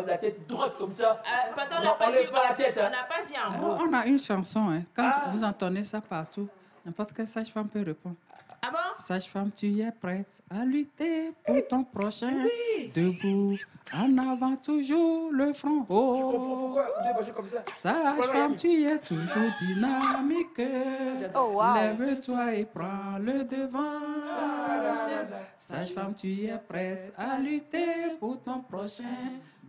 [SPEAKER 2] La tête droite comme ça.
[SPEAKER 3] On n'a
[SPEAKER 2] lève pas la tête.
[SPEAKER 3] On n'a pas dit en haut.
[SPEAKER 10] On a une chanson. Quand vous entendez ça partout, n'importe quelle sage-femme peut répondre.
[SPEAKER 3] Ah bon?
[SPEAKER 10] Sage-femme, tu es prête à lutter pour ton prochain. Debout, en avant, toujours le front haut.
[SPEAKER 2] Je comprends pourquoi vous devez marcher comme ça.
[SPEAKER 10] Sage-femme, tu es toujours dynamique.
[SPEAKER 1] Oh, wow.
[SPEAKER 10] Lève-toi et prends le devant. Sage-femme, tu es prête à lutter pour ton prochain.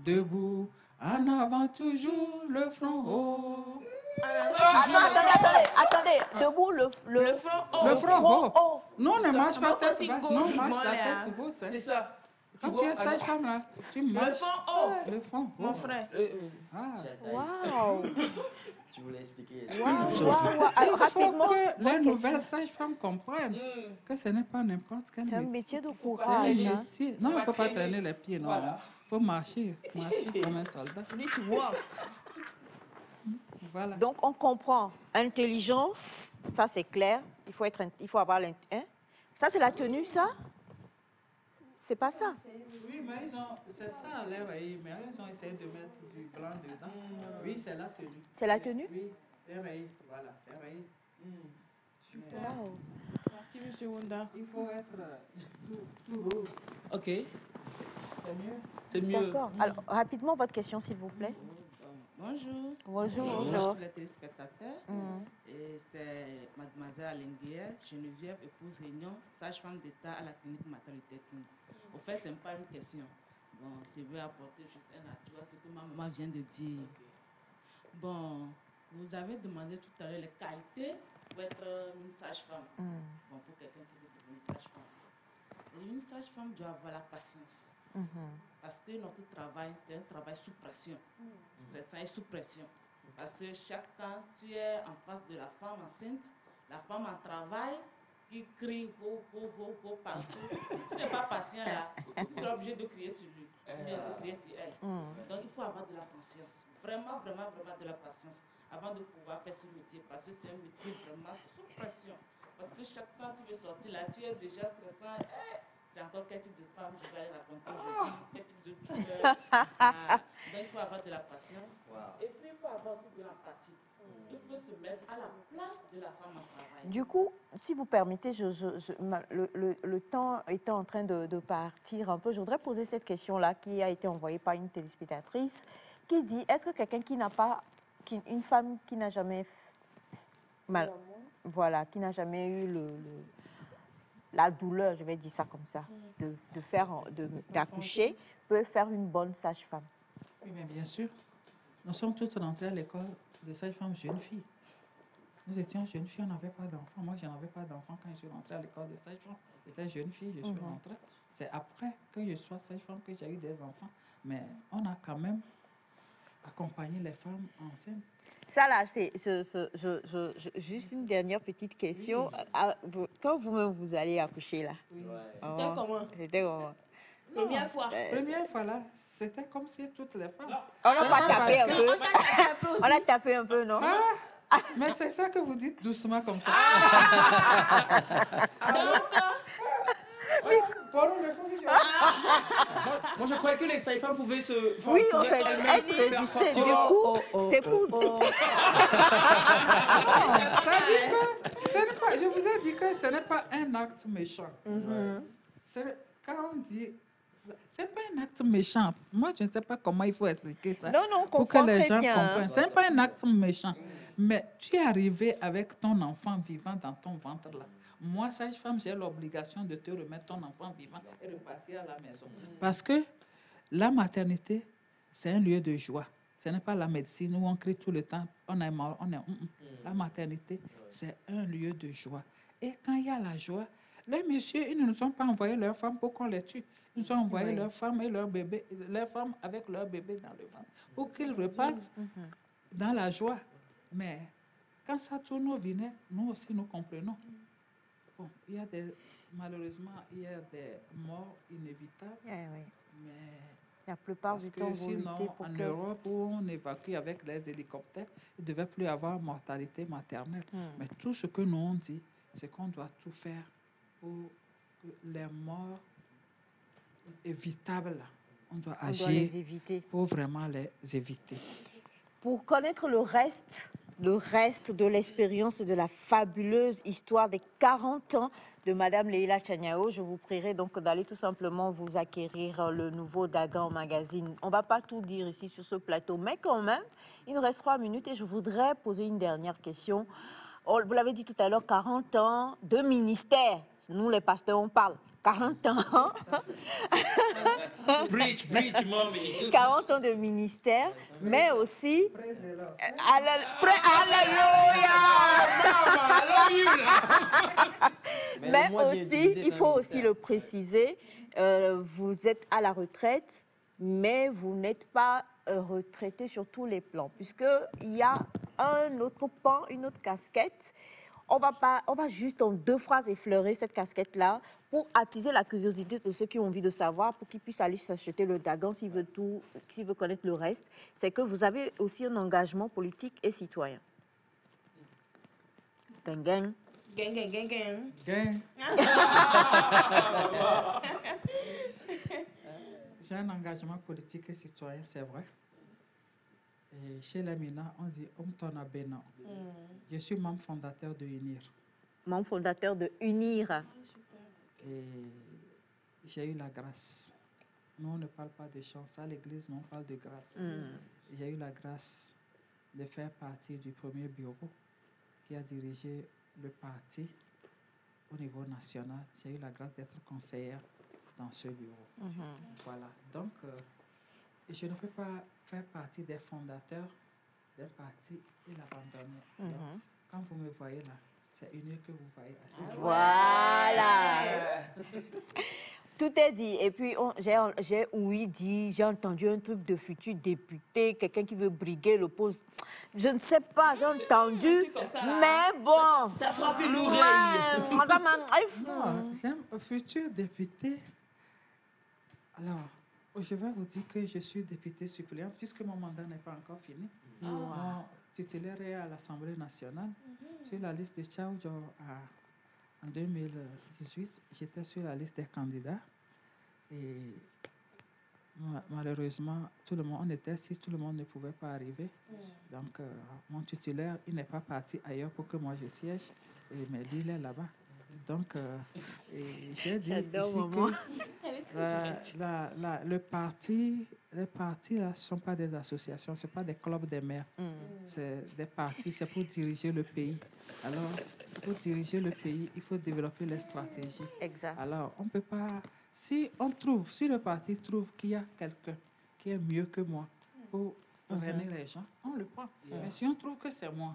[SPEAKER 10] Debout, en avant toujours, le front haut.
[SPEAKER 1] Attendez. Debout, le front haut.
[SPEAKER 10] Le front haut. Non, ne
[SPEAKER 3] ça.
[SPEAKER 10] marche pas
[SPEAKER 3] Moi
[SPEAKER 10] tête
[SPEAKER 3] aussi,
[SPEAKER 10] basse.
[SPEAKER 3] gauche,
[SPEAKER 10] Non, marche
[SPEAKER 3] moi,
[SPEAKER 10] la
[SPEAKER 3] là.
[SPEAKER 10] tête haute.
[SPEAKER 13] C'est ça.
[SPEAKER 10] Quand tu es sage-femme, là, tu marches.
[SPEAKER 3] Le front haut.
[SPEAKER 10] Le front haut.
[SPEAKER 3] Mon frère.
[SPEAKER 10] Ah.
[SPEAKER 1] Waouh.
[SPEAKER 11] Tu voulais expliquer.
[SPEAKER 1] Alors, rapidement,
[SPEAKER 10] que les nouvelles sages-femmes comprennent que ce n'est pas n'importe quel métier.
[SPEAKER 1] C'est un métier de
[SPEAKER 10] C'est
[SPEAKER 1] courage.
[SPEAKER 10] un métier. Non, il ne faut pas traîner les pieds. Non. Il faut marcher comme un soldat.
[SPEAKER 3] Need to walk.
[SPEAKER 10] Voilà.
[SPEAKER 1] Donc, on comprend. Intelligence, ça c'est clair. Il faut avoir l'intelligence. Ça, c'est la tenue, ça? C'est pas ça?
[SPEAKER 10] Oui, mais c'est ça à l'air, mais ils ont essayé de mettre du blanc dedans. Oui, c'est la tenue.
[SPEAKER 1] C'est la tenue?
[SPEAKER 10] Oui, c'est rayé. Voilà, c'est rayé.
[SPEAKER 3] Super. Wow. Merci, M. Wanda.
[SPEAKER 10] Il faut être
[SPEAKER 2] Ok.
[SPEAKER 10] C'est mieux.
[SPEAKER 2] C'est mieux.
[SPEAKER 1] D'accord. Alors, rapidement, votre question, s'il vous plaît.
[SPEAKER 14] Bonjour.
[SPEAKER 1] Bonjour.
[SPEAKER 14] Les téléspectateurs. Et c'est mademoiselle Alenguier, Geneviève, épouse Réunion, sage-femme d'État à la clinique maternité. Au fait, ce n'est pas une question. Bon, c'est vrai apporter juste un atout à ce que ma maman vient de dire. Bon, vous avez demandé tout à l'heure les qualités pour être une sage-femme. Bon, pour quelqu'un qui veut devenir sage-femme. Et une sage-femme doit avoir la patience. Parce que notre travail est un travail sous pression. Stressant et sous pression. Parce que chaque temps, tu es en face de la femme enceinte, la femme en travail, qui crie partout. Si tu n'es pas patient là, tu seras obligé de crier sur lui, de crier sur elle. Donc il faut avoir de la patience. Vraiment de la patience avant de pouvoir faire ce métier. Parce que c'est un métier vraiment sous pression. Parce que chaque temps tu veux sortir là, tu es déjà stressant. C'est encore quel type de femme je vais raconter aujourd'hui, quel type de douleur. Donc il faut avoir de la patience. Et puis il faut avoir aussi de l'empathie. Il faut se mettre à la place de la femme en travail.
[SPEAKER 1] Du coup, si vous permettez, le temps étant en train de partir un peu, je voudrais poser cette question-là qui a été envoyée par une téléspectatrice qui dit, est-ce que quelqu'un qui n'a pas, une femme qui n'a jamais qui n'a jamais eu la douleur, je vais dire ça comme ça, d'accoucher, peut faire une bonne sage-femme?
[SPEAKER 10] Oui, mais bien sûr. Nous sommes toutes rentrées à l'école de sage-femme jeunes filles. Nous étions jeunes filles, on n'avait pas d'enfants. Moi, je n'avais pas d'enfants quand je suis rentrée à l'école de sage-femme. J'étais jeune fille, je suis rentrée. C'est après que je sois sage-femme que j'ai eu des enfants. Mais on a quand même accompagné les femmes enceintes.
[SPEAKER 1] Ça là, c'est juste une dernière petite question. Quand vous-même vous allez accoucher là,
[SPEAKER 3] C'était comment?
[SPEAKER 1] C'était comment?
[SPEAKER 3] Première fois.
[SPEAKER 10] Première fois là, c'était comme si toutes les femmes.
[SPEAKER 1] On n'a pas tapé un peu. On a tapé un peu, non?
[SPEAKER 10] Mais c'est ça que vous dites doucement comme ça.
[SPEAKER 2] Moi, je croyais que les sages-femmes pouvaient se...
[SPEAKER 1] Oui, en fait, être résisté. Du coup, c'est pour...
[SPEAKER 10] Je vous ai dit que ce n'est pas un acte méchant. Quand on dit... C'est pas un acte méchant. Moi, je ne sais pas comment il faut expliquer ça.
[SPEAKER 1] Non, on
[SPEAKER 10] pour que
[SPEAKER 1] comprend
[SPEAKER 10] les
[SPEAKER 1] très
[SPEAKER 10] gens
[SPEAKER 1] bien.
[SPEAKER 10] comprennent. Ce n'est pas un acte méchant. Mais tu es arrivé avec ton enfant vivant dans ton ventre là. Moi, sage-femme, j'ai l'obligation de te remettre ton enfant vivant et repartir à la maison. Parce que la maternité, c'est un lieu de joie. Ce n'est pas la médecine où on crie tout le temps, on est mort, on est... La maternité, c'est un lieu de joie. Et quand il y a la joie, les messieurs, ils ne nous ont pas envoyé leurs femmes pour qu'on les tue. Ils nous ont envoyé leurs femmes et leurs bébés, leurs femmes avec leurs bébés dans le ventre, pour qu'ils repartent dans la joie. Mais quand ça tourne au vinaigre, nous aussi, nous comprenons. Bon, malheureusement, il y a des morts inévitables. Mais
[SPEAKER 1] la plupart du temps, vous luttez pour
[SPEAKER 10] en Europe, où on évacue avec les hélicoptères, il ne devait plus avoir mortalité maternelle. Mais tout ce que nous on dit, c'est qu'on doit tout faire pour que les morts évitables, on doit agir
[SPEAKER 1] les éviter.
[SPEAKER 10] Pour vraiment les éviter.
[SPEAKER 1] Pour connaître le reste de l'expérience de la fabuleuse histoire des 40 ans de Madame Leila Tchaniao, je vous prierai donc d'aller tout simplement vous acquérir le nouveau Dagan Magazine. On ne va pas tout dire ici sur ce plateau, mais quand même, il nous reste 3 minutes et je voudrais poser une dernière question. Vous l'avez dit tout à l'heure, 40 ans de ministère. Nous, les pasteurs, on parle 40 ans.
[SPEAKER 2] Preach, mommy.
[SPEAKER 1] 40 ans de ministère, mais aussi... Mais aussi, il faut aussi le préciser, vous êtes à la retraite, mais vous n'êtes pas retraité sur tous les plans, puisqu'il y a un autre pan, une autre casquette. On va juste en 2 phrases effleurer cette casquette-là pour attiser la curiosité de ceux qui ont envie de savoir, pour qu'ils puissent aller s'acheter le Dagan s'ils veulent connaître le reste. C'est que vous avez aussi un engagement politique et citoyen. Gang, gang.
[SPEAKER 3] Gang, gang, gang, gang.
[SPEAKER 10] Gang. J'ai un engagement politique et citoyen, c'est vrai. Et chez les Mina, on dit Omtona Bena. Je suis membre fondateur de UNIR.
[SPEAKER 1] Membre fondateur de UNIR.
[SPEAKER 10] Et j'ai eu la grâce. Nous, on ne parle pas de chance. À l'église, nous, on parle de grâce. J'ai eu la grâce de faire partie du premier bureau qui a dirigé le parti au niveau national. J'ai eu la grâce d'être conseillère dans ce bureau. Voilà. Donc, je ne peux pas faire partie des fondateurs d'un parti et l'abandonner. Donc, quand vous me voyez là, c'est UNIR que vous voyez.
[SPEAKER 1] Voilà. Tout est dit. Et puis, j'ai entendu un truc de futur député, quelqu'un qui veut briguer le poste. Je ne sais pas, j'ai entendu, mais bon.
[SPEAKER 11] T'as frappé l'oreille.
[SPEAKER 10] Non, j'ai un futur député. Alors, je vais vous dire que je suis député suppléant puisque mon mandat n'est pas encore fini. Mon titulaire est à l'Assemblée nationale. Sur la liste de Tchaoudjo en 2018, j'étais sur la liste des candidats. Et malheureusement, on était assis, tout le monde ne pouvait pas arriver. Donc, mon titulaire, il n'est pas parti ailleurs pour que moi je siège. Mais lui, il est là-bas. Donc, j'ai dit ici que les partis, là, ce ne sont pas des associations, ce ne sont pas des clubs des maires. C'est des partis, c'est pour diriger le pays. Alors, pour diriger le pays, il faut développer les stratégies.
[SPEAKER 1] Exact.
[SPEAKER 10] Alors, on ne peut pas... Si le parti trouve qu'il y a quelqu'un qui est mieux que moi pour drainer les gens, on le prend. Mais si on trouve que c'est moi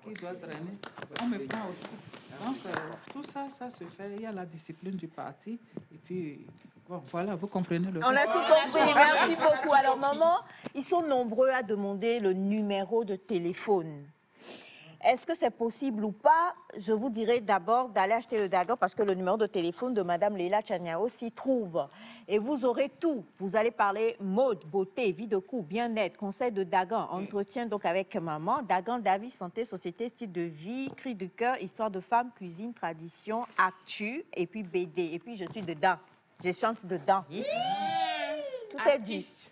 [SPEAKER 10] qui doit drainer, on me prend aussi. Donc, tout ça, ça se fait. Il y a la discipline du parti. Et puis, bon, voilà, vous comprenez le...
[SPEAKER 1] On a tout compris. Merci beaucoup. Alors, maman, ils sont nombreux à demander le numéro de téléphone. Est-ce que c'est possible ou pas? Je vous dirais d'abord d'aller acheter le Dagan parce que le numéro de téléphone de Madame Leila Tchaniao s'y trouve. Et vous aurez tout. Vous allez parler mode, beauté, vie de couple, bien-être, conseil de Dagan, entretien donc avec maman, Dagan, David, santé, société, style de vie, cri de cœur, histoire de femme, cuisine, tradition, actu, et puis BD. Et puis je suis dedans. Je chante dedans. Tout est dit.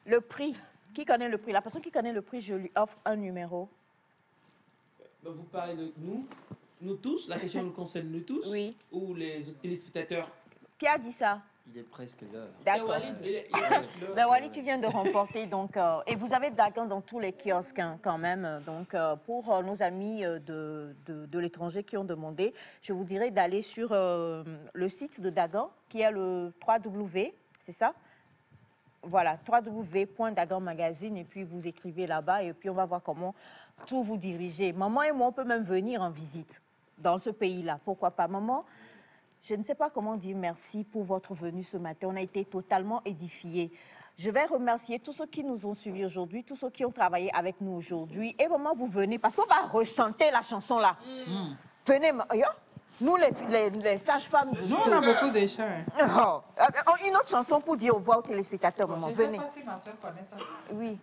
[SPEAKER 1] Le prix. Qui connaît le prix? La personne qui connaît le prix, je lui offre un numéro.
[SPEAKER 2] Vous parlez de nous tous, la question nous concerne nous tous,
[SPEAKER 1] oui.
[SPEAKER 2] Ou les téléspectateurs?
[SPEAKER 1] Qui a dit ça?
[SPEAKER 11] Il est presque l'heure.
[SPEAKER 1] D'accord. Ben Wally, tu viens de remporter, donc, et vous avez Dagan dans tous les kiosques hein, quand même. Donc, pour nos amis de l'étranger qui ont demandé, je vous dirais d'aller sur le site de Dagan, qui est le 3W, c'est ça? Voilà, www.Dagan Magazine, et puis vous écrivez là-bas, et puis on va voir comment tout vous diriger. Maman et moi, on peut même venir en visite dans ce pays-là. Pourquoi pas, maman? Je ne sais pas comment dire merci pour votre venue ce matin. On a été totalement édifiés. Je vais remercier tous ceux qui nous ont suivis aujourd'hui, tous ceux qui ont travaillé avec nous aujourd'hui. Et maman, vous venez, parce qu'on va rechanter la chanson là. Venez, nous les sages-femmes.
[SPEAKER 10] Nous, on a beaucoup de chants.
[SPEAKER 1] Oh. Une autre chanson pour dire au revoir aux téléspectateurs, maman. Venez.
[SPEAKER 10] Je ne sais pas si ma soeur connaît ça.
[SPEAKER 1] Oui.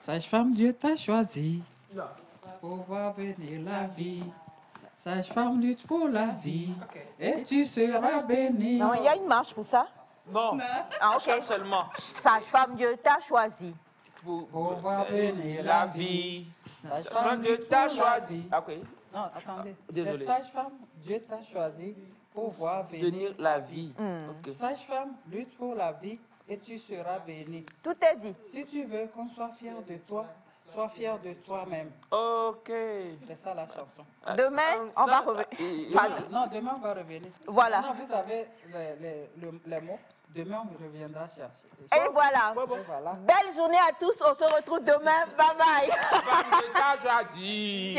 [SPEAKER 10] Sage-femme, Dieu t'a choisi pour voir venir la vie. Sage-femme, lutte pour la vie et tu seras bénie.
[SPEAKER 1] Non, il y a une marche pour ça?
[SPEAKER 2] Non.
[SPEAKER 1] Ah, ok.
[SPEAKER 2] Seulement.
[SPEAKER 1] Sage-femme, Dieu t'a choisi.
[SPEAKER 10] Pour voir venir la vie.
[SPEAKER 2] Sage-femme, Dieu t'a choisi.
[SPEAKER 10] Ok. Non, attendez.
[SPEAKER 2] Désolé.
[SPEAKER 10] Sage-femme, Dieu t'a choisi pour voir venir
[SPEAKER 2] la vie.
[SPEAKER 10] Sage-femme, lutte pour la vie et tu seras béni.
[SPEAKER 1] Tout est dit.
[SPEAKER 10] Si tu veux qu'on soit fier de toi, sois fier de toi-même.
[SPEAKER 2] Ok.
[SPEAKER 10] C'est ça la chanson.
[SPEAKER 1] Demain, on va revenir.
[SPEAKER 10] Non, demain, on va revenir.
[SPEAKER 1] Voilà.
[SPEAKER 10] Maintenant, vous avez les mots. Demain, on reviendra chercher.
[SPEAKER 1] Et voilà. Belle journée à tous. On se retrouve demain. Bye bye.
[SPEAKER 2] Choisi.